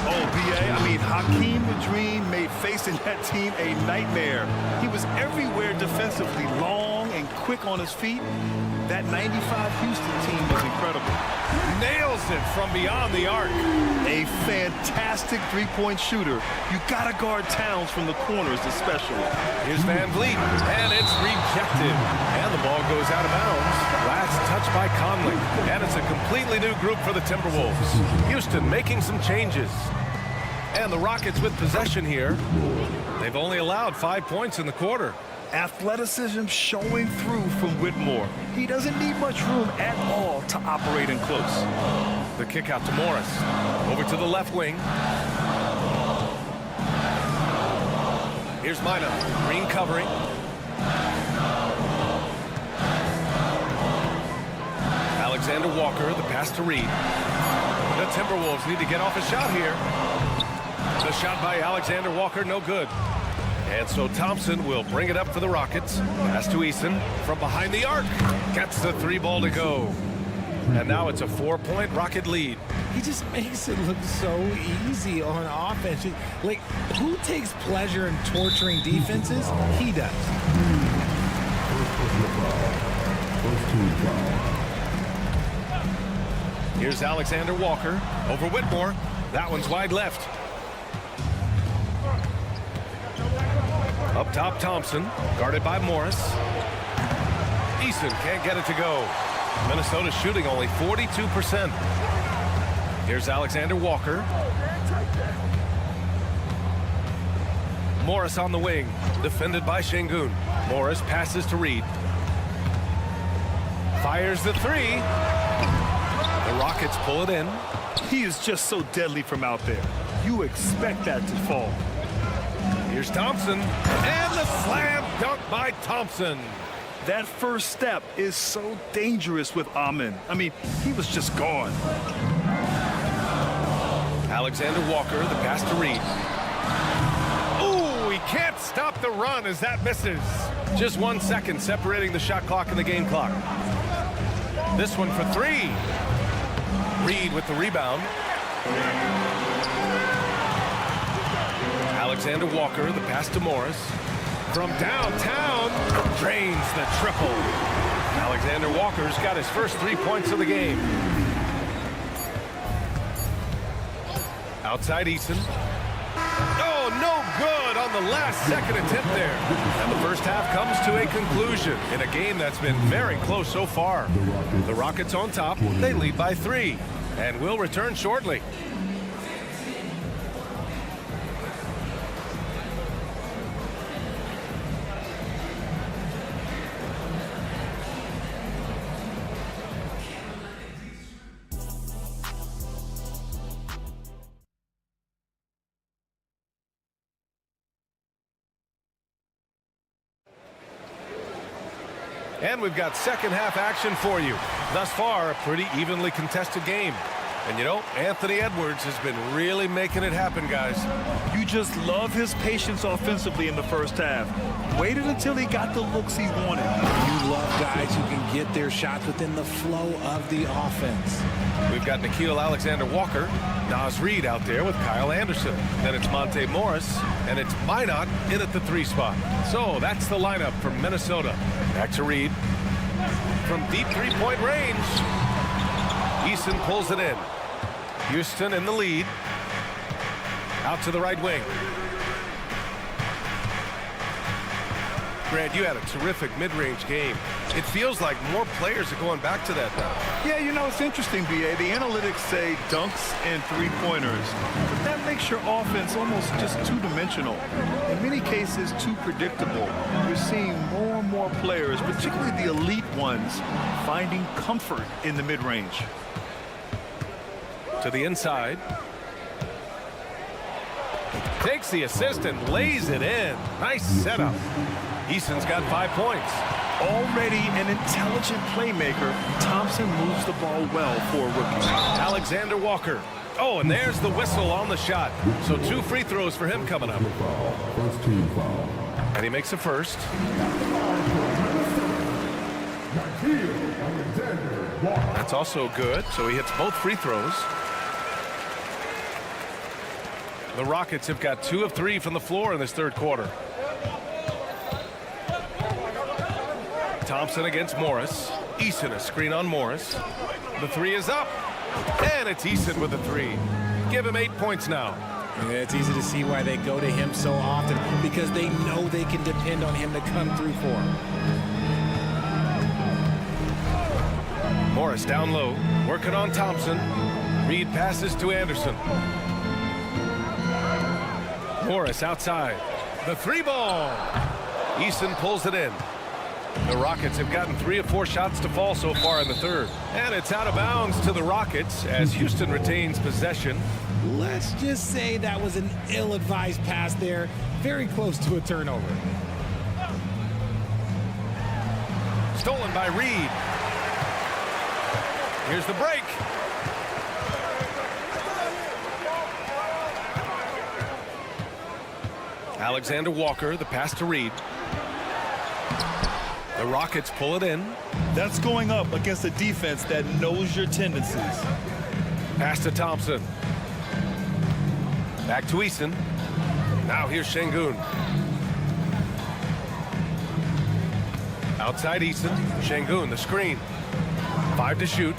Oh, B.A., I mean, Hakeem the Dream made facing that team a nightmare. He was everywhere defensively, long and quick on his feet. That 95 Houston team was incredible. Nails it from beyond the arc. A fantastic three-point shooter. You gotta guard Towns from the corners especially. Here's Van Vliet, and it's rejected. And the ball goes out of bounds. Last touch by Conley. And it's a completely new group for the Timberwolves. Houston making some changes. And the Rockets with possession here. They've only allowed 5 points in the quarter. Athleticism showing through from Whitmore. He doesn't need much room at all to operate in close. The kick out to Morris. Over to the left wing. Here's Mina. Green covering. Alexander Walker, the pass to Reed. The Timberwolves need to get off a shot here. The shot by Alexander Walker, no good. And so Thompson will bring it up for the Rockets. Pass to Eason from behind the arc. Gets the 3 ball to go. And now it's a 4-point Rocket lead. He just makes it look so easy on offense. Like, who takes pleasure in torturing defenses? He does. Here's Alexander Walker over Whitmore. That one's wide left. Up top, Thompson, guarded by Morris. Eason can't get it to go. Minnesota shooting only 42%. Here's Alexander Walker. Morris on the wing, defended by Şengün. Morris passes to Reed. Fires the 3. The Rockets pull it in. He is just so deadly from out there. You expect that to fall. Here's Thompson, and the slam dunk by Thompson. That first step is so dangerous with Amen. I mean, he was just gone. Alexander Walker, the pass to Reed. Ooh, he can't stop the run as that misses. Just 1 second separating the shot clock and the game clock. This one for 3. Reed with the rebound. Alexander Walker, the pass to Morris. From downtown, drains the triple. Alexander Walker's got his first 3 points of the game. Outside Eason. Oh, no good on the last second attempt there. And the first half comes to a conclusion in a game that's been very close so far. The Rockets on top. They lead by 3 and will return shortly. And we've got second half action for you. Thus far, a pretty evenly contested game. And you know, Anthony Edwards has been really making it happen, guys. You just love his patience offensively in the first half. Waited until he got the looks he wanted. You love guys who can get their shots within the flow of the offense. We've got Nickeil Alexander-Walker, Naz Reid out there with Kyle Anderson. Then it's Monte Morris, and it's Minot in at the 3 spot. So that's the lineup from Minnesota. Back to Reid. From deep 3-point range, Eason pulls it in. Houston in the lead. Out to the right wing. Grant, you had a terrific mid-range game. It feels like more players are going back to that now. Yeah, you know, it's interesting, B.A. The analytics say dunks and 3-pointers. But that makes your offense almost just two-dimensional. In many cases, too predictable. You're seeing more and more players, particularly the elite ones, finding comfort in the mid-range. To the inside. Takes the assist and lays it in. Nice setup. Eason's got 5 points. Already an intelligent playmaker, Thompson moves the ball well for a rookie. Alexander Walker. Oh, and there's the whistle on the shot. So 2 free throws for him coming up. And he makes a first. That's also good. So he hits both free throws. The Rockets have got 2 of 3 from the floor in this third quarter. Thompson against Morris. Eason a screen on Morris. The 3 is up. And it's Eason with the 3. Give him 8 points now. Yeah, it's easy to see why they go to him so often, because they know they can depend on him to come through for them. Morris down low, working on Thompson. Reed passes to Anderson. Morris outside. The 3 ball. Eason pulls it in. The Rockets have gotten 3 of 4 shots to fall so far in the third. And it's out of bounds to the Rockets as Houston retains possession. Let's just say that was an ill-advised pass there. Very close to a turnover. Stolen by Reed. Here's the break. Alexander Walker, the pass to Reed. The Rockets pull it in. That's going up against a defense that knows your tendencies. Pass to Thompson. Back to Eason. Now here's Şengün. Outside Eason. Şengün, the screen. 5 to shoot.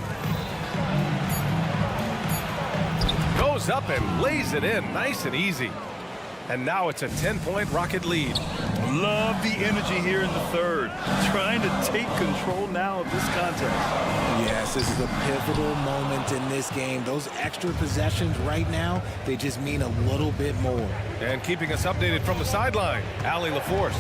Goes up and lays it in. Nice and easy. And now it's a 10-point Rocket lead. Love the energy here in the third. Trying to take control now of this contest. Yes, this is a pivotal moment in this game. Those extra possessions right now, they just mean a little bit more. And keeping us updated from the sideline, Allie LaForce.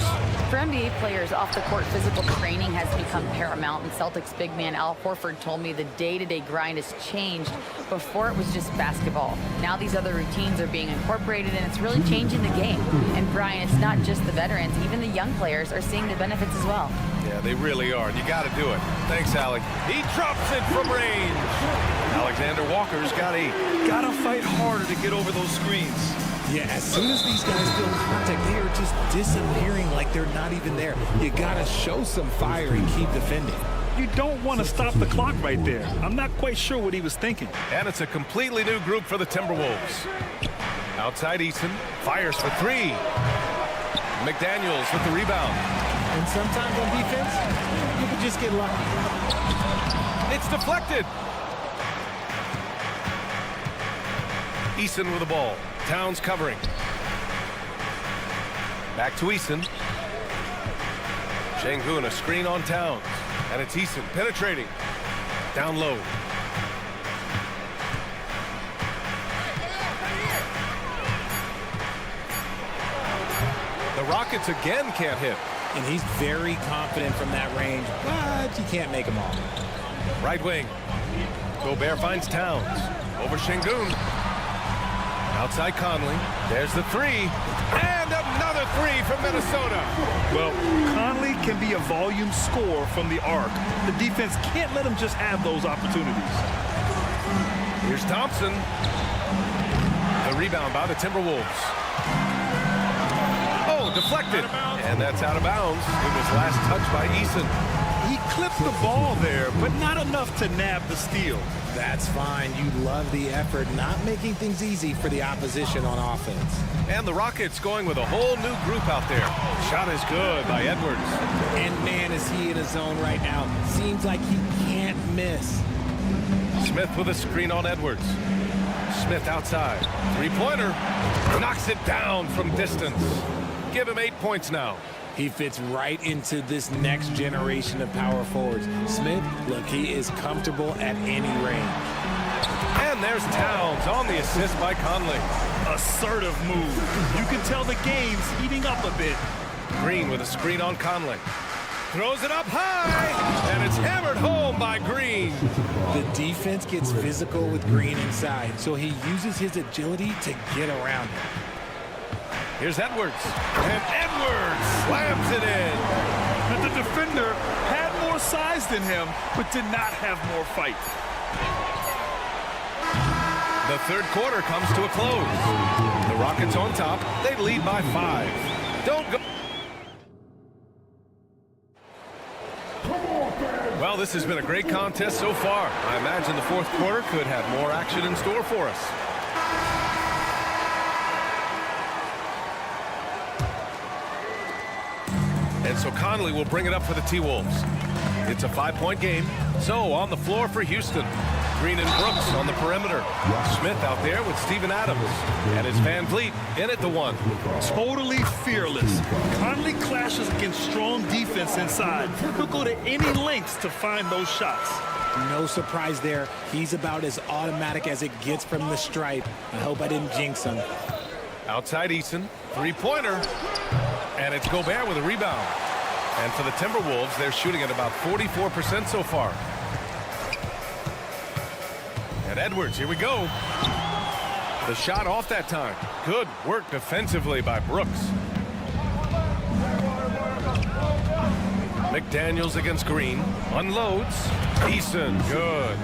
For NBA players, off-the-court physical training has become paramount, and Celtics big man Al Horford told me the day-to-day grind has changed. Before it was just basketball. Now these other routines are being incorporated, and it's really changing the game. And Brian, it's not just the veterans, even the young players are seeing the benefits as well. Yeah, they really are, and you got to do it. Thanks, Allie. He drops it from range. Alexander Walker's got 8. Gotta fight harder to get over those screens. Yeah, as soon as these guys feel contact, they are just disappearing like they're not even there. You gotta show some fire and keep defending. You don't want to stop the clock right there. I'm not quite sure what he was thinking. And it's a completely new group for the Timberwolves. Outside Eason, fires for 3. McDaniels with the rebound. And sometimes on defense, you can just get lucky. It's deflected. Eason with the ball. Towns covering. Back to Eason. Şengün, a screen on Towns. And it's Eason penetrating. Down low. The Rockets again can't hit. And he's very confident from that range, but you can't make them all. Right wing. Gobert finds Towns. Over Şengün. Outside Conley. There's the 3. And another 3 from Minnesota. Well, Conley can be a volume scorer from the arc. The defense can't let him just have those opportunities. Here's Thompson. The rebound by the Timberwolves. Oh, deflected. And that's out of bounds. It was last touched by Eason. He clipped the ball there, but not enough to nab the steal. That's fine. You love the effort, not making things easy for the opposition on offense. And the Rockets going with a whole new group out there. Shot is good by Edwards. And man, is he in his zone right now. Seems like he can't miss. Smith with a screen on Edwards. Smith outside. 3-pointer. Knocks it down from distance. Give him 8 points now. He fits right into this next generation of power forwards. Smith, look, he is comfortable at any range. And there's Towns on the assist by Conley. Assertive move. You can tell the game's heating up a bit. Green with a screen on Conley. Throws it up high, and it's hammered home by Green. The defense gets physical with Green inside, so he uses his agility to get around him. Here's Edwards, and Edwards slams it in. And the defender had more size than him, but did not have more fight. The third quarter comes to a close. The Rockets on top. They lead by 5. Don't go. Well, this has been a great contest so far. I imagine the fourth quarter could have more action in store for us. And so Conley will bring it up for the T-Wolves. It's a 5-point game. So on the floor for Houston. Green and Brooks on the perimeter. Smith out there with Steven Adams. And it's Van Vliet in at the 1. Totally fearless. Conley clashes against strong defense inside. He'll go to any lengths to find those shots. No surprise there. He's about as automatic as it gets from the stripe. I hope I didn't jinx him. Outside Eason. 3-pointer. And it's Gobert with a rebound. And for the Timberwolves, they're shooting at about 44% so far. And Edwards, here we go. The shot off that time. Good work defensively by Brooks. McDaniels against Green. Unloads. Eason, good.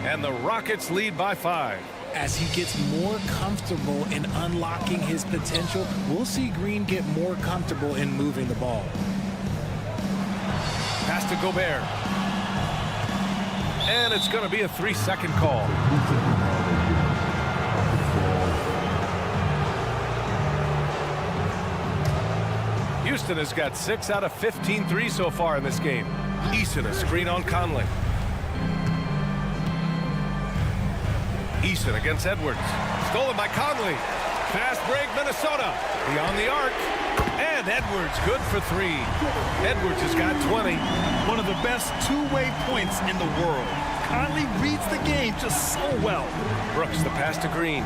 And the Rockets lead by 5. as he gets more comfortable in unlocking his potential, we'll see Green get more comfortable in moving the ball. Pass to Gobert. And it's going to be a 3-second call. Houston has got 6 out of 15 threes so far in this game. Eason, a screen on Conley. Eason against Edwards. Stolen by Conley. Fast break, Minnesota. Beyond the arc. And Edwards good for 3. Edwards has got 20. One of the best two-way points in the world. Conley reads the game just so well. Brooks, the pass to Green.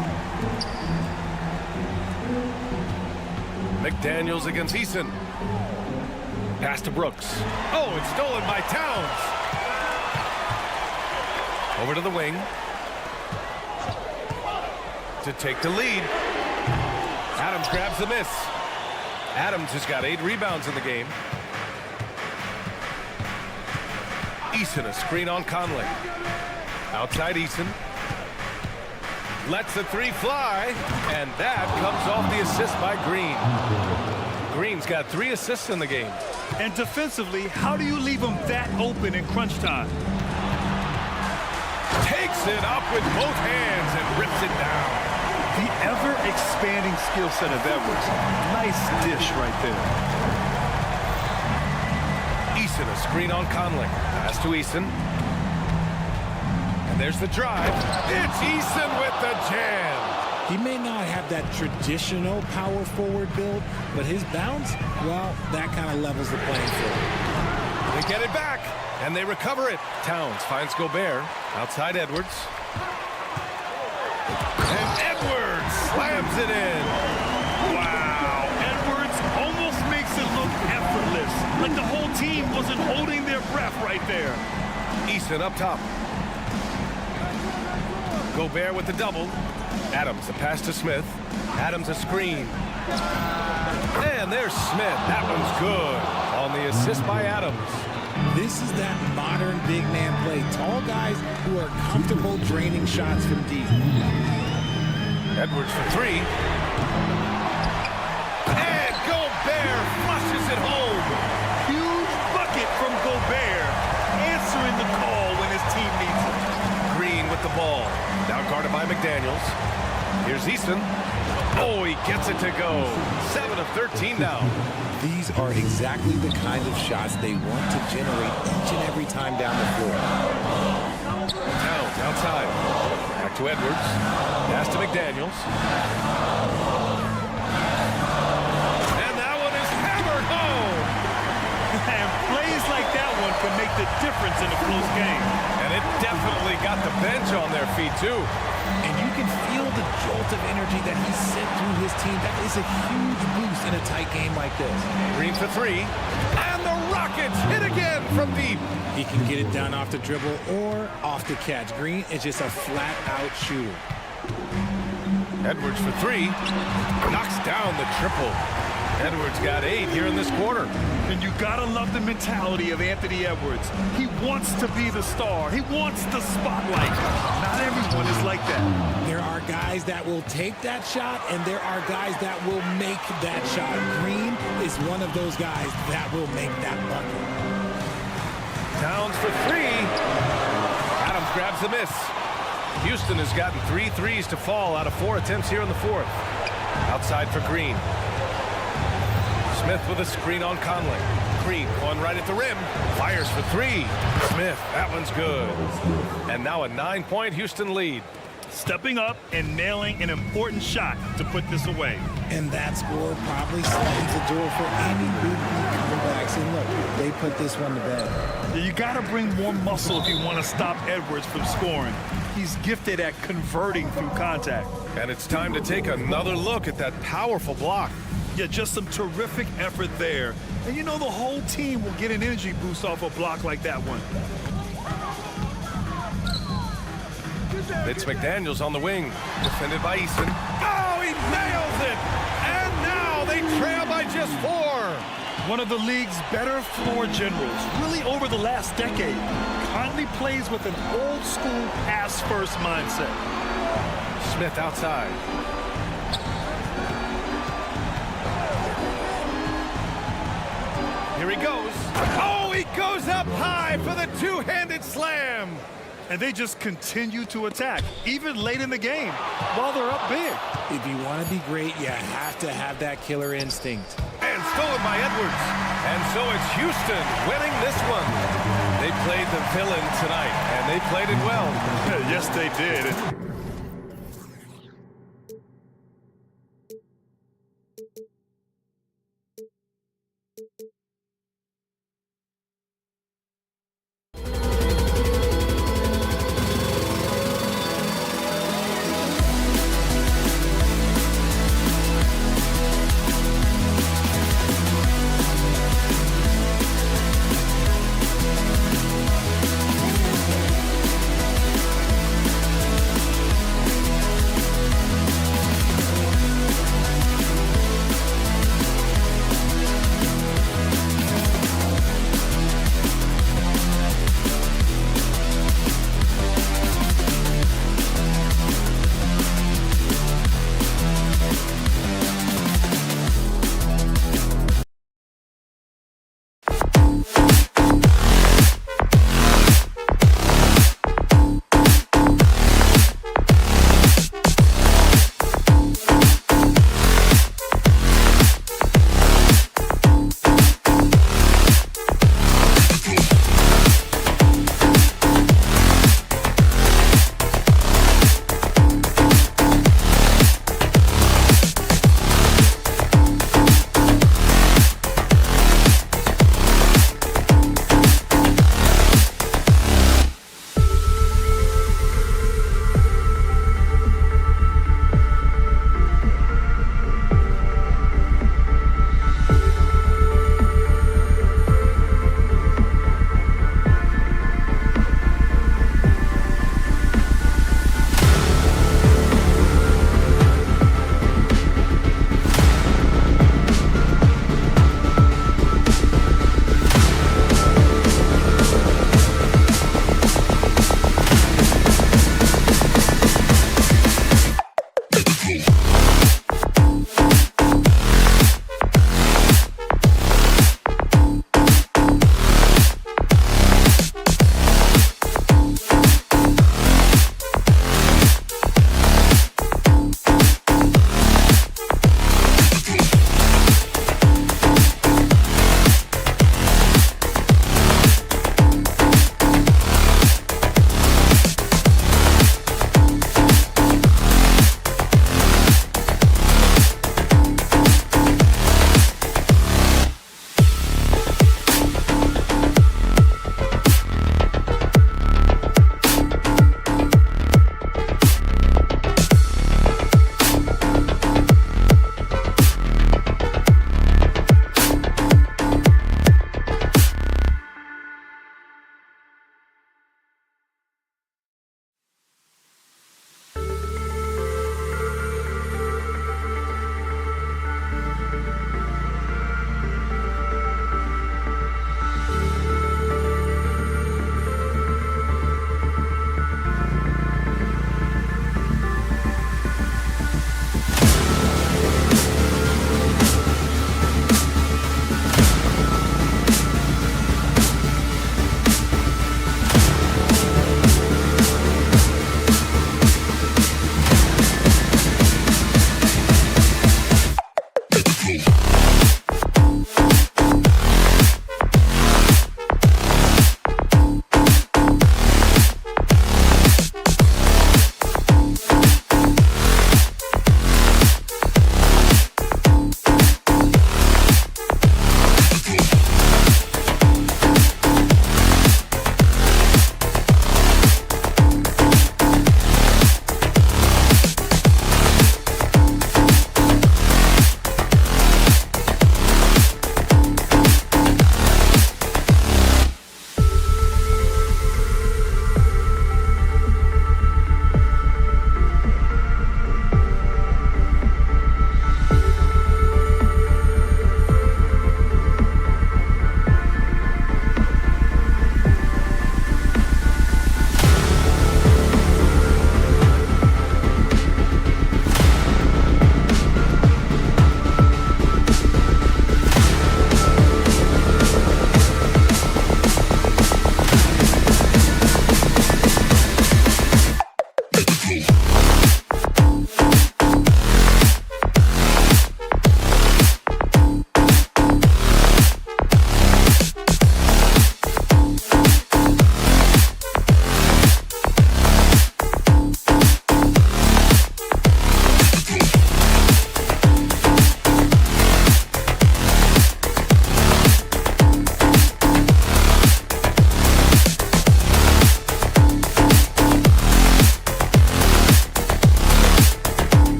McDaniels against Eason. Pass to Brooks. Oh, it's stolen by Towns. Over to the wing. To take the lead. Adams grabs the miss. Adams has got 8 rebounds in the game. Eason, a screen on Conley. Outside Eason. Lets the 3 fly. And that comes off the assist by Green. Green's got 3 assists in the game. And defensively, how do you leave him that open in crunch time? Takes it up with both hands and rips it down. The ever-expanding skill set of Edwards. Nice dish right there. Eason, a screen on Conley. Pass to Eason. And there's the drive. It's Eason with the jam. He may not have that traditional power forward build, but his bounce, well, that kind of levels the playing field. They get it back, and they recover it. Towns finds Gobert. Outside Edwards. And Edwards slams it in. Wow. Edwards almost makes it look effortless. Like the whole team wasn't holding their breath right there. Eason up top. Gobert with the double. Adams, a pass to Smith. Adams, a screen. And there's Smith. That one's good on the assist by Adams. This is that modern big man play. Tall guys who are comfortable draining shots from deep. Edwards for 3. And Gobert flushes it home. Huge bucket from Gobert, answering the call when his team needs it. Green with the ball. Now guarded by McDaniels. Here's Eason. Oh, he gets it to go. 7 of 13 now. These are exactly the kind of shots they want to generate each and every time down the floor. Towns outside. Back to Edwards. Pass to McDaniels. And that one is hammered home. And plays like that one can make the difference in a close game. And it definitely got the bench on their feet, too. And you can feel the jolt of energy that he sent through his team. That is a huge boost in a tight game like this. Green for 3. And the Rockets hit again from deep. He can get it down off the dribble or off the catch. Green is just a flat-out shooter. Edwards for 3. Knocks down the triple. Edwards got 8 here in this quarter. And you gotta love the mentality of Anthony Edwards. He wants to be the star. He wants the spotlight. Not everyone is like that. There are guys that will take that shot, and there are guys that will make that shot. Green is one of those guys that will make that bucket. Towns for 3. Adams grabs the miss. Houston has gotten 3 threes to fall out of 4 attempts here in the 4th. Outside for Green. Smith with a screen on Conley. Green going right at the rim. Fires for 3. Smith, that one's good. And now a 9-point Houston lead. Stepping up and nailing an important shot to put this away. And that score probably slams the door for any big comebacks. And look, they put this one to bed. You got to bring more muscle if you want to stop Edwards from scoring. He's gifted at converting through contact. And it's time to take another look at that powerful block. Yeah, just some terrific effort there. And you know the whole team will get an energy boost off a block like that one. It's McDaniels on the wing, defended by Eason. Oh, he nails it! And now they trail by just 4. One of the league's better floor generals, really over the last decade. Conley plays with an old-school pass-first mindset. Smith outside. Here he goes. Oh, he goes up high for the two-handed slam. And they just continue to attack, even late in the game, while they're up big. If you want to be great, you have to have that killer instinct. And stolen by Edwards. And so it's Houston winning this one. They played the villain tonight, and they played it well. Yes, they did.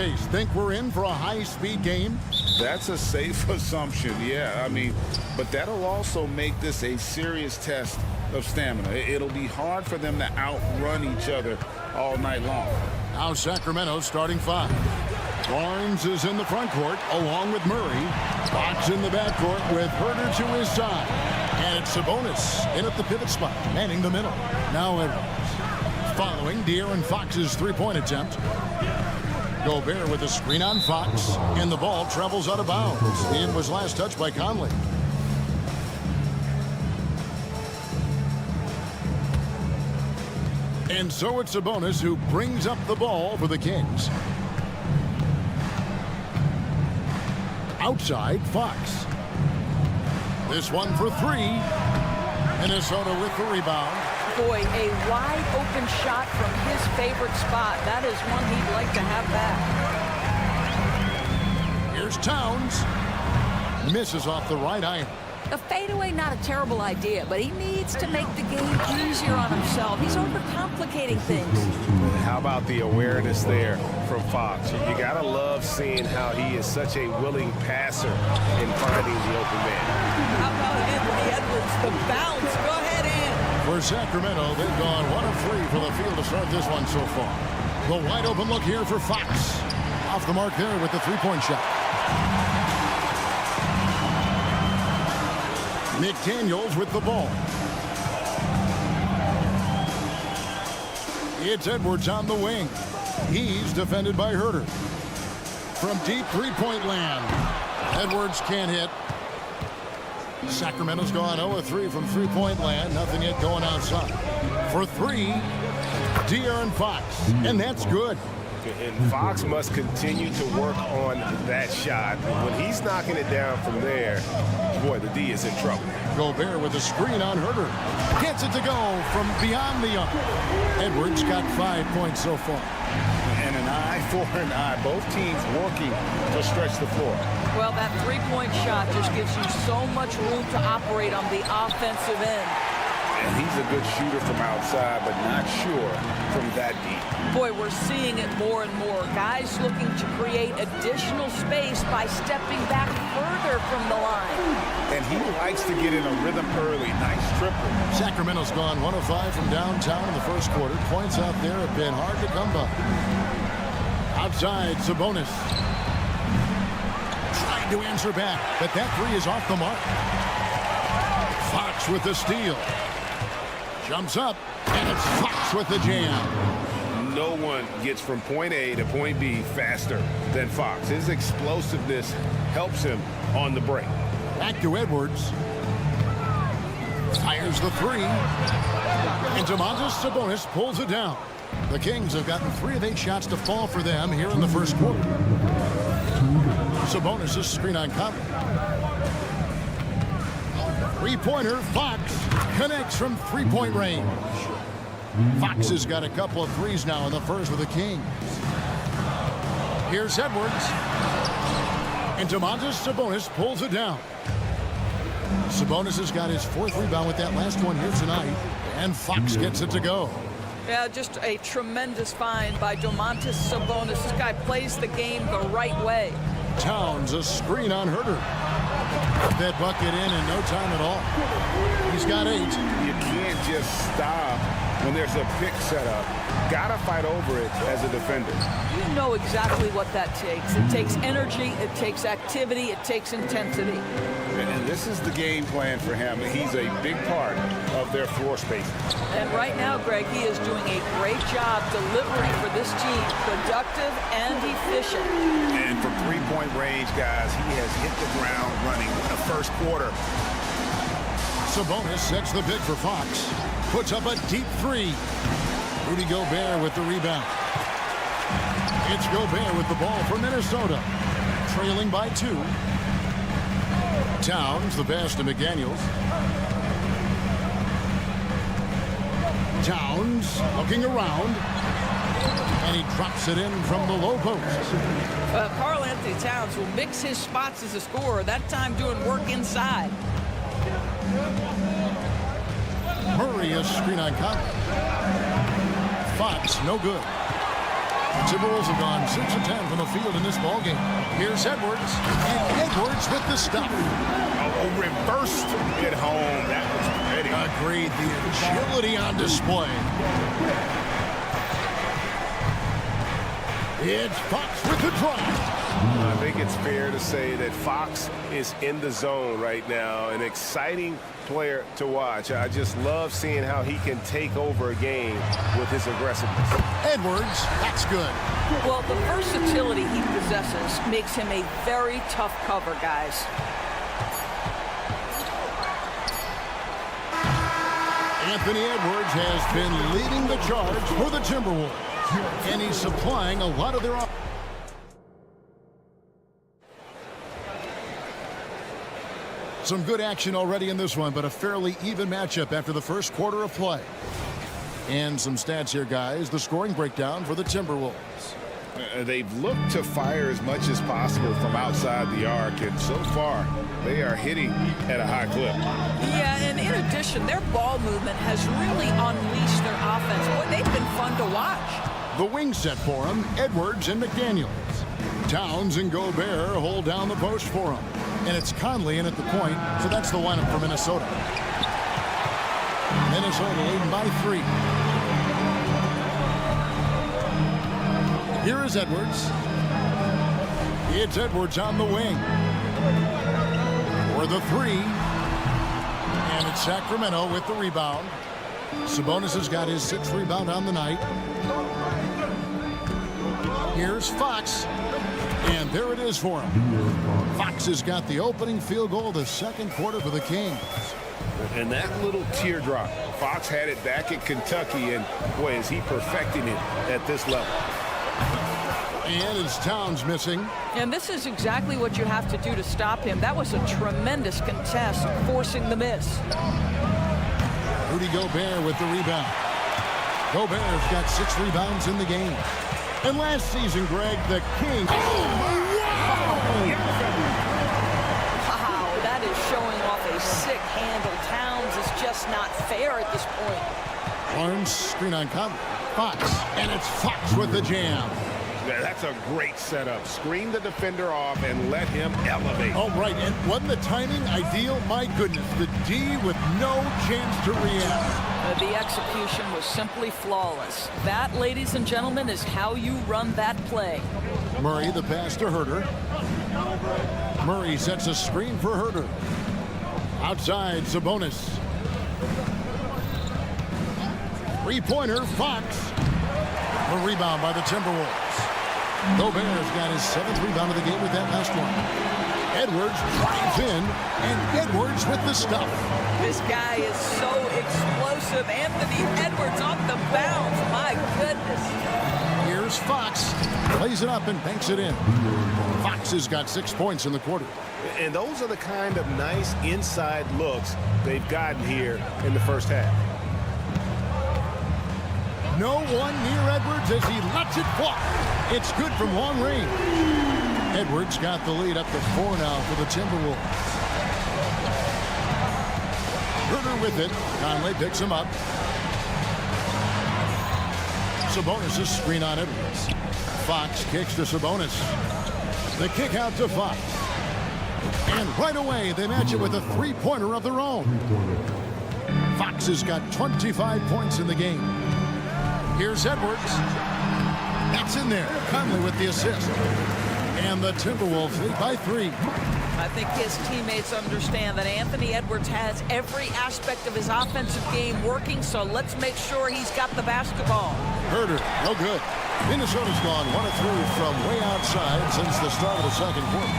face, think we're in for a high-speed game? That's a safe assumption, yeah. I mean, but that'll also make this a serious test of stamina. It'll be hard for them to outrun each other all night long. Now Sacramento starting 5. Barnes is in the front court along with Murray. Fox in the backcourt with Herter to his side. And it's Sabonis in at the pivot spot, manning the middle. Now Edwards. Following De'Aaron Fox's three-point attempt. Gobert with a screen on Fox. And the ball travels out of bounds. It was last touched by Conley. And so it's Sabonis who brings up the ball for the Kings. Outside, Fox. This one for 3. Minnesota with the rebound. Boy, a wide open shot from his favorite spot. That is one he'd like to have back. Here's Towns. Misses off the right iron. A fadeaway, not a terrible idea, but he needs to make the game easier on himself. He's overcomplicating things. How about the awareness there from Fox? You gotta love seeing how he is such a willing passer in finding the open man. How about Anthony Edwards, the bounce? Go ahead, Ann. For Sacramento, they've gone 1 of 3 for the field to start this one so far. The wide open look here for Fox. Off the mark there with the three-point shot. McDaniels with the ball. It's Edwards on the wing. He's defended by Herter. From deep three-point land. Edwards can't hit. Sacramento's gone 0 of 3 from three-point land. Nothing yet going outside. For 3, De'Aaron Fox. And that's good. And Fox must continue to work on that shot. When he's knocking it down from there, boy, the D is in trouble. Gobert with a screen on Herter. Gets it to go from beyond the arc. Edwards got 5 points so far. And an eye for an eye. Both teams working to stretch the floor. Well, that three-point shot just gives you so much room to operate on the offensive end. And he's a good shooter from outside, but not sure from that deep. Boy, we're seeing it more and more. Guys looking to create additional space by stepping back further from the line. And he likes to get in a rhythm early. Nice triple. Sacramento's gone 1 of 5 from downtown in the first quarter. Points out there have been hard to come by. Outside, Sabonis. Trying to answer back, but that 3 is off the mark. Fox with the steal. Jumps up, and it's Fox with the jam. No one gets from point A to point B faster than Fox. His explosiveness helps him on the break. Back to Edwards. Fires the 3. And Domantas Sabonis pulls it down. The Kings have gotten 3 of 8 shots to fall for them here in the first quarter. Sabonis' screen on Conley. Three-pointer, Fox connects from three-point range. Fox has got a couple of threes now in the first with the Kings. Here's Edwards. And Domantas Sabonis pulls it down. Sabonis has got his 4th rebound with that last one here tonight. And Fox gets it to go. Yeah, just a tremendous find by Domantas Sabonis. This guy plays the game the right way. Towns, a screen on Herter. Put that bucket in no time at all. He's got 8. You can't just stop when there's a pick set up. Gotta fight over it as a defender. You know exactly what that takes. It takes energy, it takes activity, it takes intensity. And this is the game plan for him. He's a big part of their floor spacing. And right now, Greg, he is doing a great job delivering for this team. Productive and efficient. And from three-point range, guys, he has hit the ground running in the first quarter. Sabonis sets the pick for Fox. Puts up a deep 3. Rudy Gobert with the rebound. It's Gobert with the ball for Minnesota. Trailing by 2. Towns, the pass to McDaniels. Towns looking around. And he drops it in from the low post. Karl Anthony Towns will mix his spots as a scorer, that time doing work inside. Murray, a screen on Conley. Fox, no good. The Timberwolves have gone 6 of 10 from the field in this ballgame. Here's Edwards, and Edwards with the stop. Oh, reversed it home. That was pretty. Agreed. The agility on display. It's Fox with the drive. I think it's fair to say that Fox is in the zone right now. An exciting player to watch. I just love seeing how he can take over a game with his aggressiveness. Edwards, that's good. Well, the versatility he possesses makes him a very tough cover, guys. Anthony Edwards has been leading the charge for the Timberwolves, and he's supplying a lot of their offense. Some good action already in this one, but a fairly even matchup after the first quarter of play. And some stats here, guys. The scoring breakdown for the Timberwolves. They've looked to fire as much as possible from outside the arc, and so far they are hitting at a high clip. Yeah, and in addition, their ball movement has really unleashed their offense. Boy, they've been fun to watch. The wing set for him, Edwards and McDaniels. Towns and Gobert hold down the post for him. And it's Conley in at the point, so that's the lineup for Minnesota. Minnesota leading by 3. Here is Edwards. It's Edwards on the wing. For the 3. And it's Sacramento with the rebound. Sabonis has got his 6th rebound on the night. Here's Fox. And there it is for him. Fox has got the opening field goal of the second quarter for the Kings. And that little teardrop, Fox had it back at Kentucky, and boy, is he perfecting it at this level. And it's Towns missing. And this is exactly what you have to do to stop him. That was a tremendous contest, forcing the miss. Rudy Gobert with the rebound. Gobert's got 6 rebounds in the game. And last season, Greg, the Kings. Oh, wow! Wow, that is showing off a sick handle. Towns is just not fair at this point. Barnes, screen on Conley. Fox, and it's Fox with the jam. That's a great setup. Screen the defender off and let him elevate. Oh, right, and wasn't the timing ideal? My goodness, the D with no chance to react. The execution was simply flawless. That, ladies and gentlemen, is how you run that play. Murray, the pass to Herter. Murray sets a screen for Herter. Outside, Sabonis. 3-pointer, Fox. A rebound by the Timberwolves. Gobert's got his 7th rebound of the game with that last one. Edwards drives in, and Edwards with the stuff. This guy is so explosive. Anthony Edwards off the bounce. My goodness. Here's Fox. Plays it up and banks it in. Fox has got 6 points in the quarter. And those are the kind of nice inside looks they've gotten here in the first half. No one near Edwards as he lets it fly. It's good from long range. Edwards got the lead up to 4 now for the Timberwolves. Herter with it. Conley picks him up. Sabonis' screen on Edwards. Fox kicks to Sabonis. The kick out to Fox. And right away, they match it with a 3-pointer of their own. Fox has got 25 points in the game. Here's Edwards. That's in there. Conley with the assist. And the Timberwolves lead by 3. I think his teammates understand that Anthony Edwards has every aspect of his offensive game working, so let's make sure he's got the basketball. Herter, no good. Minnesota's gone 1 of 3 from way outside since the start of the second quarter.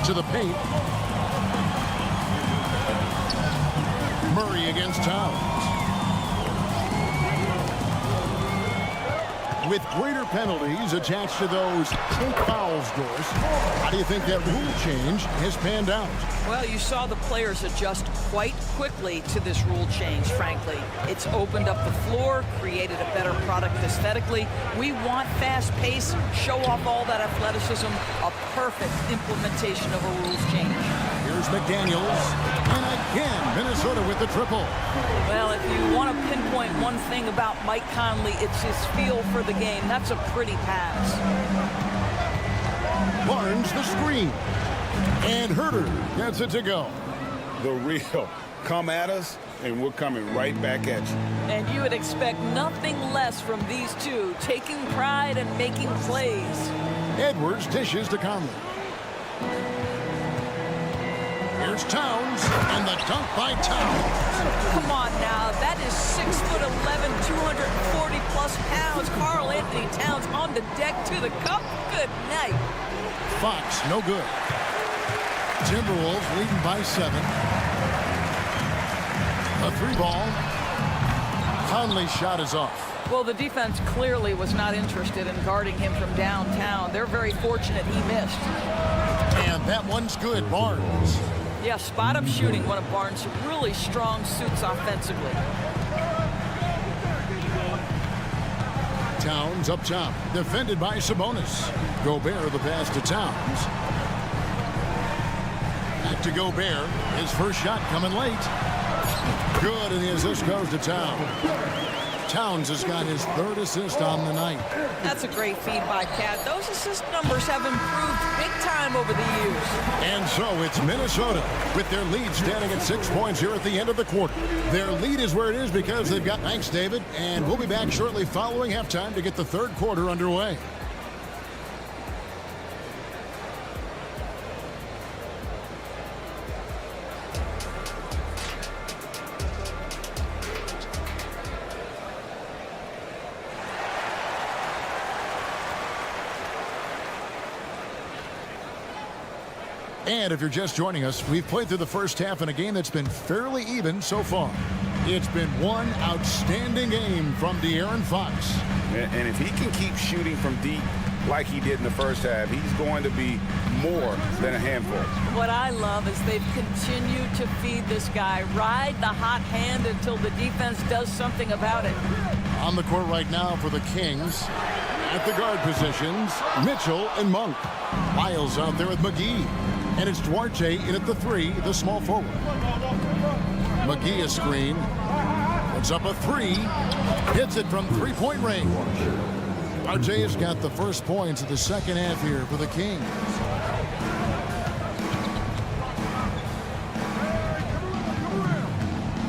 To the paint. Murray against Towns. With greater penalties attached to those 8 fouls, Doris, how do you think that rule change has panned out? Well, you saw the players adjust quite quickly to this rule change, frankly. It's opened up the floor, created a better product aesthetically. We want fast pace, show off all that athleticism, a perfect implementation of a rules change. Here's McDaniels, and again, Minnesota Minnesota with the triple. Well, if you want to pinpoint one thing about Mike Conley, it's his feel for the game. That's a pretty pass. Barnes the screen. And Herter gets it to go. The real. Come at us, and we're coming right back at you. And you would expect nothing less from these two, taking pride and making plays. Edwards dishes to Conley. Here's Towns, and the dunk by Towns. Come on now, that is 6'11", 240-plus pounds. Karl Anthony Towns on the deck to the cup. Good night. Fox, no good. Timberwolves leading by 7. A 3-ball. Conley's shot is off. Well, the defense clearly was not interested in guarding him from downtown. They're very fortunate he missed. And that one's good, Barnes. Yeah, spot-up shooting, one of Barnes' really strong suits offensively. Towns up top, defended by Sabonis. Gobert the pass to Towns. Back to Gobert. His first shot coming late. Good, and the assist goes to Towns. Towns has got his 3rd assist on the night. That's a great feed by Cat. Those assist numbers have improved big time over the years. And so it's Minnesota with their lead standing at 6 points here at the end of the quarter. Their lead is where it is because they've got... Thanks, David. And we'll be back shortly following halftime to get the 3rd quarter underway. And if you're just joining us, we've played through the first half in a game that's been fairly even so far. It's been one outstanding game from De'Aaron Fox. And if he can keep shooting from deep like he did in the first half, he's going to be more than a handful. What I love is they've continued to feed this guy, ride the hot hand until the defense does something about it. On the court right now for the Kings, at the guard positions, Mitchell and Monk. Miles out there with McGee. And it's Duarte in at the 3, the small forward. McGee a screen. Puts up a 3. Hits it from 3-point range. RJ has got the first points of the second half here for the Kings.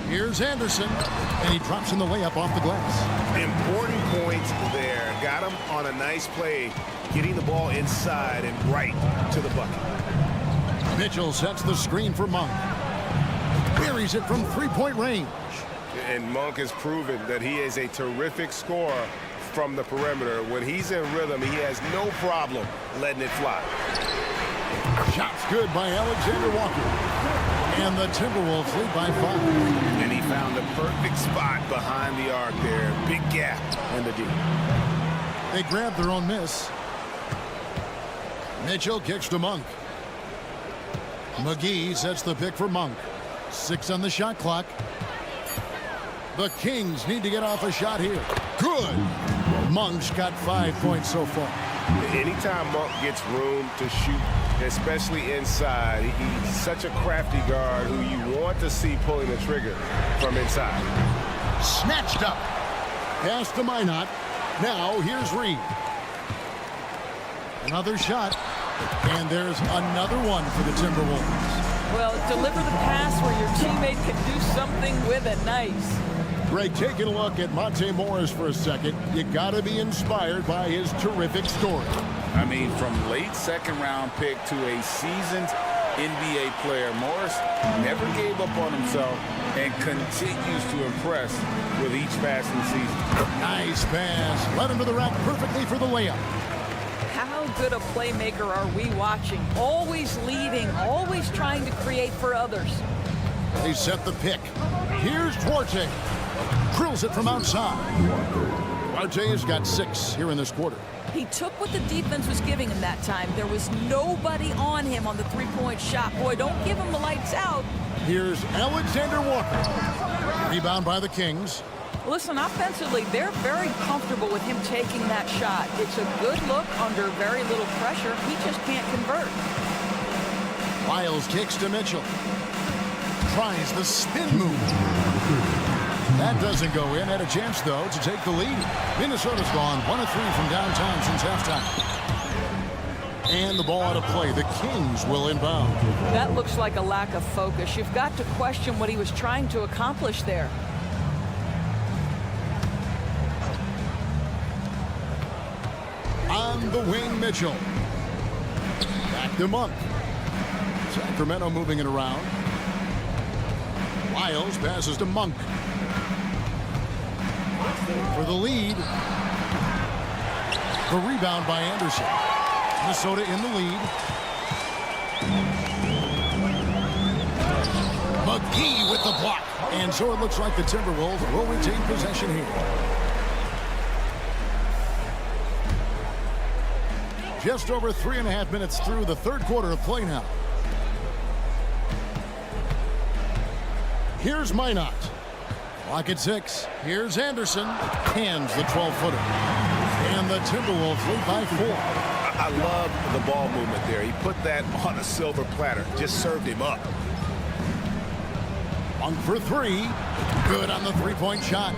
Here's Anderson, and he drops in the layup off the glass. Important points there. Got him on a nice play, getting the ball inside and right to the bucket. Mitchell sets the screen for Monk. Buries it from 3-point range. And Monk has proven that he is a terrific scorer from the perimeter. When he's in rhythm, he has no problem letting it fly. Shots good by Alexander Walker. And the Timberwolves lead by 5. And he found the perfect spot behind the arc there. Big gap in the D. They grab their own miss. Mitchell kicks to Monk. McGee sets the pick for Monk. 6 on the shot clock. The Kings need to get off a shot here. Good. Monk's got 5 points so far. Anytime Monk gets room to shoot, especially inside, he's such a crafty guard who you want to see pulling the trigger from inside. Snatched up. Pass to Minot. Now here's Reed. Another shot. And there's another one for the Timberwolves. Well, deliver the pass where your teammate can do something with it. Nice. Greg, taking a look at Monte Morris for a second, you got to be inspired by his terrific story. I mean, from late second-round pick to a seasoned NBA player, Morris never gave up on himself and continues to impress with each passing season. Nice pass. Led him to the rack perfectly for the layup. How good a playmaker are we watching? Always leading, always trying to create for others. They set the pick. Here's Duarte. Drills it from outside. Duarte has got 6 here in this quarter. He took what the defense was giving him that time. There was nobody on him on the 3-point shot. Boy, don't give him the lights out. Here's Alexander Walker. Rebound by the Kings. Listen, offensively, they're very comfortable with him taking that shot. It's a good look under very little pressure. He just can't convert. Miles kicks to Mitchell. tries the spin move. That doesn't go in. Had a chance, though, to take the lead. Minnesota's gone 1 of 3 from downtown since halftime. And the ball out of play. The Kings will inbound. That looks like a lack of focus. You've got to question what he was trying to accomplish there. On the wing, Mitchell. Back to Monk. Sacramento moving it around. Lyles passes to Monk. For the lead. The rebound by Anderson. Minnesota in the lead. McGee with the block. And so it looks like the Timberwolves will retain possession here. Just over 3.5 minutes through the third quarter of play now. Here's Minot. Clock at 6. Here's Anderson. Hands the 12-footer. And the Timberwolves lead by 4. I love the ball movement there. He put that on a silver platter. Just served him up. Monk for 3. Good on the three-point shot.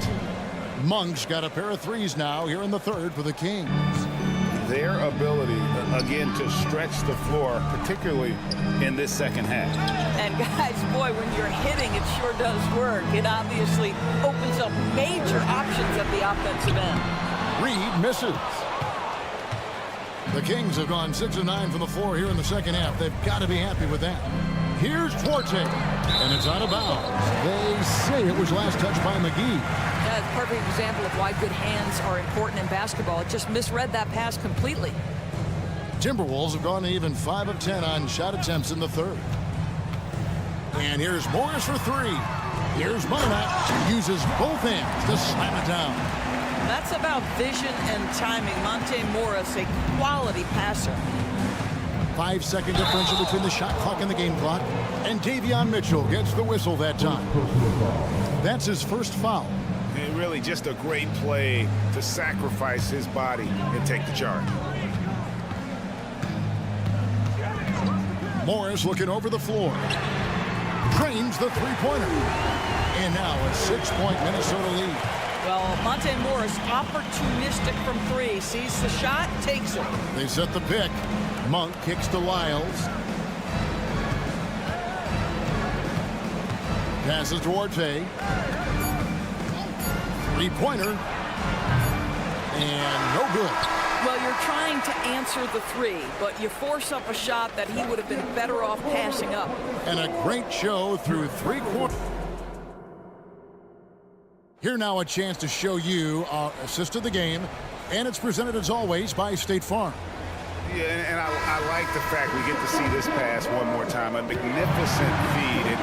Monk's got a pair of threes now here in the third for the Kings. Their ability, again, to stretch the floor, particularly in this second half. And guys, boy, when you're hitting, it sure does work. It obviously opens up major options at the offensive end. Reed misses. The Kings have gone 6 of 9 from the floor here in the second half. They've got to be happy with that. Here's Duarte, and it's out of bounds. They say it was last touched by McGee. That's a perfect example of why good hands are important in basketball. It just misread that pass completely. Timberwolves have gone even 5 of 10 on shot attempts in the third. And here's Morris for 3. Here's Minot. Uses both hands to slam it down. That's about vision and timing. Monte Morris, a quality passer. 5-second differential between the shot clock and the game clock. And Davion Mitchell gets the whistle that time. That's his first foul. And really just a great play to sacrifice his body and take the charge. Morris looking over the floor. Drains the three-pointer. And now a 6-point Minnesota lead. Well, Monte Morris, opportunistic from 3. Sees the shot, takes it. They set the pick. Monk kicks to Lyles. Passes to Duarte. Three-pointer. And no good. Well, you're trying to answer the 3, but you force up a shot that he would have been better off passing up. And a great show through 3 quarters. Here now a chance to show you our assist of the game. And it's presented as always by State Farm. Yeah, and I like the fact we get to see this pass one more time. A magnificent feed. And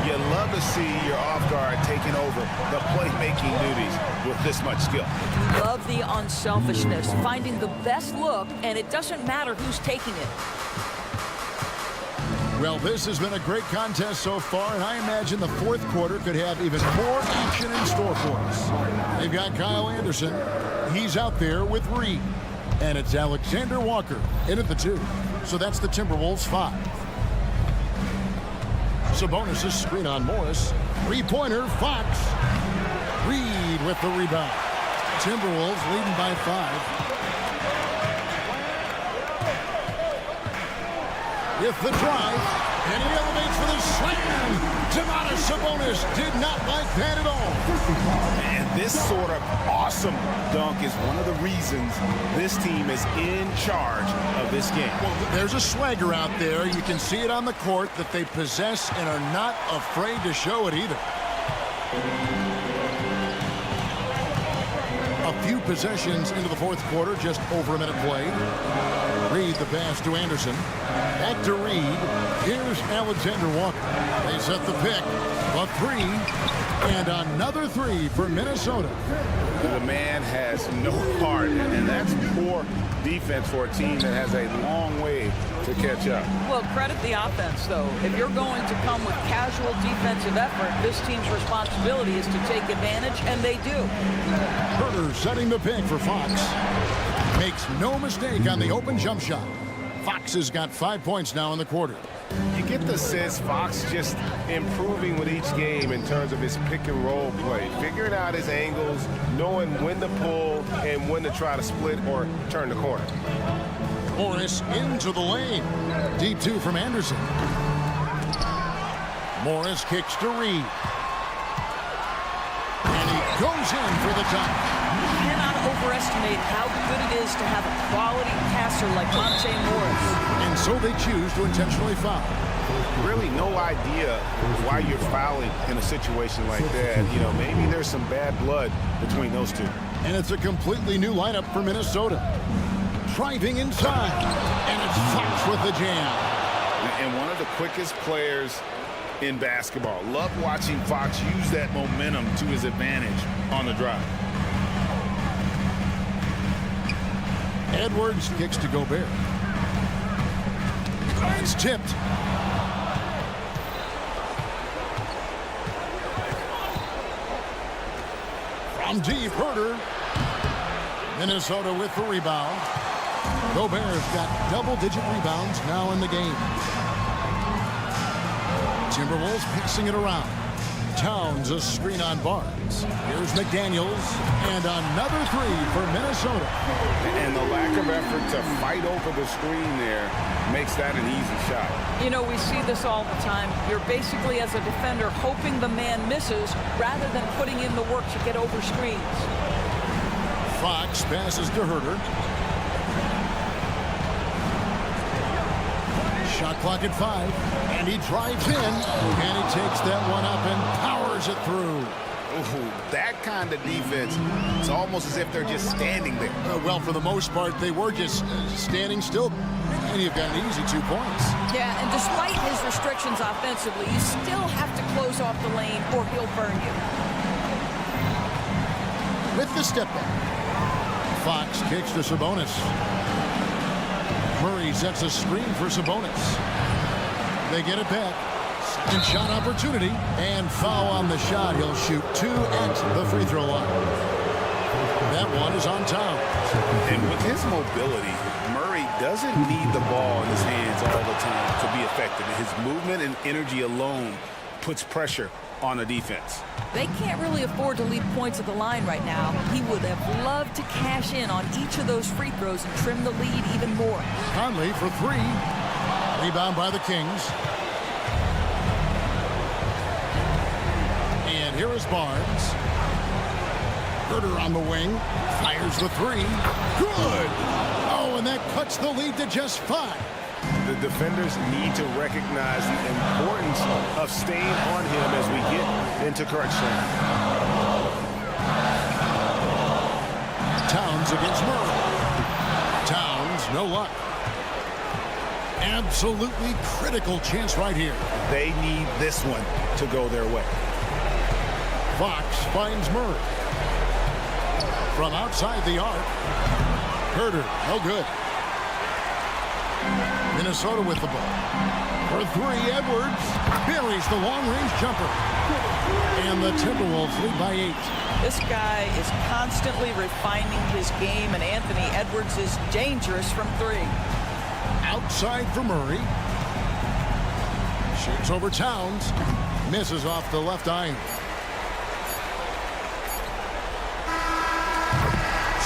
you love to see your off guard taking over the playmaking duties with this much skill. You love the unselfishness, finding the best look, and it doesn't matter who's taking it. Well, this has been a great contest so far, and I imagine the fourth quarter could have even more action in store for us. They've got Kyle Anderson. He's out there with Reed. And it's Alexander Walker in at the 2. So that's the Timberwolves 5. Sabonis' screen on Morris. Three-pointer, Fox. Reed with the rebound. Timberwolves leading by 5. With the drive, and he elevates for the slam. Domantas Sabonis did not like that at all. And this sort of awesome dunk is one of the reasons this team is in charge of this game. Well, there's a swagger out there. You can see it on the court that they possess and are not afraid to show it either. A few possessions into the fourth quarter, just over a minute played. Reed the pass to Anderson. Back to Reed. Here's Alexander Walker. They set the pick. A 3. And another 3 for Minnesota. The man has no heart, and that's poor defense for a team that has a long way to catch up. Well, credit the offense, though. If you're going to come with casual defensive effort, this team's responsibility is to take advantage, and they do. Herter setting the pick for Fox. Makes no mistake on the open jump shot. Fox has got 5 points now in the quarter. You get the sense Fox just improving with each game in terms of his pick and roll play, figuring out his angles, knowing when to pull and when to try to split or turn the corner. Morris into the lane. Deep 2 from Anderson. Morris kicks to Reed. And he goes in for the tie. You cannot overestimate how good it is to have a quality passer like Monte Morris. And so they choose to intentionally foul. Really no idea why you're fouling in a situation like that. You know, maybe there's some bad blood between those two. And it's a completely new lineup for Minnesota. Driving inside. And it's Fox with the jam. And one of the quickest players in basketball. Love watching Fox use that momentum to his advantage on the drive. Edwards kicks to Gobert. It's tipped. From deep, Herter. Minnesota with the rebound. Gobert's got double-digit rebounds now in the game. Timberwolves passing it around. Towns a screen on Barnes. Here's McDaniels. And another 3 for Minnesota. And the lack of effort to fight over the screen there makes that an easy shot. You know, we see this all the time. You're basically, as a defender, hoping the man misses rather than putting in the work to get over screens. Fox passes to Herter. Shot clock at 5. And he drives in. And he takes that one up and powers it through. Ooh, that kind of defense, it's almost as if they're just standing there. Well, for the most part, they were just standing still. And you've got an easy 2 points. Yeah, and despite his restrictions offensively, you still have to close off the lane or he'll burn you. With the step back. Fox kicks to Sabonis. Murray sets a screen for Sabonis. They get it back. Second shot opportunity. And foul on the shot. He'll shoot 2 at the free throw line. That one is on Towns. And with his mobility, Murray doesn't need the ball in his hands all the time to be effective. His movement and energy alone puts pressure on the defense. They can't really afford to leave points at the line right now. He would have loved to cash in on each of those free throws and trim the lead even more. Conley for 3. Rebound by the Kings. And here is Barnes. Herter on the wing. Fires the 3. Good! Oh, and that cuts the lead to just 5. The defenders need to recognize the importance of staying on him as we get into correction. Towns against Murray. Towns, no luck. Absolutely critical chance right here. They need this one to go their way. Fox finds Murray. From outside the arc. Herter, no good. Minnesota with the ball. For 3, Edwards buries the long-range jumper. And the Timberwolves lead by 8. This guy is constantly refining his game, and Anthony Edwards is dangerous from 3. Outside for Murray. Shoots over Towns. Misses off the left iron.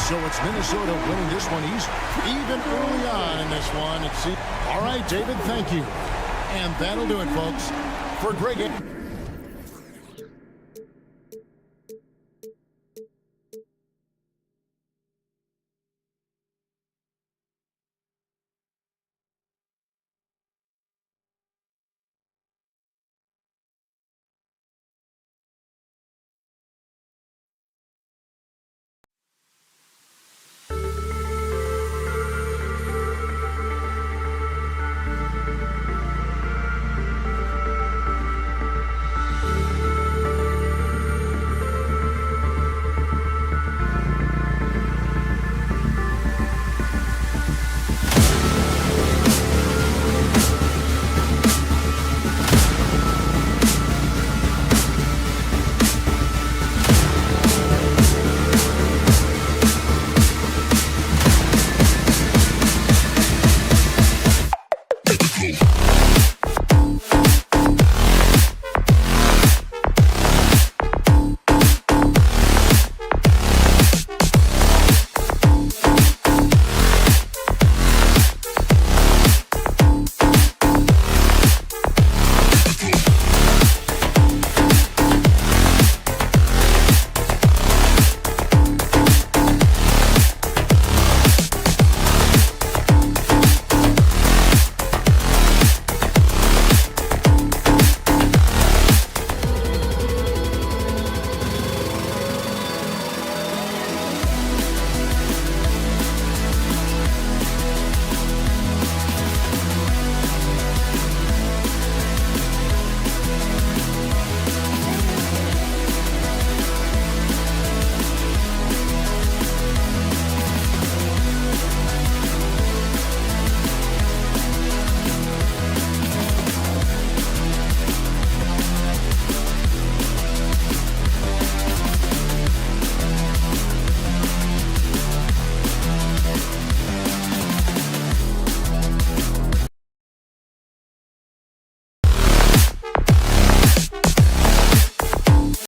So it's Minnesota winning this one easy. Even early on in this one. All right, David, thank you. And that'll do it, folks. For Greg...